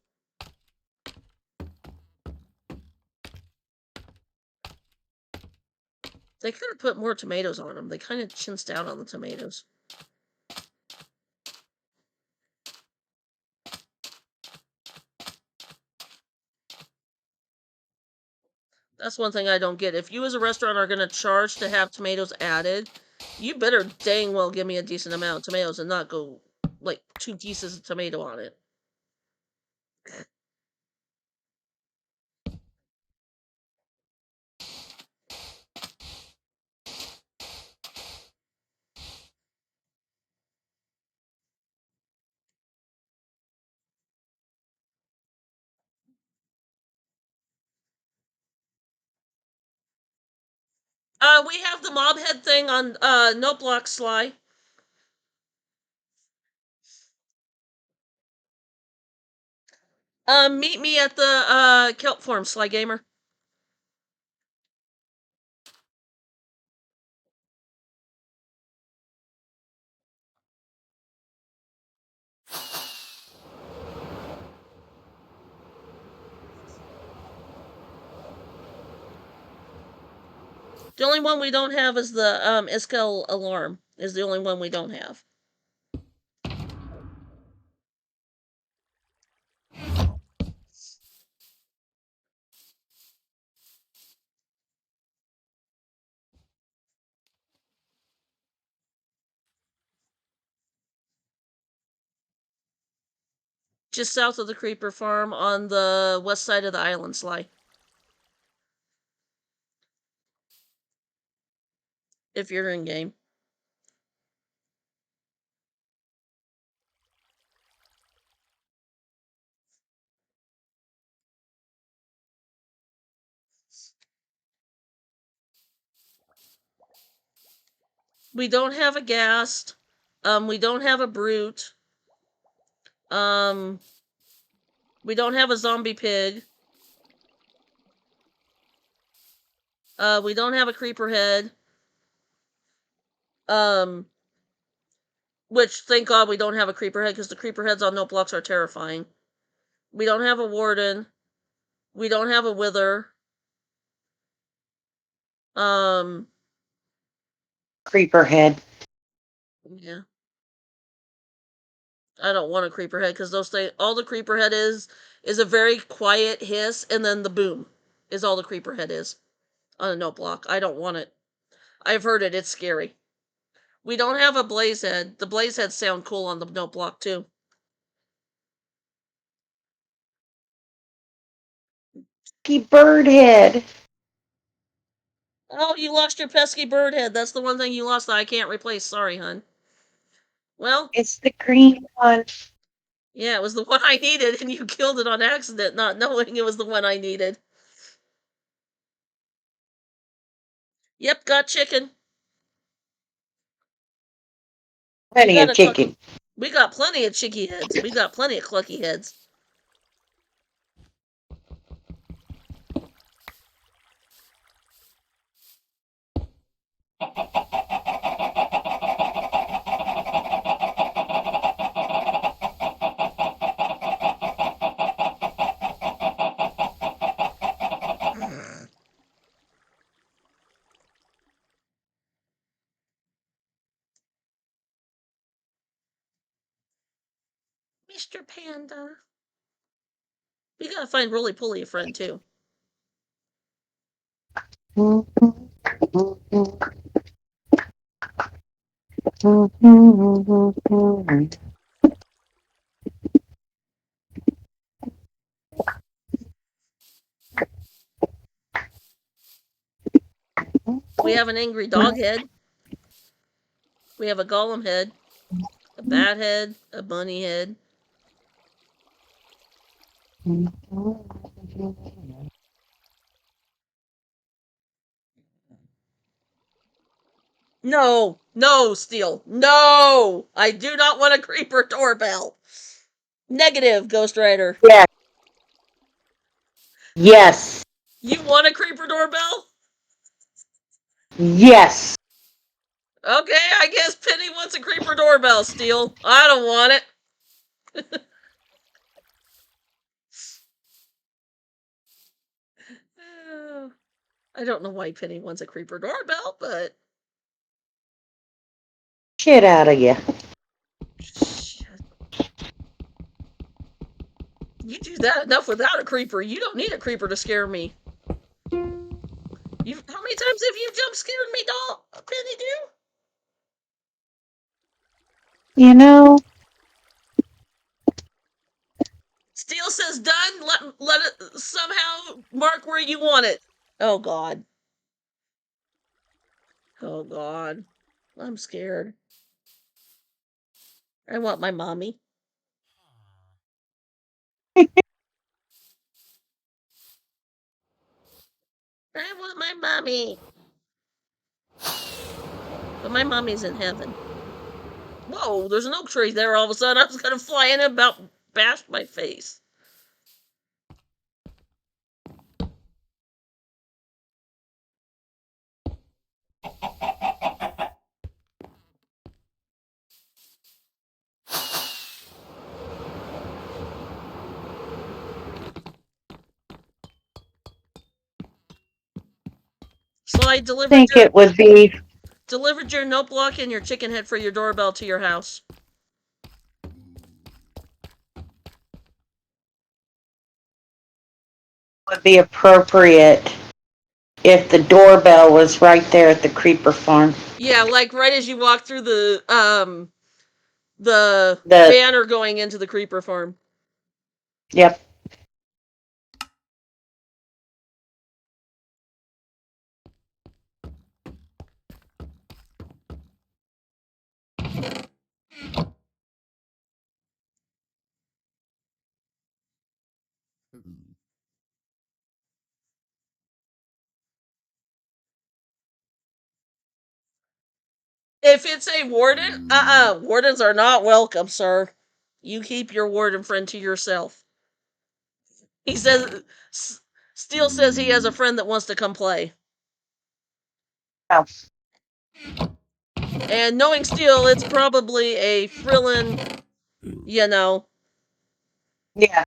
They could have put more tomatoes on them. They kind of chinsed out on the tomatoes. That's one thing I don't get. If you as a restaurant are going to charge to have tomatoes added, you better dang well give me a decent amount of tomatoes and not go like 2 pieces of tomato on it. We have the mob head thing on no block, Sly. Meet me at the kelp farm, Sly Gamer. The only one we don't have is the Iskel alarm. Is the only one we don't have. Just south of the creeper farm on the west side of the island, Sly. If you're in game. We don't have a ghast. We don't have a brute. We don't have a zombie pig. We don't have a creeper head. Which, thank God we don't have a creeper head, because the creeper heads on no blocks are terrifying. We don't have a warden. We don't have a wither. Creeper head. Yeah. I don't want a creeper head, because those things, all the creeper head is a very quiet hiss, and then the boom. is all the creeper head is on a note block. I don't want it. I've heard it. It's scary. We don't have a blaze head. The blaze heads sound cool on the note block too. Bird head. Oh, you lost your pesky bird head. That's the one thing you lost that I can't replace. Sorry, hun. Well, It's the green one. yeah, it was the one I needed, and you killed it on accident, not knowing it was the one I needed. Yep, got chicken. Plenty of chicken. We got plenty of chicky heads. We got plenty of clucky heads. Mr. Panda. We gotta find Roly Poly a friend too. We have an angry dog head. We have a golem head. A bat head. A bunny head. No, no, Steel. No! I do not want a creeper doorbell. Negative, Ghost Rider. Yeah. Yes. You want a creeper doorbell? Yes. Okay, I guess Penny wants a creeper doorbell, Steel. I don't want it. I don't know why Penny wants a creeper doorbell, but... Shit out of you. Shit. You do that enough without a creeper. You don't need a creeper to scare me. How many times have you jump scared me, doll? Penny do? You know, Steel says done. Let it somehow mark where you want it. Oh God. Oh God. I'm scared. I want my mommy. I want my mommy. But my mommy's in heaven. Whoa, there's an oak tree there all of a sudden. I was gonna fly in and about bash my face. So I I think it would be delivered your note block and your chicken head for your doorbell to your house. appropriate if the doorbell was right there at the creeper farm. Yeah, like right as you walk through the The banner going into the creeper farm. Yep. If it's a warden, wardens are not welcome, sir. You keep your warden friend to yourself. He says, Steel says he has a friend that wants to come play. Oh. And knowing Steel, it's probably a Frillin, you know. Yeah.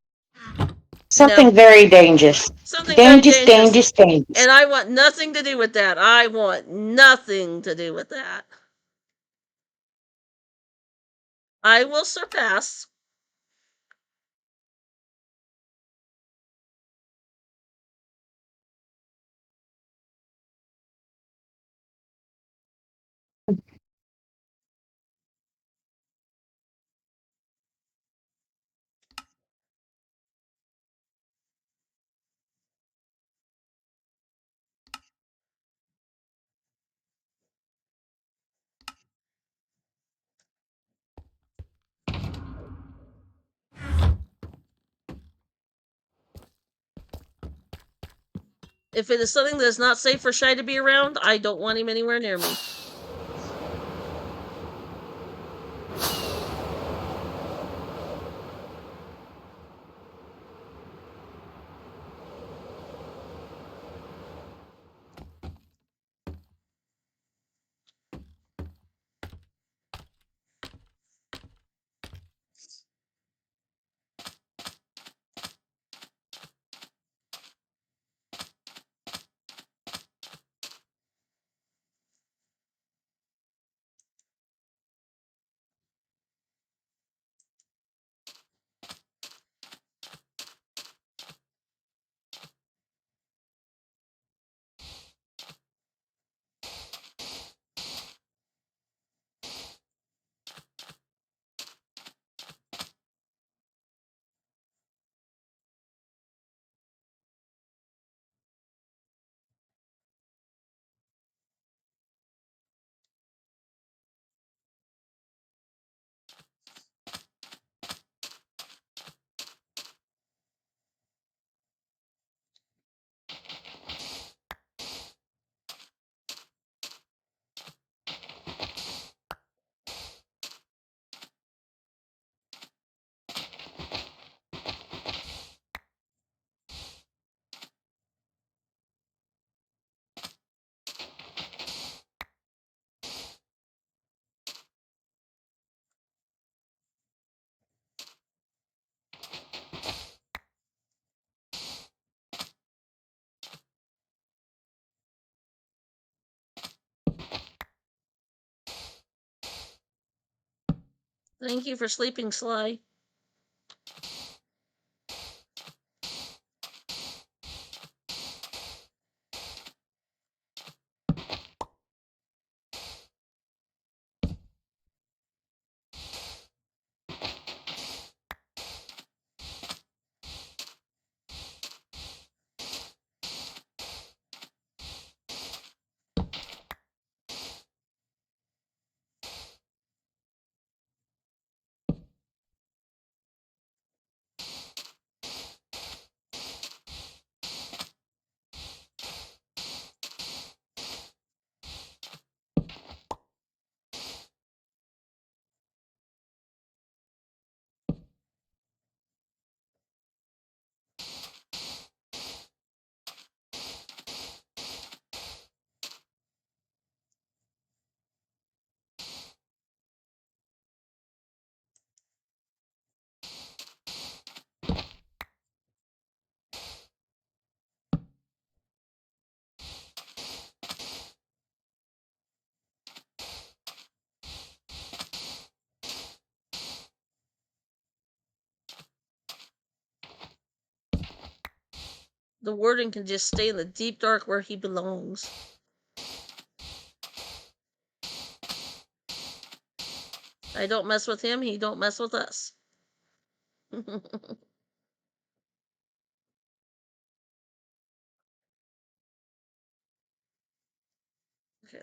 Something very dangerous. Something Dangerous, very dangerous. dangerous. And I want nothing to do with that. I want nothing to do with that. I will surpass. If it is something that is not safe for Shy to be around, I don't want him anywhere near me. Thank you for sleeping, Sly. The warden can just stay in the deep dark where he belongs. I don't mess with him, he don't mess with us. Okay,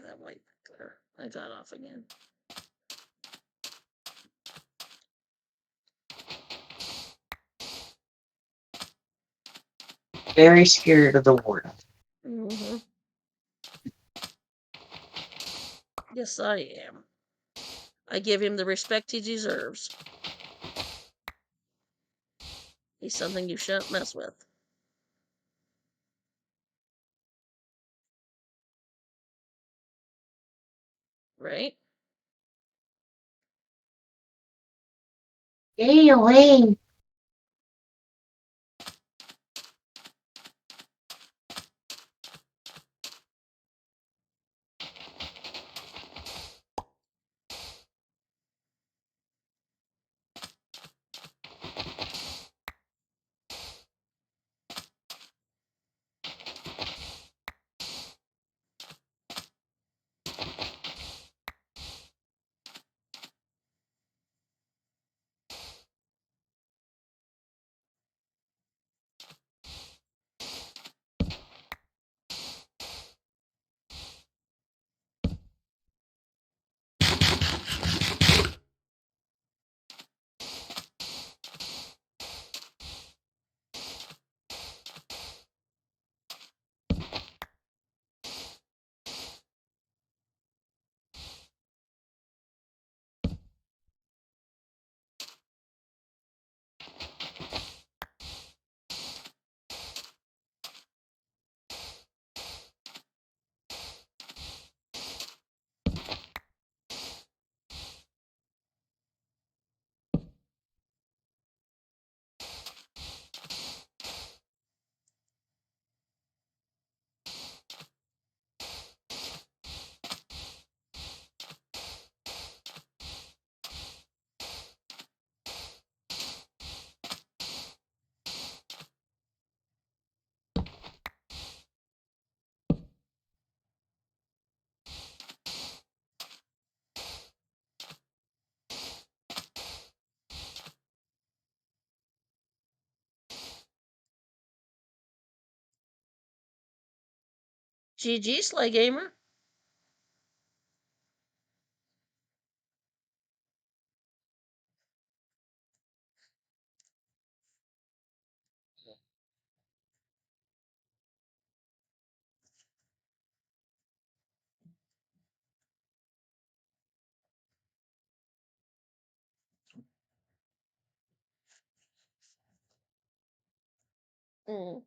that white there. I got off again. Very scared of the warden. Mm-hmm. Yes, I am. I give him the respect he deserves. He's something you shouldn't mess with. Right? Stay away. GG, Sly Gamer. Mm.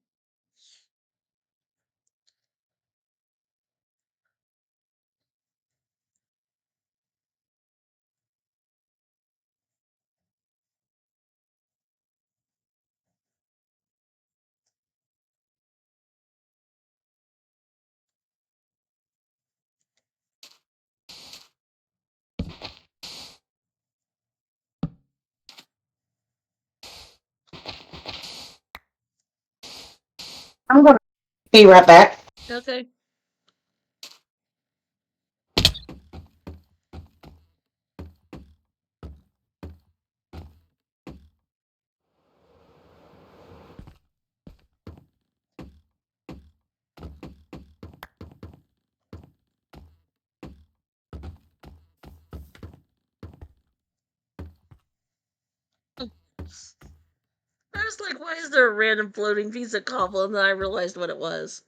I'm gonna be right back. Okay. I was like, why is there a random floating piece of cobble? And then I realized what it was.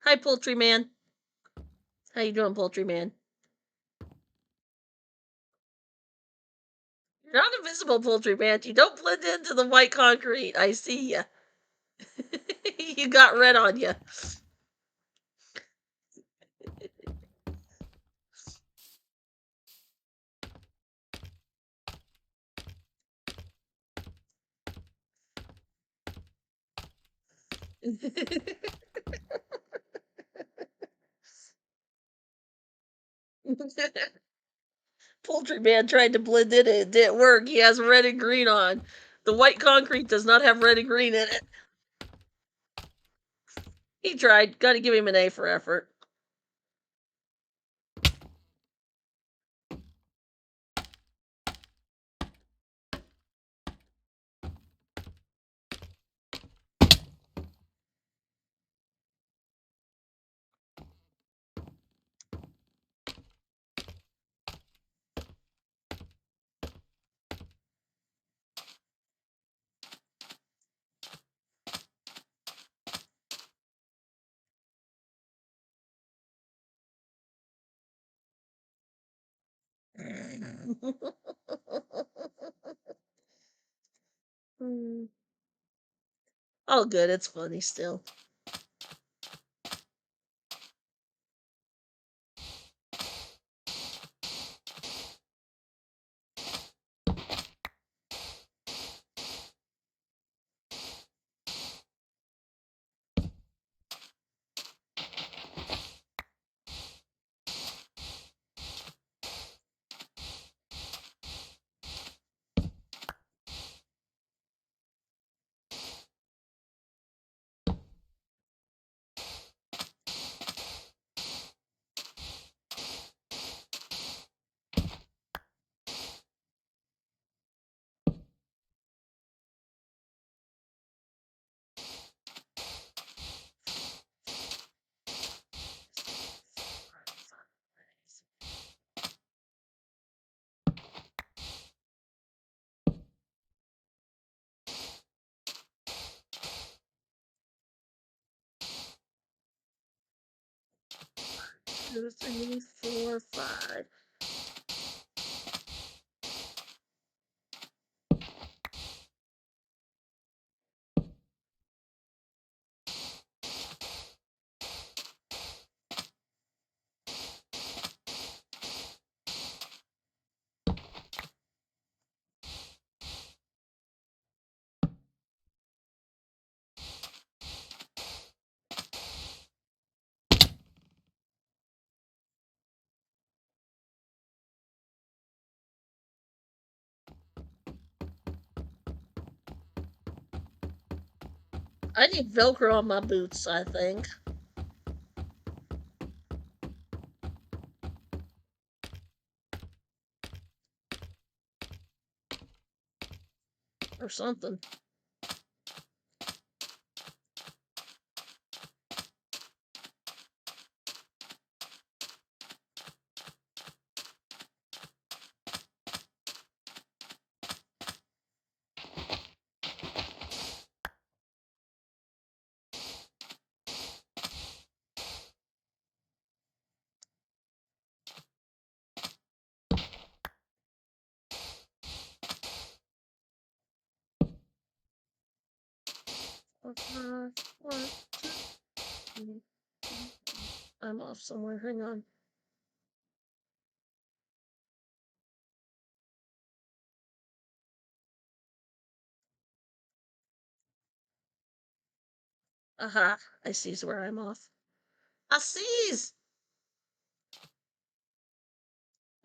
Hi, Poultry Man. How you doing, Poultry Man? You're not invisible, Poultry Man. You don't blend into the white concrete. I see ya. You got red on you. Poultry Man tried to blend in it didn't work. He has red and green on. The white concrete does not have red and green in it. He tried. Gotta give him an A for effort. All good. It's funny still. Two, three, four, five. I need Velcro on my boots, I think. Or something. One, two. I'm off somewhere. Hang on. Aha! I sees where I'm off. I sees!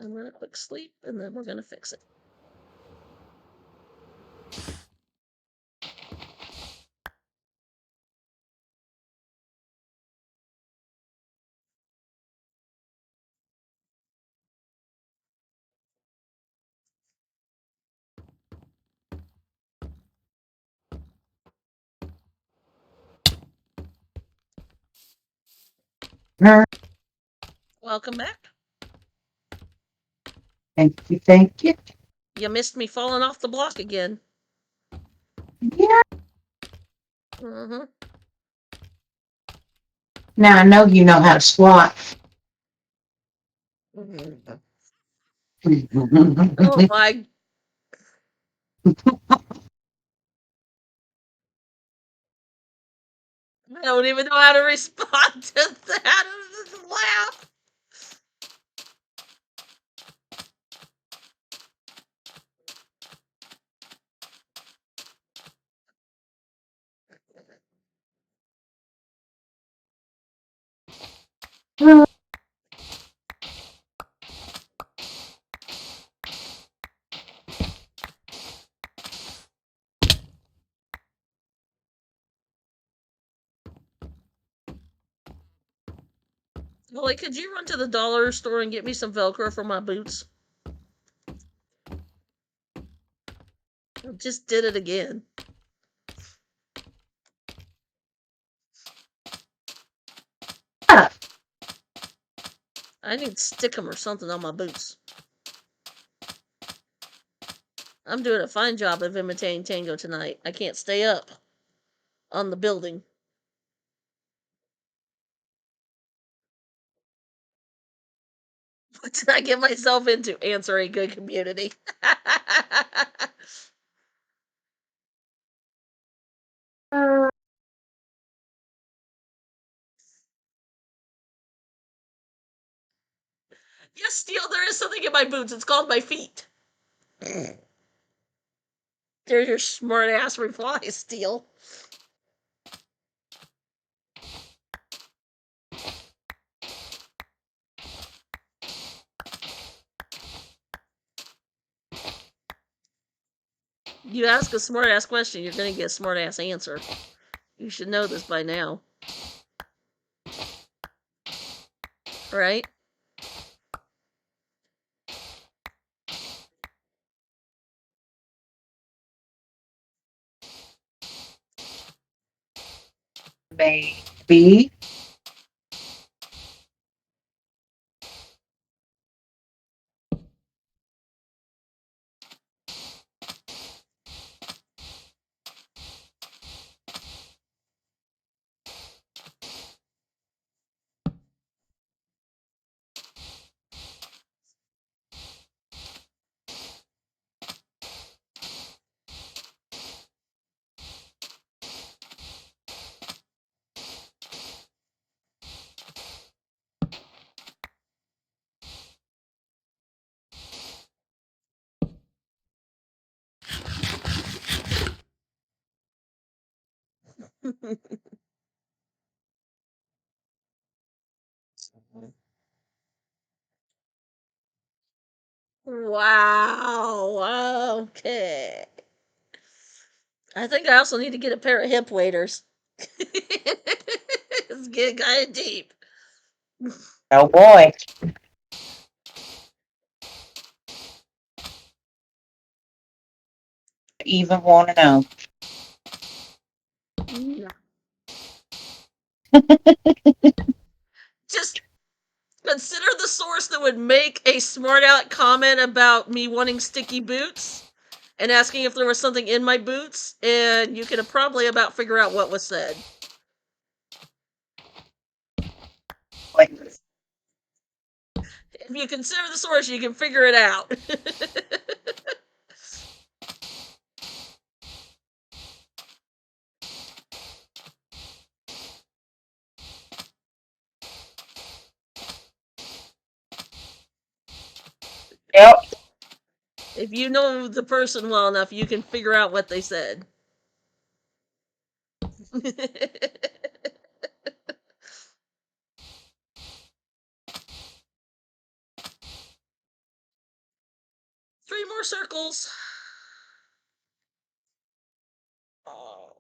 I'm gonna quick sleep and then we're gonna fix it. Welcome back. Thank you, thank you. You missed me falling off the block again. Yeah. Mm-hmm. Now I know you know how to squat. Oh my. I don't even know how to respond to that. Just laugh. Holly, could you run to the dollar store and get me some Velcro for my boots? I just did it again. I need stickum or something on my boots. I'm doing a fine job of imitating Tango tonight. I can't stay up on the building. What did I get myself into? Answer a good community. Yes, Steel, there is something in my boots. It's called my feet. There's your smart ass reply, Steel. You ask a smart ass question, you're gonna get a smart ass answer. You should know this by now. Right? Baby. Wow. Okay. I think I also need to get a pair of hip waders. It's getting kind of deep. Oh boy. Even want to know. Just consider the source that would make a smart aleck comment about me wanting sticky boots and asking if there was something in my boots, and you can probably about figure out what was said. If you consider the source, you can figure it out. Yep. If you know the person well enough, you can figure out what they said. Three more circles. Oh.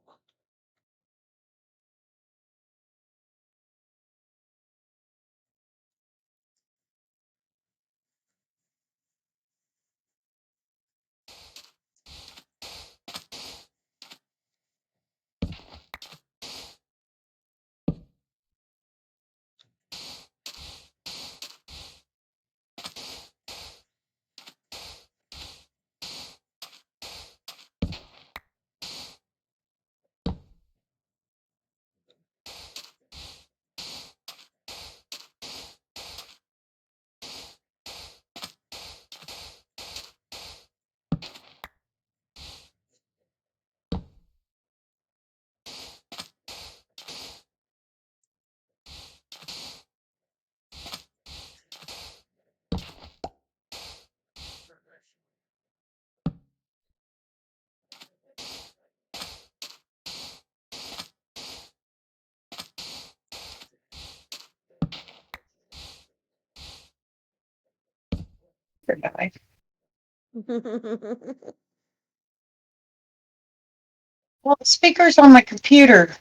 Well, the speakers on my computer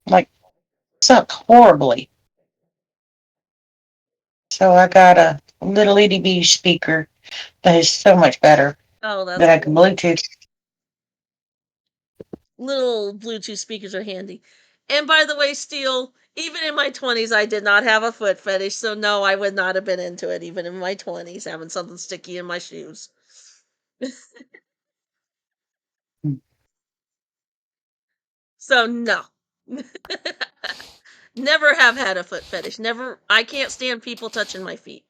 like suck horribly. So I got a little itty bitty speaker that is so much better Oh, that's that I can cool. Bluetooth. Little Bluetooth speakers are handy. And by the way, Steel, even in my 20s, I did not have a foot fetish, so no, I would not have been into it, even in my 20s, having something sticky in my shoes. So, no. Never have had a foot fetish. Never. I can't stand people touching my feet.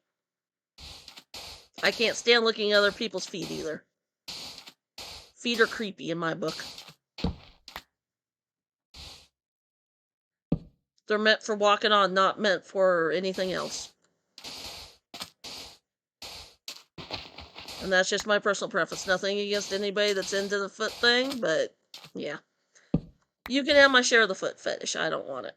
I can't stand looking at other people's feet either. Feet are creepy in my book. They're meant for walking on, not meant for anything else. And that's just my personal preference. Nothing against anybody that's into the foot thing, but yeah. You can have my share of the foot fetish. I don't want it.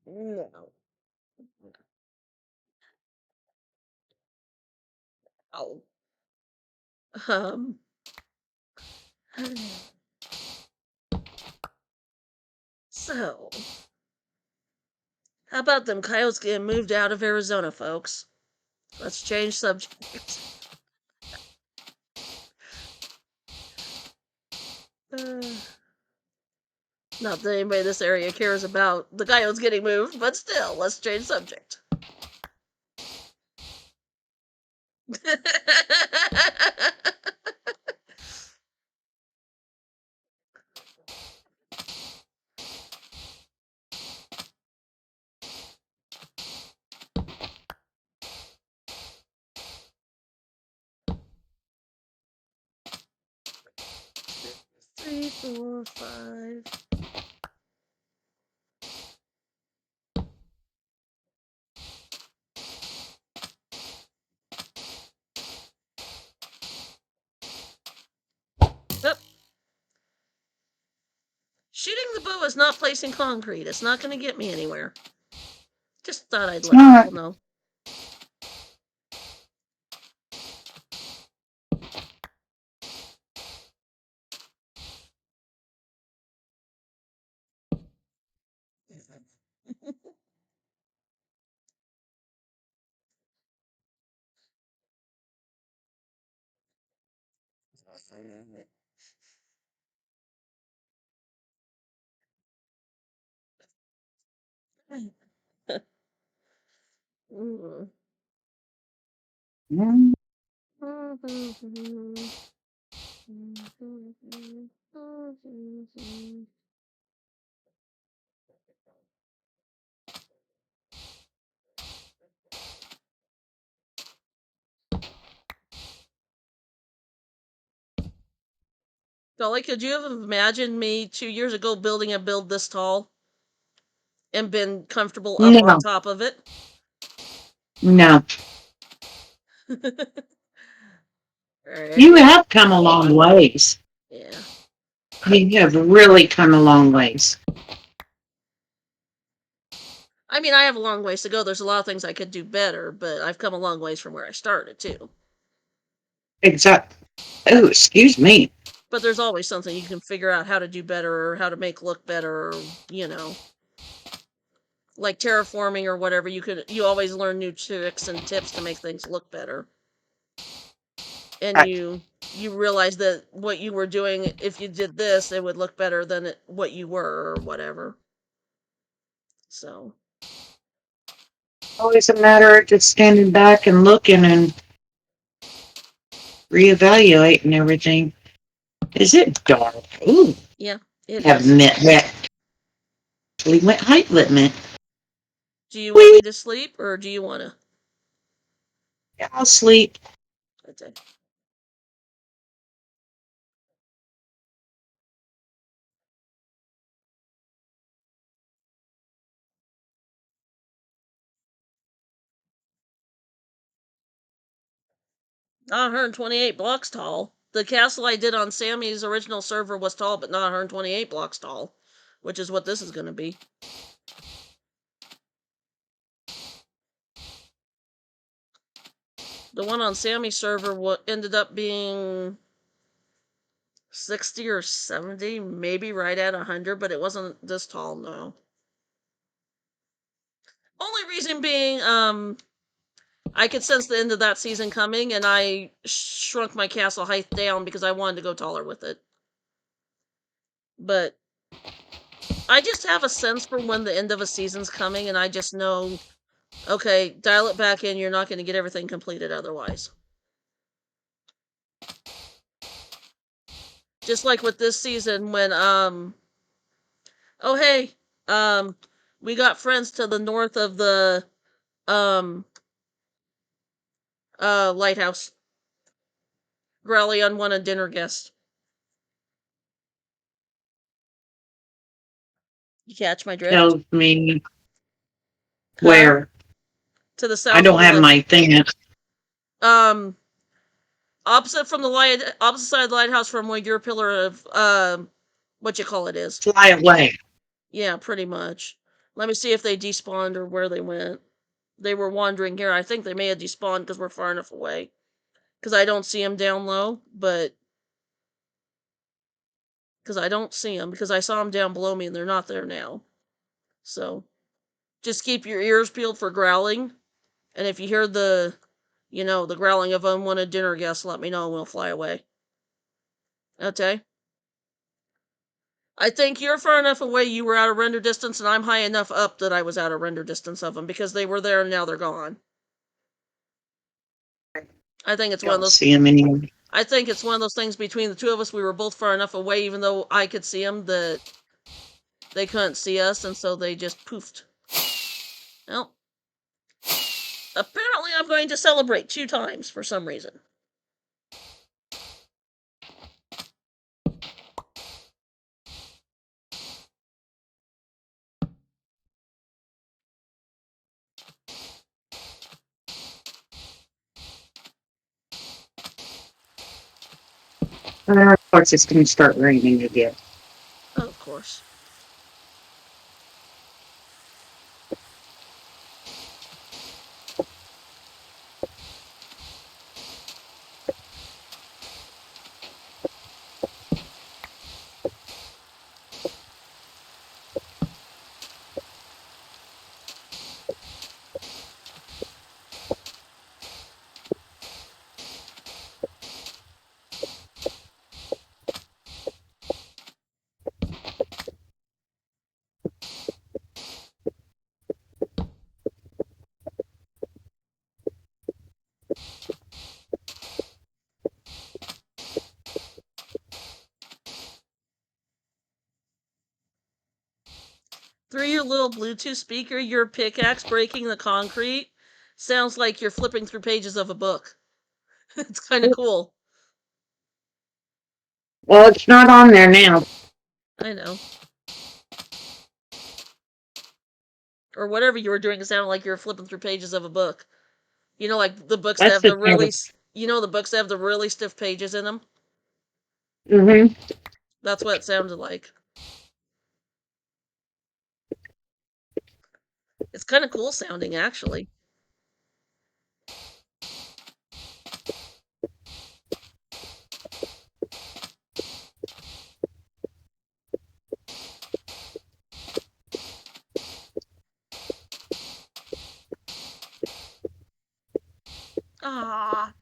No. Oh. Um. So, how about them coyotes getting moved out of Arizona, folks? Let's change subject. Not that anybody in this area cares about the coyotes getting moved, but still, let's change subject. Three, four, five. Oop. Shooting the bow is not placing concrete. It's not going to get me anywhere. Just thought I'd let Not. people know. Mm. Mm. Dolly, could you have imagined me 2 years ago building a build this tall and been comfortable up on No, top of it? no. Alright. You have come a long ways. Yeah. You have really come a long ways. I mean, I have a long ways to go. There's a lot of things I could do better, but I've come a long ways from where I started, too. Exact. Oh, excuse me. But there's always something you can figure out how to do better or how to make look better, or, you know. Like terraforming or whatever, you always learn new tricks and tips to make things look better. And Right. you realize that what you were doing, if you did this, it would look better than what you were or whatever. So, Always a matter of just standing back and looking and reevaluating everything. Is it dark? Ooh, yeah, it have is. met that. We went height limit. Do you want me to sleep or do you want to? I'll sleep. Okay. 128 blocks tall. The castle I did on Sammy's original server was tall, but not 128 blocks tall, which is what this is going to be. The one on Sammy's server ended up being 60 or 70, maybe right at 100, but it wasn't this tall, no. Only reason being, I could sense the end of that season coming, and I shrunk my castle height down because I wanted to go taller with it. But I just have a sense for when the end of a season's coming, and I just know, okay, dial it back in, you're not going to get everything completed otherwise. Just like with this season when, oh hey, we got friends to the north of the, lighthouse. Growly unwanted dinner guest. You catch my drift? Tells me Huh? where. To the south I don't of have the, my thing. opposite from the opposite side of the lighthouse from where your pillar of, what you call it is. Fly away. Yeah, pretty much. Let me see if they despawned or where they went. They were wandering here. I think they may have despawned because we're far enough away. Because I don't see them down low, but... Because I don't see them. Because I saw them down below me and they're not there now. So, just keep your ears peeled for growling. And if you hear the, the growling of unwanted dinner guests, let me know and we'll fly away. Okay? I think you're far enough away you were out of render distance, and I'm high enough up that I was out of render distance of them because they were there and now they're gone. I think it's one of Don't those. see him anymore. I think it's one of those things between the two of us. We were both far enough away, even though I could see them, that they couldn't see us, and so they just poofed. Well, apparently I'm going to celebrate 2 times for some reason. And then, of course, it's going to start raining again. Oh, of course. Through your little Bluetooth speaker, your pickaxe breaking the concrete sounds like you're flipping through pages of a book. It's kind of cool. Well, it's not on there now. I know. Or whatever you were doing, it sounded like you were flipping through pages of a book. You know, like the books that That's have the really, the books that have the really stiff pages in them. Mm-hmm. That's what it sounded like. It's kind of cool sounding, actually. Ah,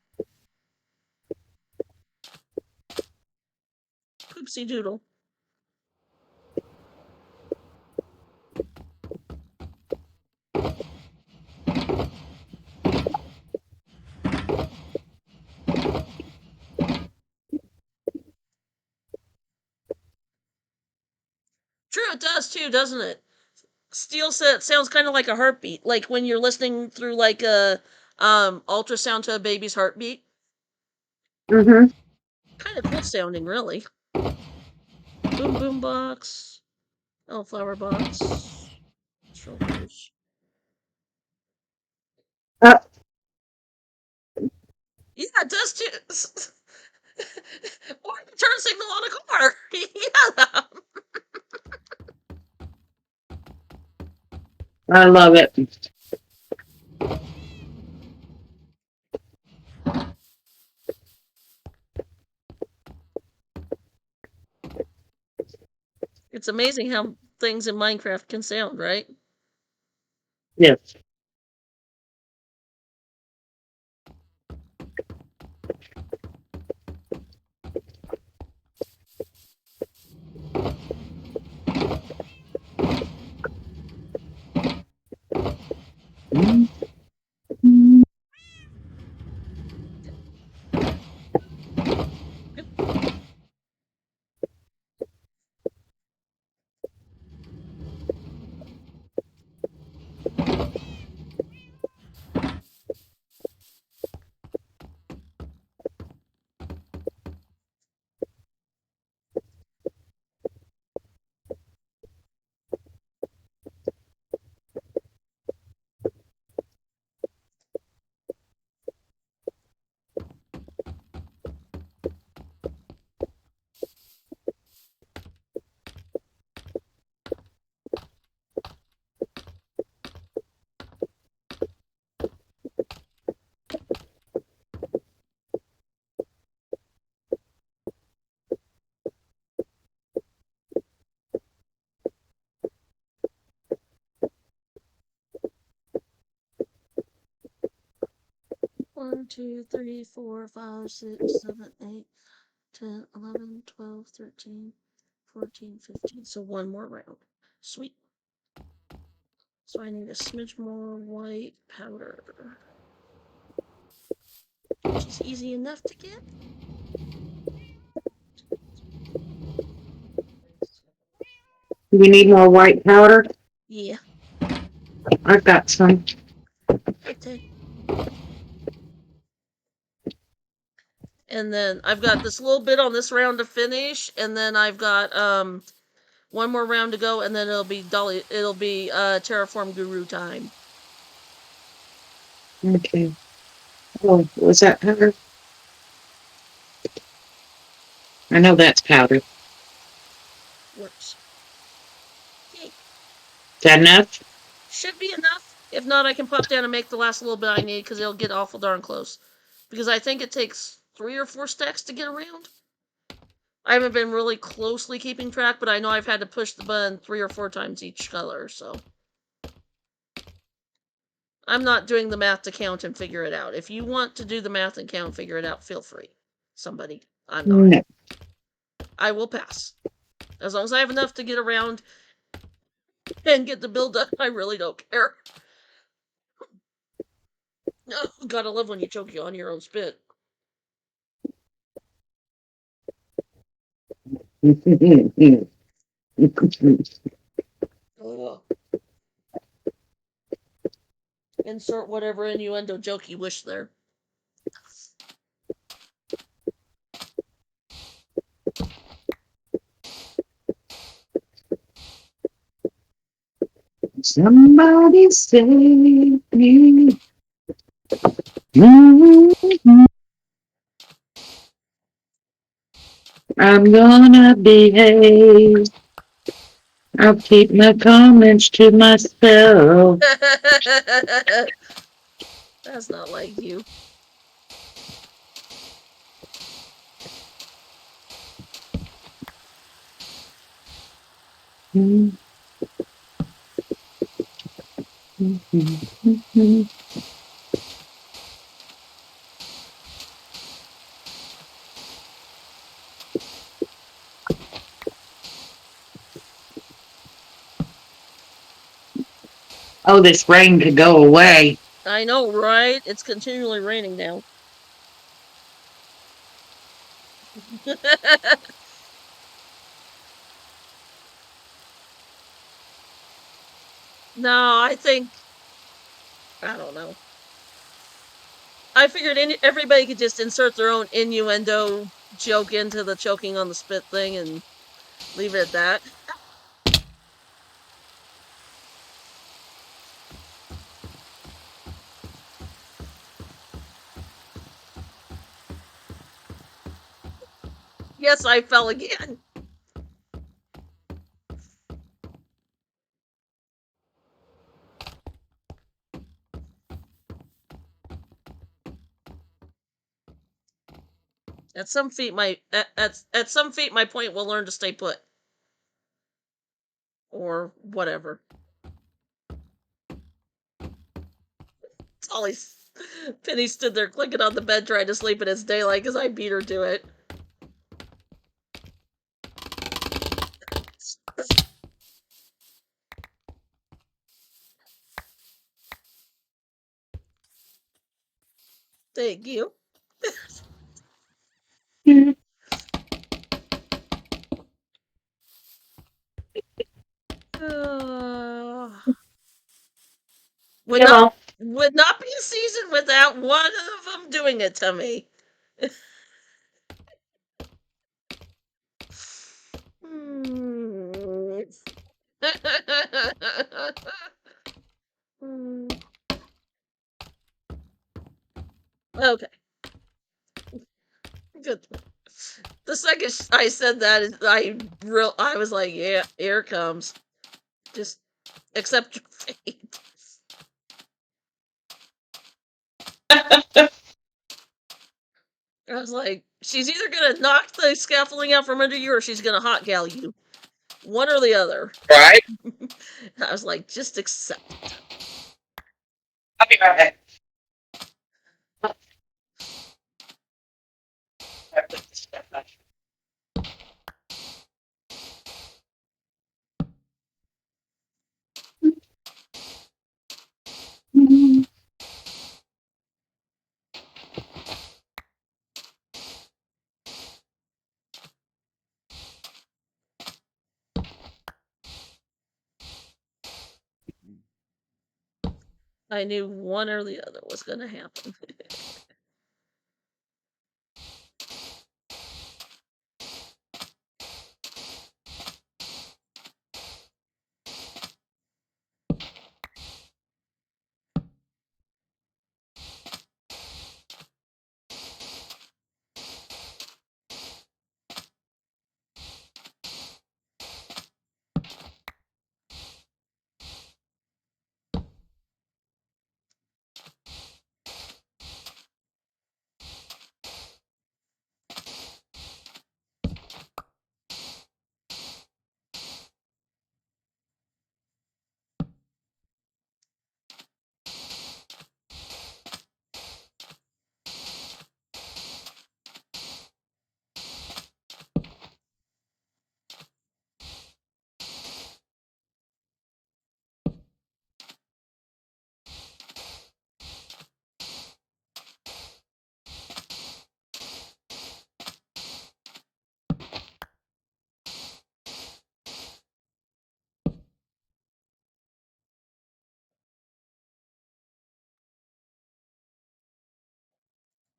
poopsie doodle. True, it does too, doesn't it? Steel set sounds kind of like a heartbeat, like when you're listening through like a ultrasound to a baby's heartbeat. Mm-hmm. Kind of cool sounding, really. Boom boom box. Oh, flower box. Shoulders. Uh, Yeah, it does too. Or turn signal on a car. Yeah. I love it. It's amazing how things in Minecraft can sound, right? Yes. One, 2, 3, 4, 5, 6, 7, 8, 10, 11, 12, 13, 14, 15. So one more round. Sweet. So I need a smidge more white powder. Which is easy enough to get. You need more white powder? Yeah. I've got some. Okay. And then I've got this little bit on this round to finish, and then I've got one more round to go, and then it'll be Terraform Guru time. Okay. Oh, was that powder? I know that's powder. Is Works. Yay. that enough? Should be enough. If not, I can pop down and make the last little bit I need because it'll get awful darn close. Because I think it takes 3 or 4 stacks to get around. I haven't been really closely keeping track, but I know I've had to push the button 3 or 4 times each color, so. I'm not doing the math to count and figure it out. If you want to do the math and count and figure it out, feel free. Somebody. I'm not. No. I will pass. As long as I have enough to get around and get the build up, I really don't care. Oh, gotta love when you choke you on your own spit. Ugh. Insert whatever innuendo joke you wish there. Somebody save me. Mm-hmm. I'm gonna behave. I'll keep my comments to myself. That's not like you. Oh, this rain could go away. I know, right? It's continually raining now. No, I don't know. I figured everybody could just insert their own innuendo joke into the choking on the spit thing and leave it at that. Yes, I fell again. At some feet, at some feet, my point will learn to stay put, or whatever. Ollie, Penny stood there clicking on the bed trying to sleep in its daylight because I beat her to it. Thank you. Would not be a season without one of them doing it to me. Okay. Good. The second I said that, I was like, yeah, here it comes. Just accept your fate. I was like, she's either gonna knock the scaffolding out from under you or she's gonna hot gal you. One or the other. Right? I was like, just accept it. I'll be right back. I knew one or the other was gonna happen.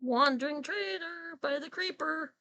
Wandering trader by the creeper.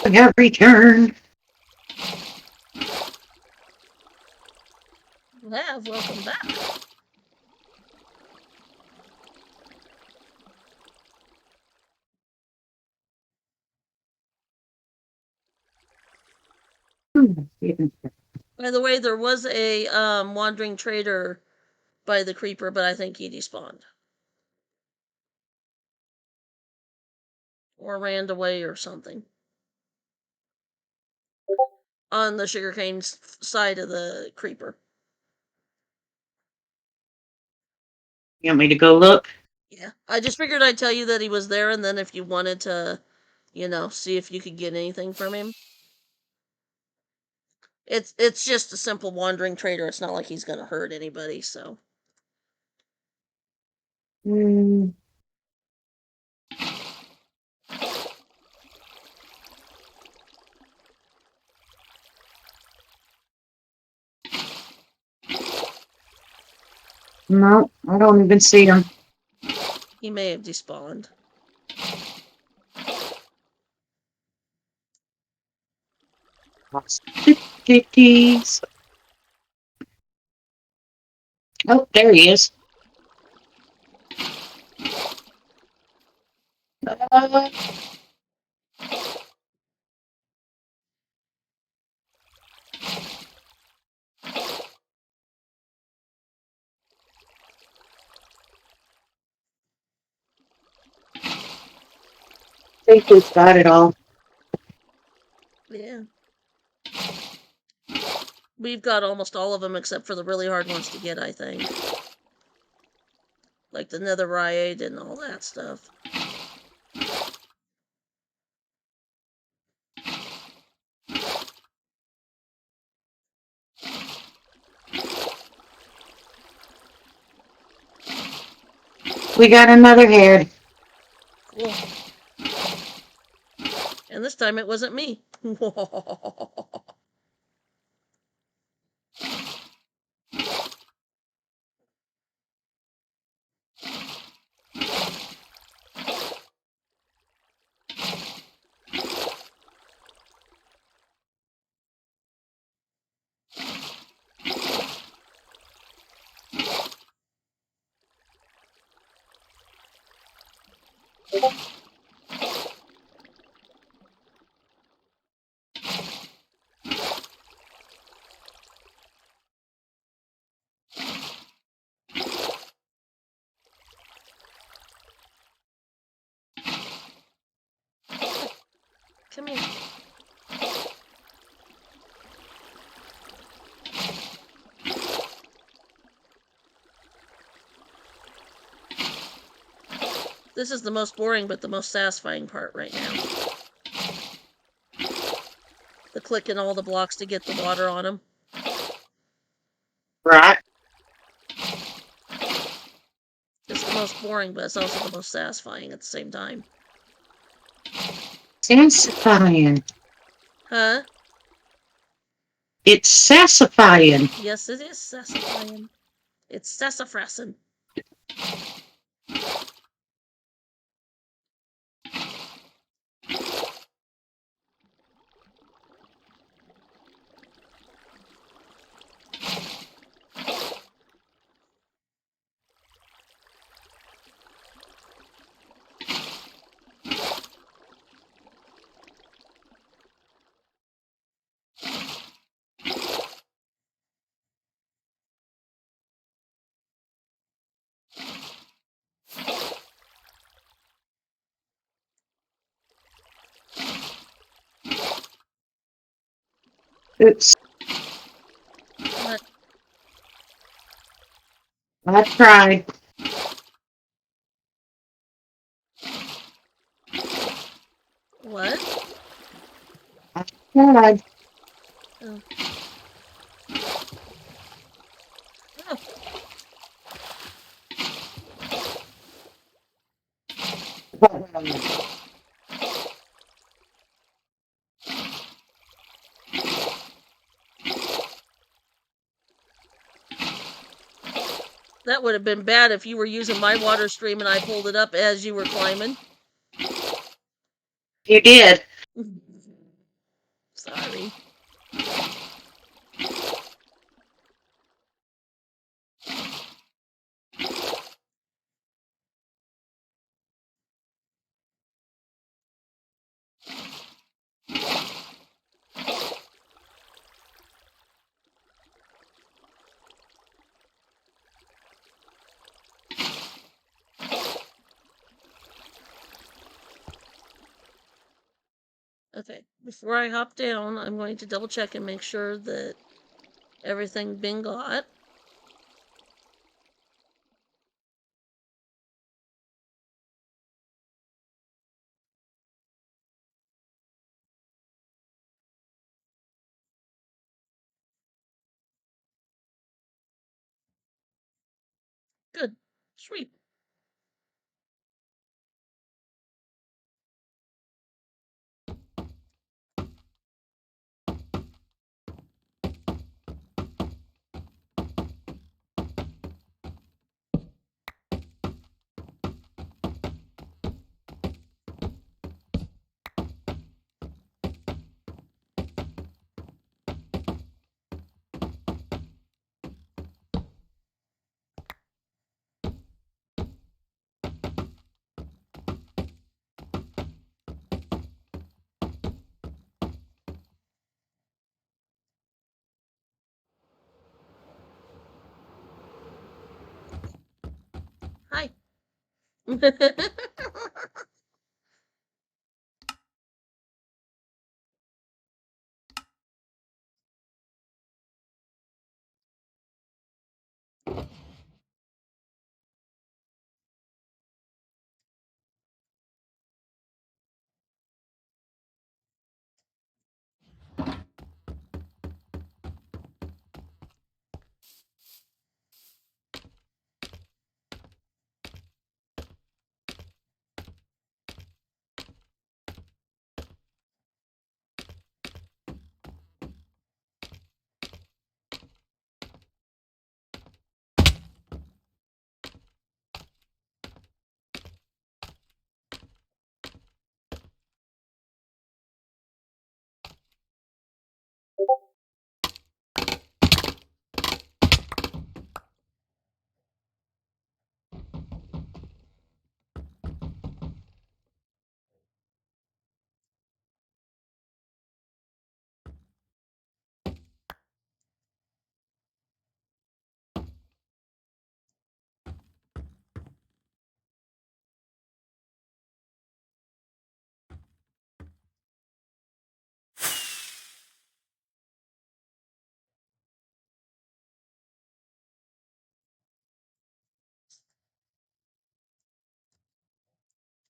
I have returned. Welcome back. By the way, there was a wandering trader by the creeper, but I think he despawned. Or ran away or something. On the sugarcane side of the creeper. You want me to go look? Yeah. I just figured I'd tell you that he was there, and then if you wanted to, see if you could get anything from him. It's just a simple wandering trader. It's not like he's gonna hurt anybody, so. Mm. No, I don't even see him. He may have despawned. Kitties. Oh, there he is. I think we've got it all. Yeah. We've got almost all of them except for the really hard ones to get, I think. Like the netherite and all that stuff. We got another head. Cool. And this time it wasn't me. Come here. This is the most boring but the most satisfying part right now. The clicking all the blocks to get the water on them. Right. It's the most boring, but it's also the most satisfying at the same time. Sassifying. Huh? It's sassifying. Yes, it is sassifying. It's sassafrassin. Oops. What? I tried. What? Tried. Oh. Oh. That would have been bad if you were using my water stream and I pulled it up as you were climbing. You did. Sorry. Okay, before I hop down, I'm going to double check and make sure that everything been got. Good. Sweet. Hi.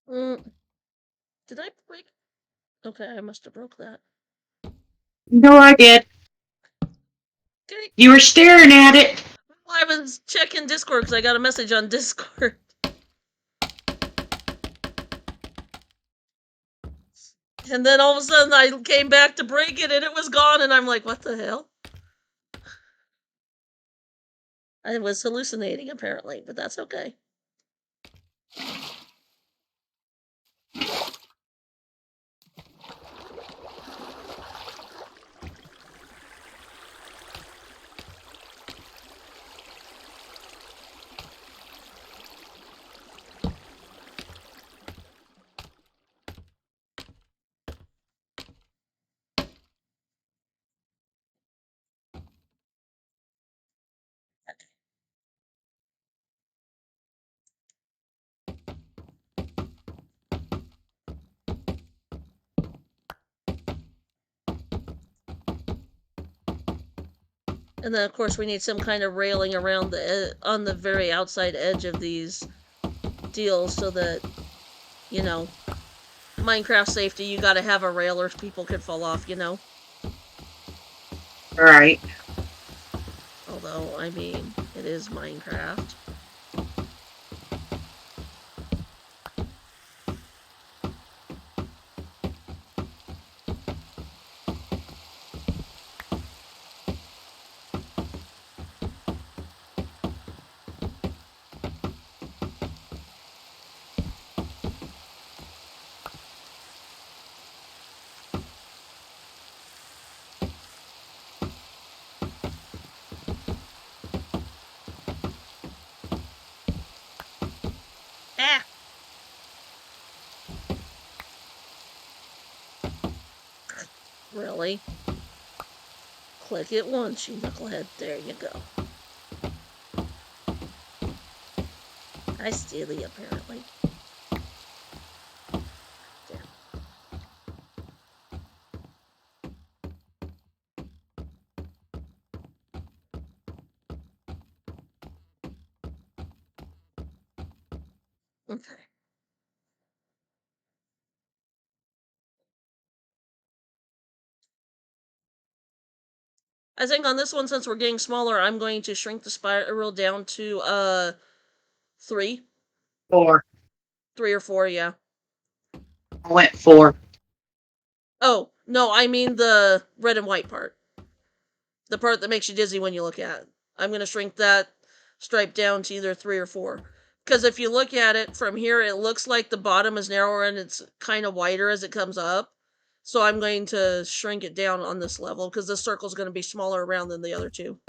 Did I break? Okay, I must have broke that. No, I did. Okay. You were staring at it. Well, I was checking Discord because I got a message on Discord. And then all of a sudden I came back to break it and it was gone and I'm like, what the hell? I was hallucinating apparently, but that's okay. And then of course we need some kind of railing around on the very outside edge of these deals so that, you know, Minecraft safety, you gotta have a rail or people could fall off, you know? Right. Although, I mean, it is Minecraft. Ah! Really? Click it once, you knucklehead. There you go. I steely, apparently. Damn. Okay. I think on this one, since we're getting smaller, I'm going to shrink the spiral down to, 3. 4. 3 or 4, yeah. I went 4. Oh, no, I mean the red and white part. The part that makes you dizzy when you look at it. I'm going to shrink that stripe down to either 3 or 4. Because if you look at it from here, it looks like the bottom is narrower and it's kind of wider as it comes up. So I'm going to shrink it down on this level because this circle is going to be smaller around than the other two.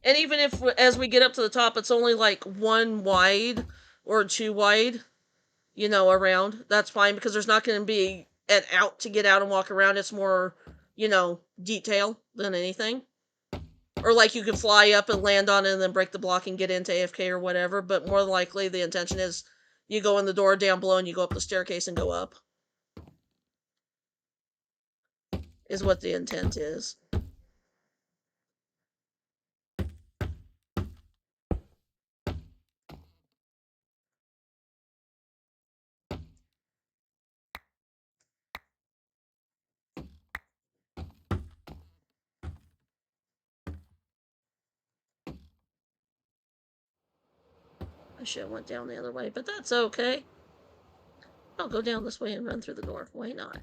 And even if, as we get up to the top, it's only like 1 wide or 2 wide, you know, around, that's fine because there's not going to be an out to get out and walk around. It's more, you know, detail than anything. Or like you could fly up and land on it and then break the block and get into AFK or whatever, but more likely the intention is you go in the door down below and you go up the staircase and go up. Is what the intent is. I should have went down the other way, but that's okay. I'll go down this way and run through the door. Why not?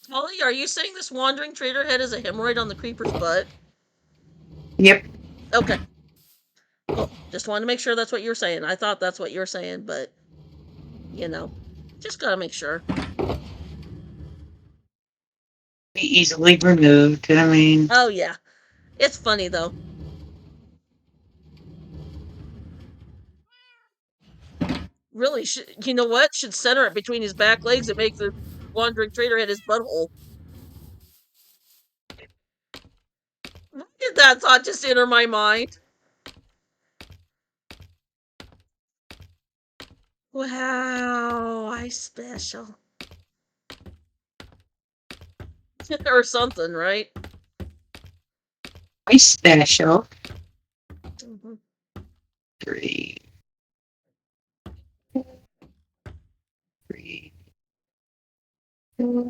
Holly, are you saying this wandering trader head is a hemorrhoid on the creeper's butt? Yep. Okay. Well, just wanted to make sure that's what you're saying. I thought that's what you're saying, but, you know, just gotta make sure. Be easily removed. I mean, Oh, yeah. It's funny, though. Really, you know what? Should center it between his back legs and make the wandering trader head his butthole. that thought just enter my mind? Wow, I special. Or something, right? I special. Mhm. 3. 3. 2.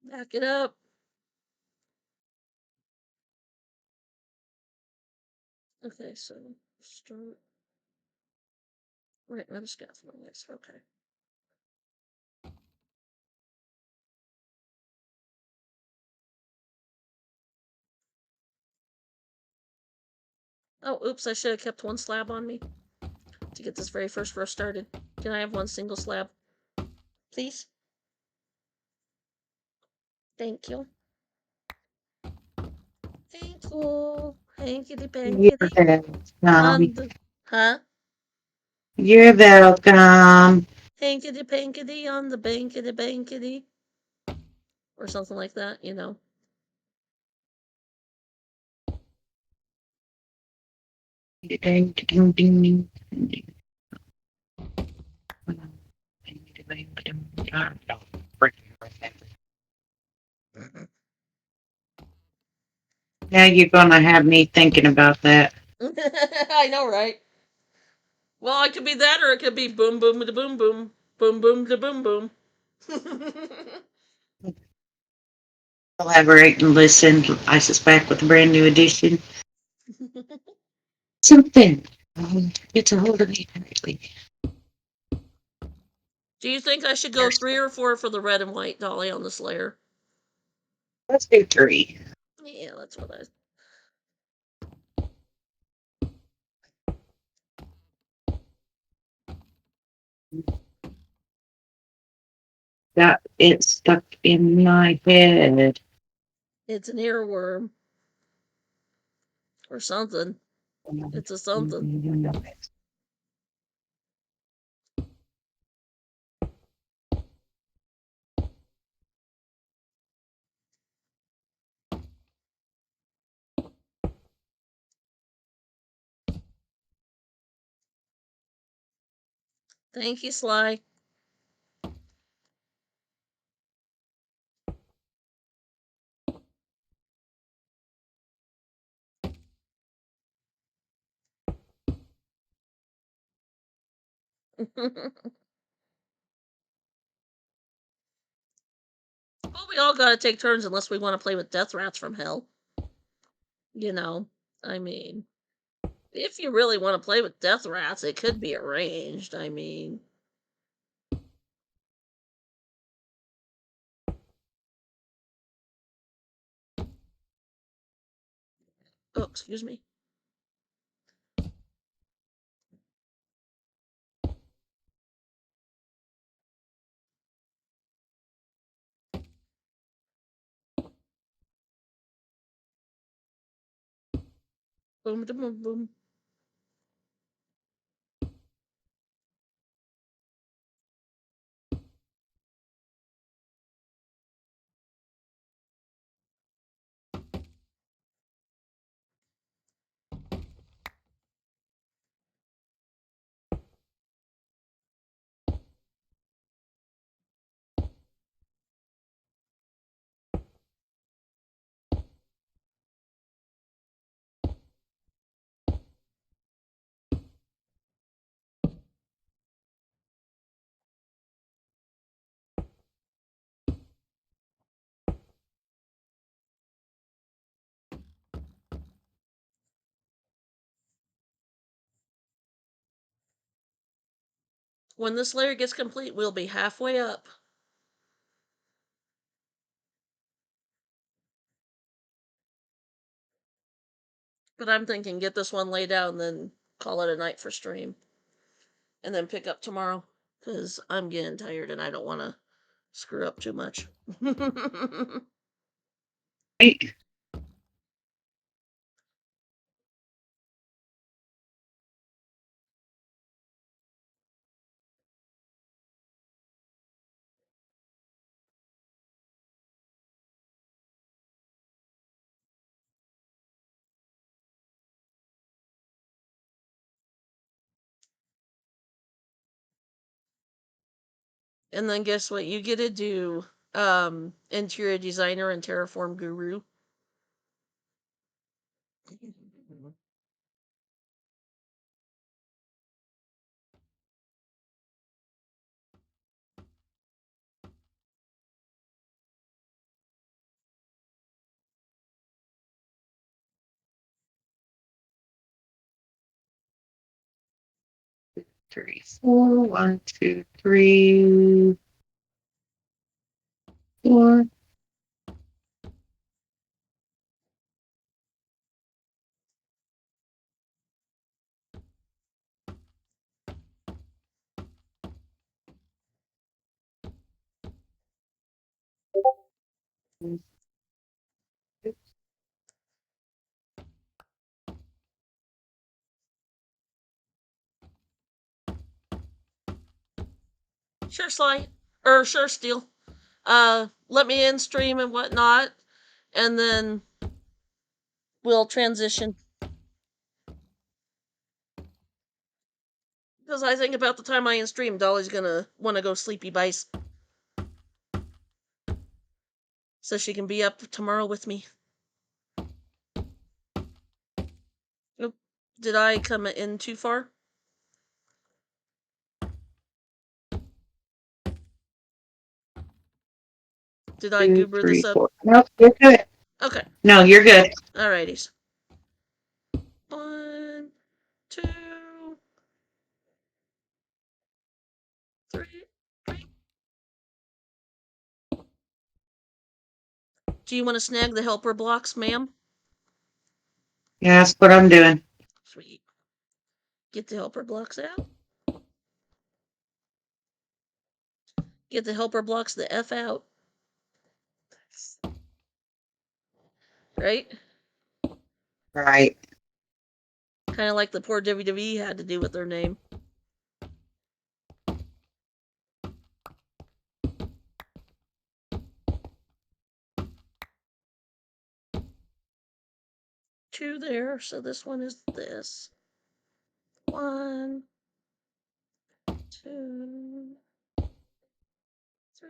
Back it up. Okay, so start. Right, I'm just got this. Okay. Oh, oops, I should have kept one slab on me to get this very first row started. Can I have one single slab? Please? Thank you. Thank you. Hankety You're pankety. welcome. Huh? You're welcome. Hankety pankety on the bankety bankety. Or something like that, you know. Ding, ding, ding, ding. Now you're gonna have me thinking about that. I know, right? Well, it could be that, or it could be boom boom da boom boom. Boom boom da boom boom. Collaborate and listen, I suspect, with a brand new edition. Something. It's a hold of me apparently. Do you think I should go 3 or 4 for the red and white dolly on this layer? Let's do 3. Yeah, that's what I. Got it stuck in my head. It's an earworm. Or something. It's a something. Thank you, Sly. Well, we all gotta take turns unless we want to play with Death Rats from Hell. You know, I mean, if you really want to play with Death Rats, it could be arranged. I mean, oh, excuse me. Boom, da, boom, boom. When this layer gets complete, we'll be halfway up. But I'm thinking get this one laid out and then call it a night for stream. And then pick up tomorrow. Because I'm getting tired and I don't want to screw up too much. Right. And then guess what? You get to do interior designer and terraform guru. Three, four, 1, 2, 3, 4. Sure, Sly. Sure, Steel. Let me in stream and whatnot, and then we'll transition. Because I think about the time I in stream, Dolly's gonna want to go sleepy bice. So she can be up tomorrow with me. Oop. Did I come in too far? Did I 2, goober 3, this up? 4. Nope, you're good. Okay. No, you're good. Alrighties. 1, 2, 3. Do you want to snag the helper blocks, ma'am? Yeah, that's what I'm doing. Sweet. Get the helper blocks out. Get the helper blocks the F out. Right? Right. Kind of like the poor WWE had to do with their name. Two there, so this one is this. 1, 2, 3.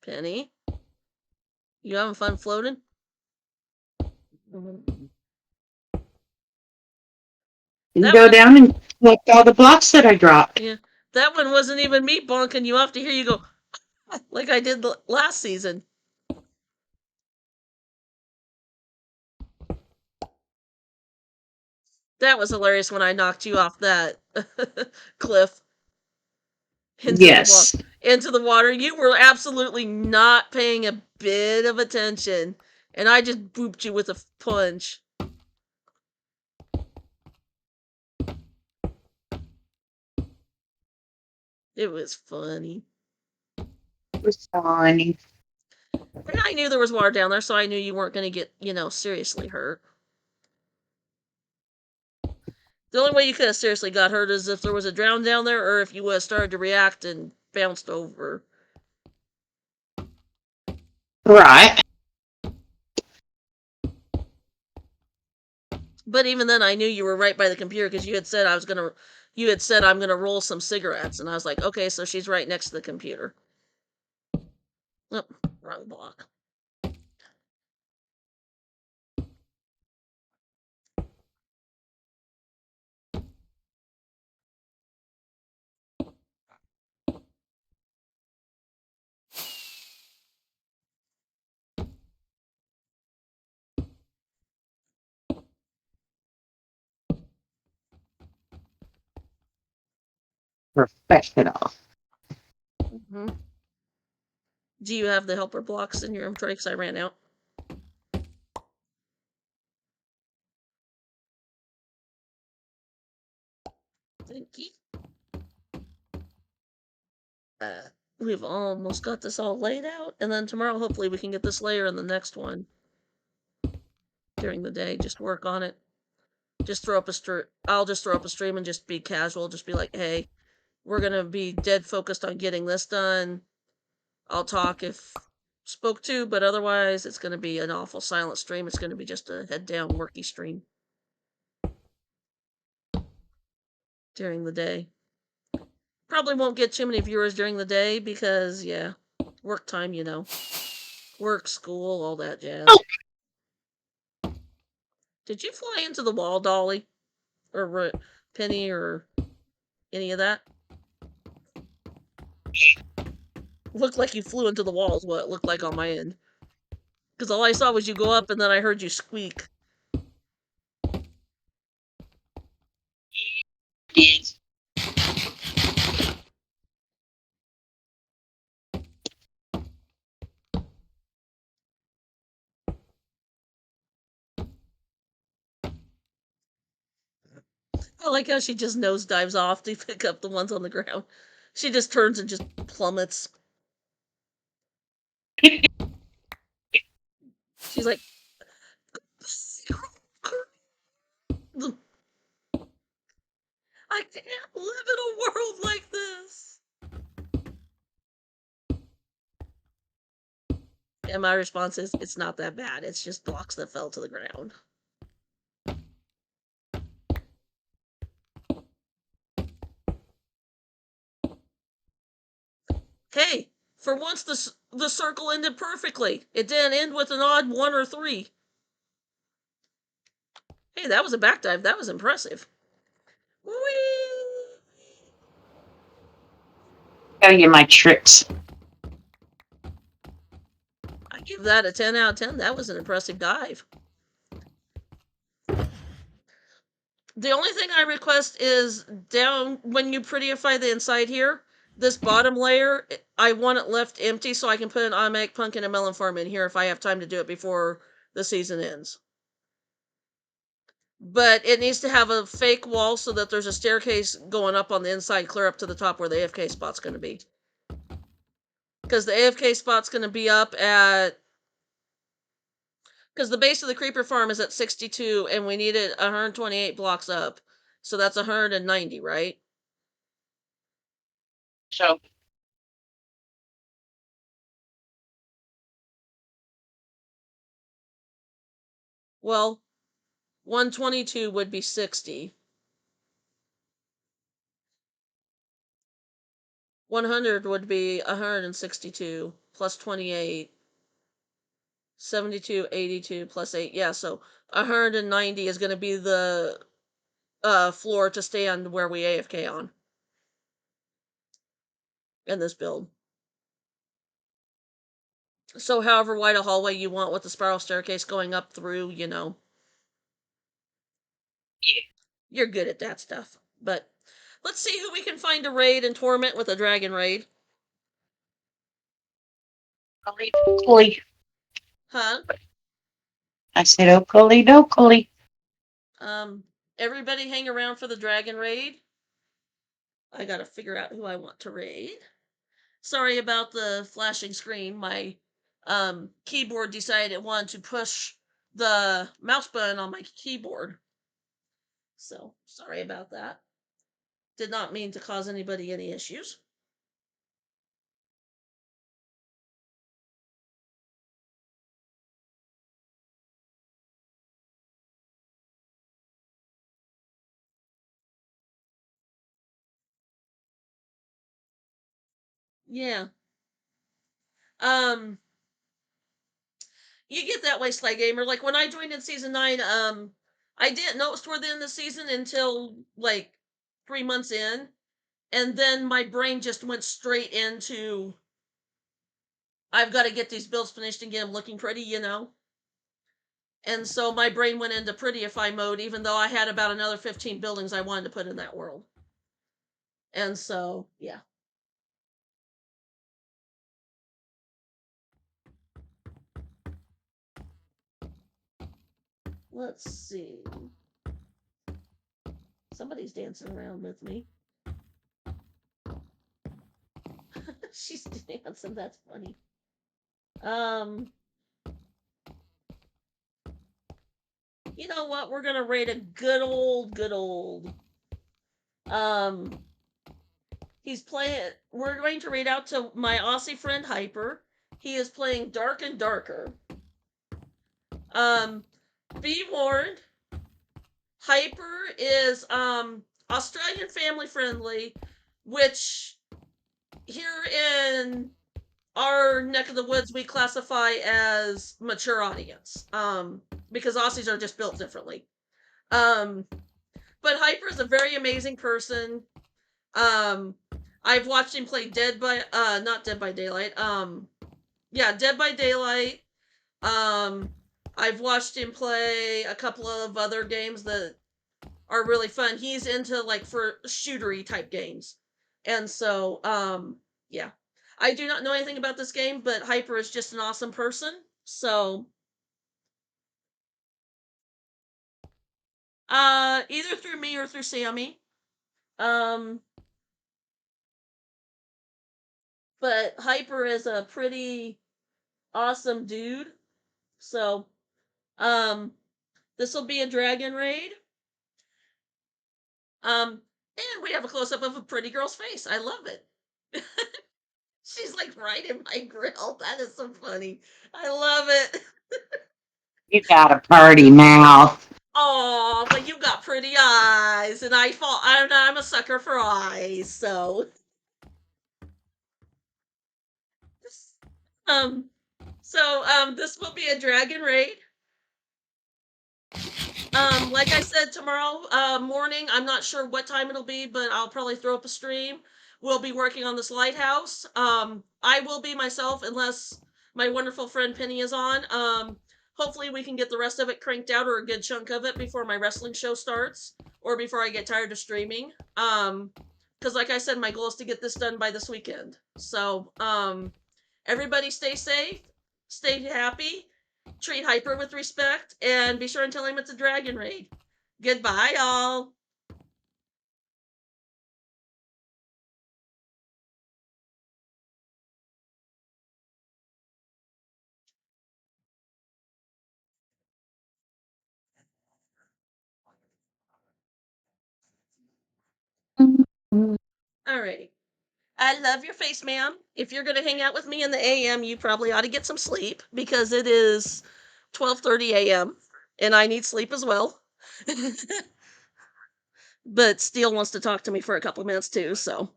Penny, you having fun floating? You That go one- down and collect all the blocks that I dropped. Yeah, that one wasn't even me bonking you off to hear you go like I did last season. That was hilarious when I knocked you off that cliff Yes. into the water. You were absolutely not paying a bit of attention, and I just booped you with a punch. It was funny. It was funny. And I knew there was water down there, so I knew you weren't going to get, seriously hurt. The only way you could have seriously got hurt is if there was a drown down there, or if you would have started to react and bounced over. Right. But even then, I knew you were right by the computer because you had said I'm gonna roll some cigarettes, and I was like, okay, so she's right next to the computer. Oh, wrong block. Professional. Mm-hmm. Do you have the helper blocks in your inventory? Because I ran out. Thank you. We've almost got this all laid out, and then tomorrow, hopefully, we can get this layer in the next one. During the day, just work on it. Just throw up a I'll just throw up a stream and just be casual. Just be like, hey, we're gonna be dead focused on getting this done. I'll talk if spoke to, but otherwise it's gonna be an awful silent stream. It's gonna be just a head down worky stream during the day. Probably won't get too many viewers during the day because, yeah, work time, you know. Work, school, all that jazz. Did you fly into the wall, Dolly? Or Penny, or any of that? Looked like you flew into the wall is what it looked like on my end. Because all I saw was you go up and then I heard you squeak. I like how she just nosedives off to pick up the ones on the ground. She just turns and just plummets. She's like, I can't live in a world like this. And my response is, it's not that bad. It's just blocks that fell to the ground. Hey, for once the circle ended perfectly. It didn't end with an odd 1 or 3. Hey, that was a back dive. That was impressive. Whee! Show you my tricks. I give that a 10 out of 10. That was an impressive dive. The only thing I request is down when you prettyify the inside here, this bottom layer, I want it left empty so I can put an automatic pumpkin and melon farm in here if I have time to do it before the season ends. But it needs to have a fake wall so that there's a staircase going up on the inside, clear up to the top where the AFK spot's going to be. Because the AFK spot's going to be up at... Because the base of the creeper farm is at 62, and we needed 128 blocks up. So that's 190, right? So Well, 122 would be 60. 100 would be 162 plus 28. 72, 82 plus 8. Yeah, so 190 is going to be the floor to stand where we AFK on in this build. So however wide a hallway you want with the spiral staircase going up through, you know. Yeah. You're good at that stuff. But let's see who we can find to raid and torment with a dragon raid. Oakley. Huh? I said Oakley dokley. Everybody hang around for the dragon raid. I gotta figure out who I want to raid. Sorry about the flashing screen. My keyboard decided it wanted to push the mouse button on my keyboard. So, sorry about that. Did not mean to cause anybody any issues. Yeah. Um, you get that way, Sly Gamer. Like when I joined in season 9, I didn't know it was toward the end of the season until like 3 months in, and then my brain just went straight into I've got to get these builds finished and get them looking pretty, you know. And so my brain went into prettyify mode, even though I had about another 15 buildings I wanted to put in that world. And so, yeah. Let's see. Somebody's dancing around with me. She's dancing, that's funny. You know what? We're gonna rate a good old. He's playing. We're going to read out to my Aussie friend Hyper. He is playing Dark and Darker. Be warned. Hyper is Australian family friendly, which here in our neck of the woods we classify as mature audience. Because Aussies are just built differently. But Hyper is a very amazing person. I've watched him play not Dead by Daylight. Dead by Daylight. I've watched him play a couple of other games that are really fun. He's into like for shootery type games. And so, yeah. I do not know anything about this game, but Hyper is just an awesome person. So, either through me or through Sammy. But Hyper is a pretty awesome dude. So, this will be a dragon raid. And we have a close up of a pretty girl's face. I love it. She's like right in my grill. That is so funny. I love it. You got a party mouth. Oh, but you got pretty eyes, and I'm a sucker for eyes, so this will be a dragon raid. Like I said, tomorrow morning, I'm not sure what time it'll be, but I'll probably throw up a stream. We'll be working on this lighthouse. I will be myself unless my wonderful friend Penny is on. Hopefully we can get the rest of it cranked out, or a good chunk of it, before my wrestling show starts, or before I get tired of streaming. Because like I said, my goal is to get this done by this weekend. So, everybody stay safe, stay happy, treat Hyper with respect, and be sure and tell him it's a dragon raid. Goodbye, y'all. Alrighty. I love your face, ma'am. If you're gonna hang out with me in the AM, you probably ought to get some sleep, because it is 12:30 a.m. and I need sleep as well. But Steele wants to talk to me for a couple minutes too, so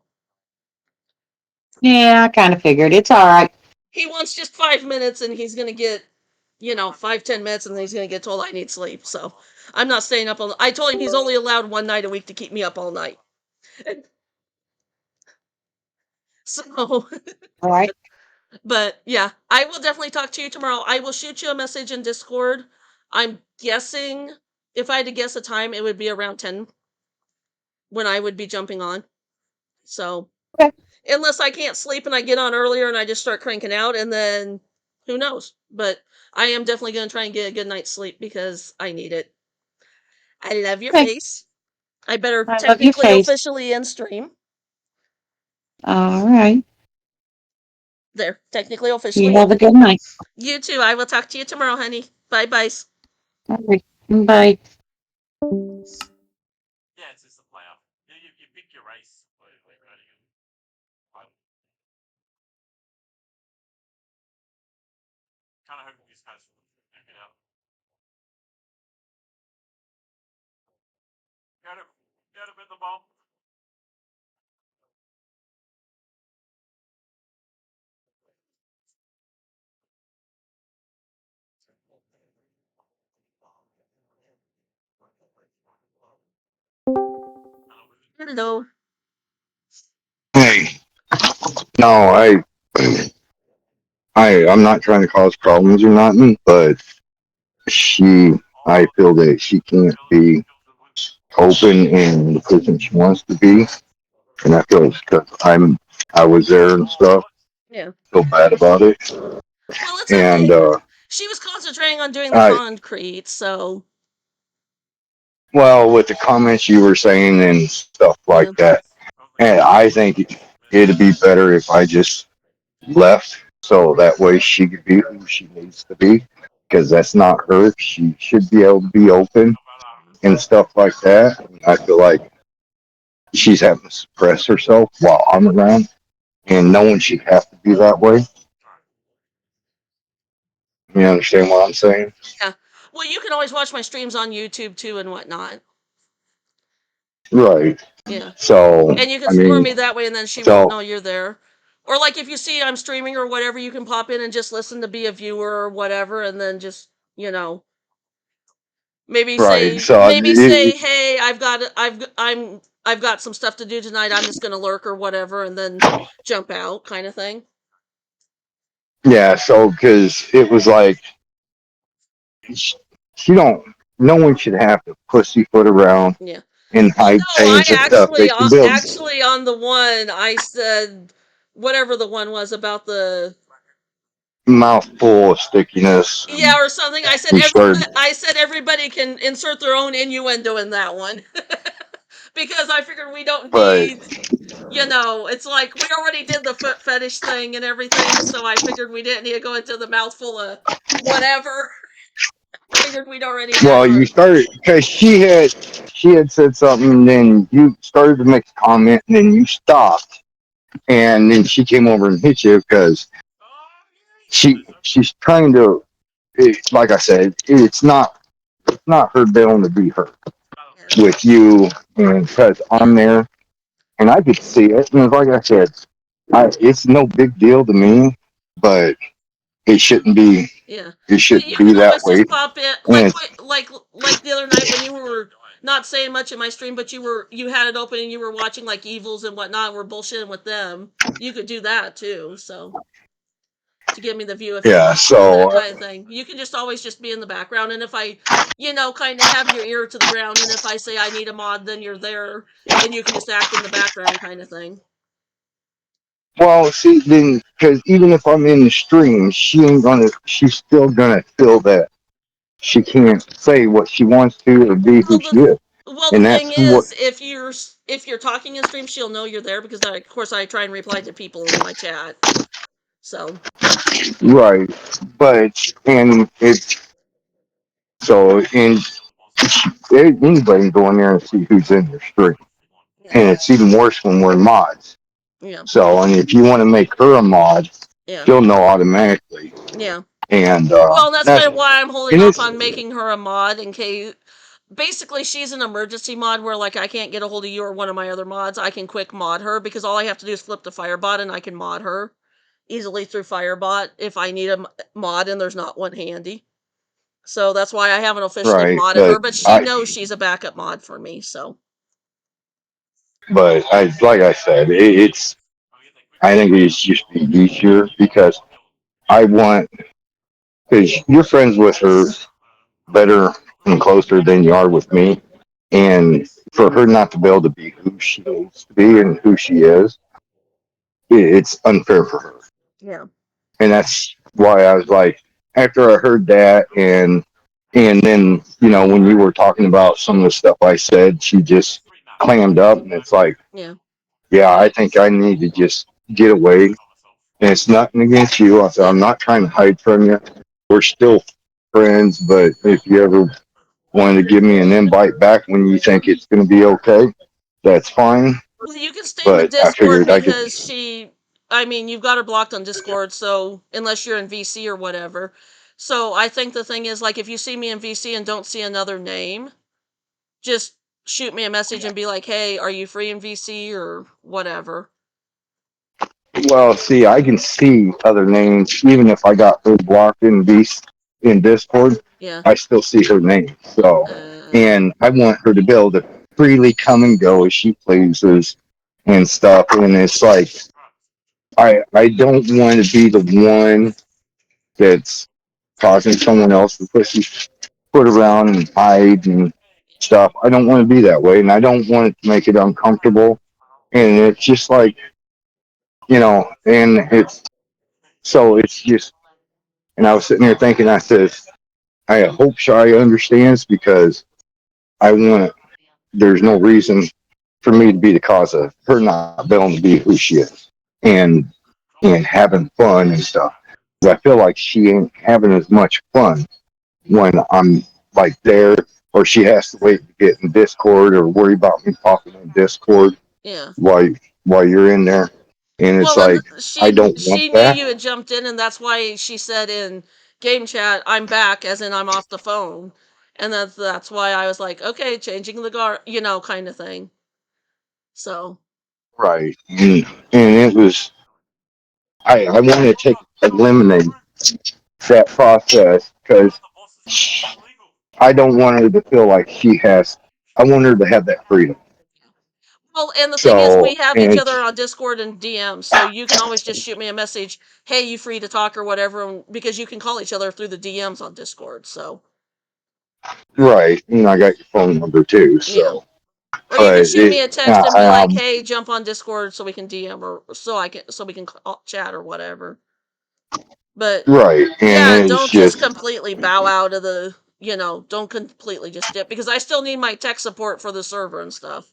Yeah, I kind of figured. It's all right. he wants just 5 minutes, and he's gonna get, 5-10 minutes, and then he's gonna get told I need sleep. So I'm not staying up all. I told him he's only allowed one night a week to keep me up all night. So, All right. but yeah, I will definitely talk to you tomorrow. I will shoot you a message in Discord. I'm guessing, if I had to guess a time, it would be around 10 when I would be jumping on. So, Okay. unless I can't sleep and I get on earlier and I just start cranking out, and then who knows? But I am definitely going to try and get a good night's sleep, because I need it. I love your Okay. face. I better I love your technically face. officially end stream. All right. There, technically You officially have a ended. good night. You too. I will talk to you tomorrow, honey. Bye bye. All right. Bye. Yeah, it's just a playoff. You pick your race. Kind of hoping these guys will figure it out. Got him in the bomb. Hello. Hey, no, I'm not trying to cause problems or nothing, but I feel that she can't be open in the person she wants to be, and I feel it's because I was there and stuff. Yeah. Feel bad about it, Well, it's and okay. She was concentrating on doing the concrete, so. well, with the comments you were saying and stuff like that, and I think it'd be better if I just left, so that way she could be who she needs to be, because that's not her. She should be able to be open and stuff like that. I feel like she's having to suppress herself while I'm around, and no one should have to be that way. You understand what I'm saying? Yeah. Well, you can always watch my streams on YouTube too and whatnot. Right. Yeah. So, And you can I support mean, me that way, and then she won't so, know you're there. Or like if you see I'm streaming or whatever, you can pop in and just listen to be a viewer or whatever, and then just maybe right. say So, hey, I've got some stuff to do tonight. I'm just gonna lurk or whatever, and then jump out, kind of thing. yeah, so, because it was like, she don't, no one should have to pussyfoot around Yeah. and Well, hide no, I things and stuff. They can build. actually on the one I said whatever the one was about the Mouthful of stickiness. yeah or something. I said We started, everybody can insert their own innuendo in that one because I figured we don't but need it's like we already did the foot fetish thing and everything, so I figured we didn't need to go into the mouthful of whatever. Figured we'd already have well, you started because she had said something, and then you started to make a comment, and then you stopped, and then she came over and hit you because she's trying to. Like I said, it's not her dealing to be her with you, and because I'm there and I could see it, and like I said, it's no big deal to me, but it shouldn't be. Yeah. It But shouldn't you be can that always way. just pop in And like the other night when you were not saying much in my stream, but you had it open and you were watching like evils and whatnot, and we're bullshitting with them. You could do that too, so to give me the view if you yeah, want to, that so kind of thing. You can just always just be in the background, and if I, kind of have your ear to the ground, and if I say I need a mod, then you're there, and you can just act in the background, kind of thing. well, see, then because even if I'm in the stream, she ain't gonna. She's still gonna feel that she can't say what she wants to or be Well, who she is, the and thing that's what. is, if you're talking in stream, she'll know you're there because of course I try and reply to people in my chat. So Right, but and it's so and anybody can go in there and see who's in your stream, and it's even worse when we're mods. yeah, So, and if you want to make her a mod, yeah, she'll know automatically, yeah. and Well, that's kind of why I'm holding and off it's on making her a mod in case. Basically, she's an emergency mod where like I can't get a hold of you or one of my other mods. I can quick mod her because all I have to do is flip to Firebot and I can mod her easily through Firebot if I need a mod and there's not one handy. So that's why I haven't officially right, modded her, but she knows she's a backup mod for me. So but I like I said, it's I think it's just be easier because I want because you're friends with her better and closer than you are with me, and for her not to be able to be who she needs to be and who she is, it's unfair for her. yeah, And that's why I was like, after I heard that, and then when you were talking about some of the stuff I said, she just clammed up, and it's like, yeah, yeah, I think I need to just get away. And it's nothing against you. I said, I'm not trying to hide from you. We're still friends, but if you ever wanted to give me an invite back when you think it's going to be okay, that's fine. Well, you can stay in the But I Discord figured I could. because you've got her blocked on Discord, so unless you're in VC or whatever. So I think the thing is, like, if you see me in VC and don't see another name, just shoot me a message and be like, hey, are you free in VC or whatever? Well, see, I can see other names, even if I got her blocked in Discord. Yeah. I still see her name. So, Uh, and I want her to be able to freely come and go as she pleases and stuff. And it's like, I don't want to be the one that's causing someone else to put around and hide and stuff. I don't want to be that way, and I don't want it to make it uncomfortable. And it's just like, and it's just. And I was sitting there thinking, I said, I hope Shai understands because I want. There's no reason for me to be the cause of her not being able to be who she is and having fun and stuff. I feel like she ain't having as much fun when I'm like there, or she has to wait to get in Discord or worry about me popping in Discord Yeah. while you're in there, and it's Well, and like I don't want she knew that. you had jumped in, and that's why she said in game chat, "I'm back," as in I'm off the phone, and that's why I was like, okay, changing the guard, kind of thing. So Right, and it was I want to eliminate that process because I don't want her to feel like she has. I want her to have that freedom. Well, and the thing is, So we have each and other on Discord and DM, so you can always just shoot me a message, "Hey, you free to talk?" or whatever, because you can call each other through the DMs on Discord. So right, and I got your phone number too. yeah, So, or you can but shoot me a text and be I, like, "Hey, jump on Discord so we can DM or so we can chat or whatever." But right, and yeah, it's don't just just completely bow out of the, don't completely just dip, because I still need my tech support for the server and stuff.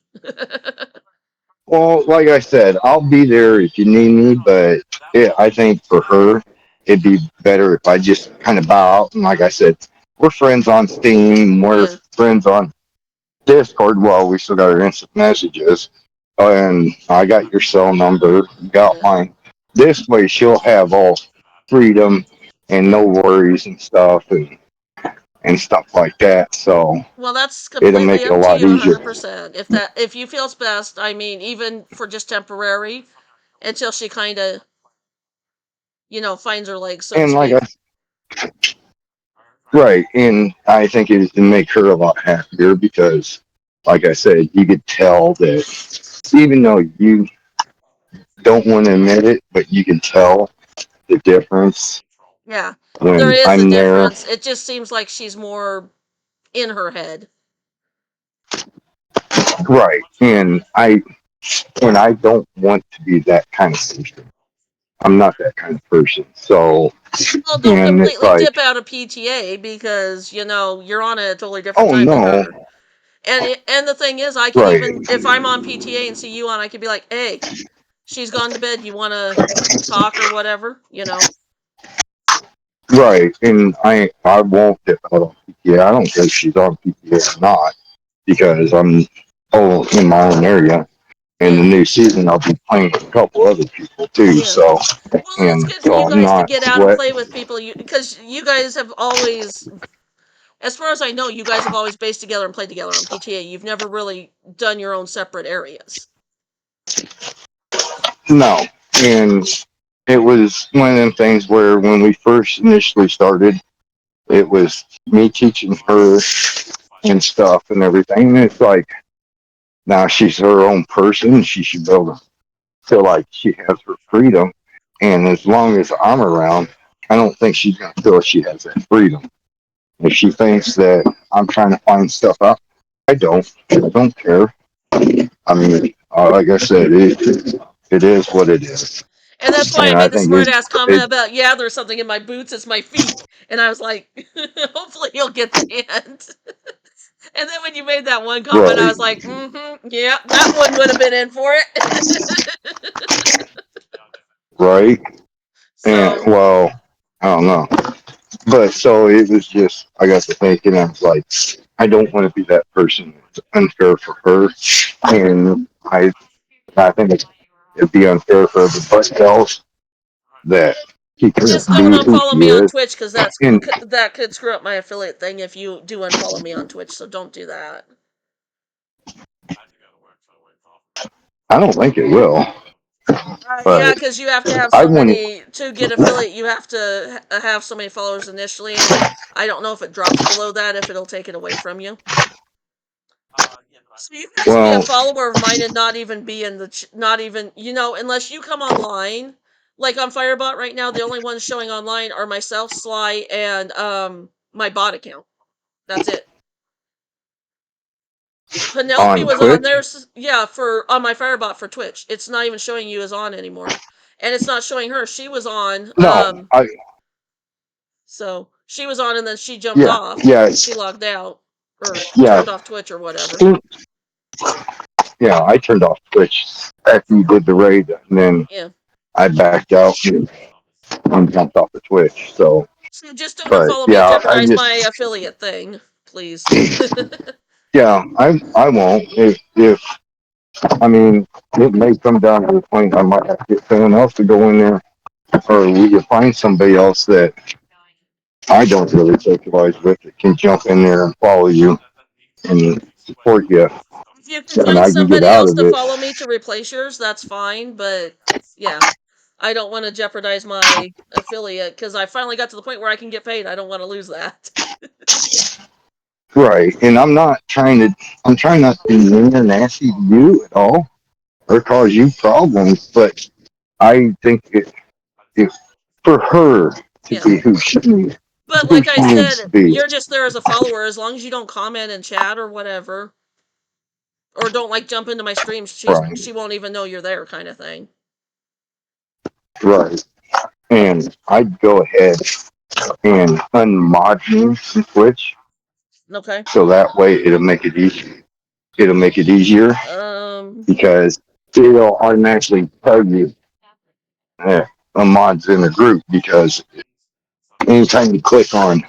well, like I said, I'll be there if you need me. But I think for her, it'd be better if I just kind of bow out. And like I said, we're friends on Steam. We're Yeah, friends on Discord. Well, we still got our instant messages, and I got your cell number. You got yeah. mine. This way, she'll have all freedom and no worries and stuff and stuff like that. So Well, that's it'll completely make it up a to lot you easier. 100%. If you feel it's best, I mean, even for just temporary, until she kind of, finds her legs, so to And like speak. I right, and I think it would make her a lot happier because, like I said, you could tell that even though you don't want to admit it, but you can tell the difference Yeah, there when is a I'm there. difference. It just seems like she's more in her head. Right, and I don't want to be that kind of person. I'm not that kind of person. So, Well, don't and it's completely dip like, out of PTA because, you're on a totally different oh time than no, her. And the thing is, I can right, even, if I'm on PTA and see you on, I could be like, "Hey, she's gone to bed. You want to talk or whatever?" right, and I won't dip out on PTA. I don't care if she's on PTA or not because I'm all in my own area. In the Yeah, new season, I'll be playing with a couple other people too. yeah. So, Well, and it's and good for so you I'm guys to not get out and sweat. play with people, because you guys have always, as far as I know, you guys have always based together and played together on PTA. You've never really done your own separate areas. No, and it was one of them things where when we first initially started, it was me teaching her and stuff and everything. And it's like now she's her own person. She should be able to feel like she has her freedom. And as long as I'm around, I don't think she's gonna feel she has that freedom. If she thinks that I'm trying to find stuff out, I don't. I don't care. I mean, like I said, it is what it is. And that's why I And I made the think smart ass comment it about, yeah, there's something in my boots, it's my feet. And I was like, hopefully you'll get the hint. And then when you made that one comment, I right, was like, yeah, that one would have been in for it. right, and So, well, I don't know. But so it was just I got to thinking. I was like, I don't want to be that person. It's unfair for her, and I think it'd be unfair for everybody else that he can just don't be who unfollow she me on is. Twitch, because And that could screw up my affiliate thing if you do unfollow me on Twitch. So don't do that. I don't think it will. Yeah, But because you have to have I so wouldn't. many to get affiliate. You have to have so many followers initially, and I don't know if it drops below that, if it'll take it away from you. So you can just be a Well, follower of mine and not even be in the not even, unless you come online. Like on Firebot right now, the only ones showing online are myself, Sly, and my bot account. That's it. Penelope on was on Twitch, there, yeah, for on my Firebot for Twitch. It's not even showing you as on anymore, and it's not showing her. She was on. no, So she was on, and then she jumped yeah, off. yeah, She logged out or yeah, turned off Twitch or whatever. yeah. I turned off Twitch after you did the raid, and then Yeah. I backed out and jumped off the Twitch. So, So just don't but unfollow me and yeah, I jeopardize my just affiliate thing, please. yeah, I won't if I mean, it may come down to the point I might have to get someone else to go in there, or we can find somebody else that I don't really socialize with that can jump in there and follow you and support you, If you can and find I can get somebody out else of to it. follow me to replace yours, that's fine. But yeah, I don't want to jeopardize my affiliate because I finally got to the point where I can get paid. I don't want to lose that. Right, and I'm trying not to be mean or nasty to you at all or cause you problems, but I think if for her to Yeah. be who she But who like I she needs to said, be. you're just there as a follower. As long as you don't comment and chat or whatever, or don't like jump into my streams, Right, she won't even know you're there, kind of thing. right. And I'd go ahead and unmod you in Twitch, Okay. so that way it'll make it easy. It'll make it easier because it'll automatically tell you a mod's in the group, because anytime you click on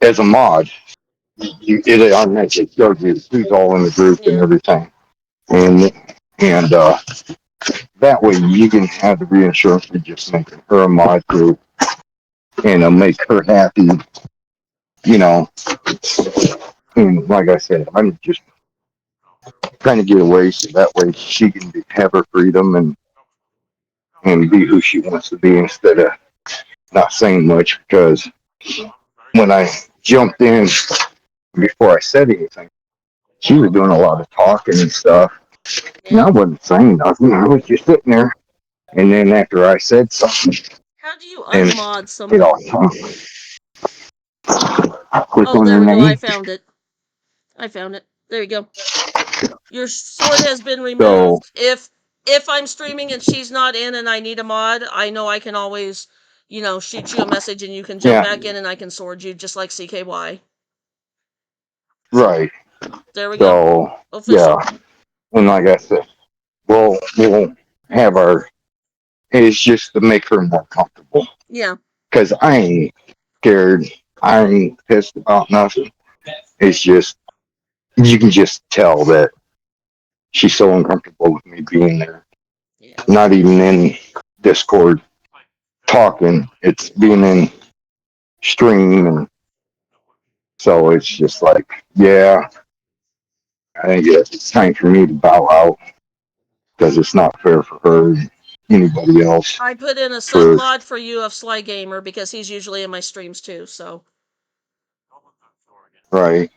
as a mod, it automatically shows you who's all in the group and Yeah. everything. And that way you can have the reassurance of just making her a mod group and make her happy, you know. And like I said, I'm just trying to get away so that way she can have her freedom and be who she wants to be instead of not saying much, because when I jumped in before I said anything, she was doing a lot of talking and stuff. And I Yeah. wasn't saying nothing. I was just sitting there. And then after I said something, How do you then unmod it somebody? all click Oh, on there their we go. I name. found it. There you go. Your sword has been So removed. If I'm streaming and she's not in and I need a mod, I know I can always, shoot you a message and you can jump yeah, back in and I can sword you just like CKY. right. There we go. So yeah, Official. and like I said, we'll have our. It's just to make her more comfortable, Yeah. because I ain't scared. I ain't pissed about nothing. It's just you can just tell that she's so uncomfortable with me being there. Yeah. Not even in Discord talking. It's being in stream, and so it's just like, yeah, I think it's time for me to bow out, because it's not fair for her and anybody else. I put in a sub For mod for you of Sly Gamer because he's usually in my streams too, so. right.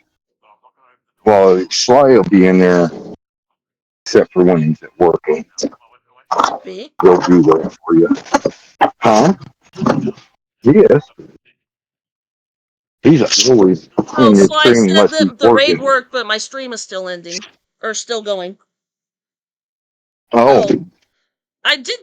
Well, Sly will be in there except for when he's at work. B? He'll be there for you. Huh? Yes. He's always Oh, in your Sly stream said unless he's that the raid working. worked, but my stream is still ending. Or still going. Oh, Oh. I did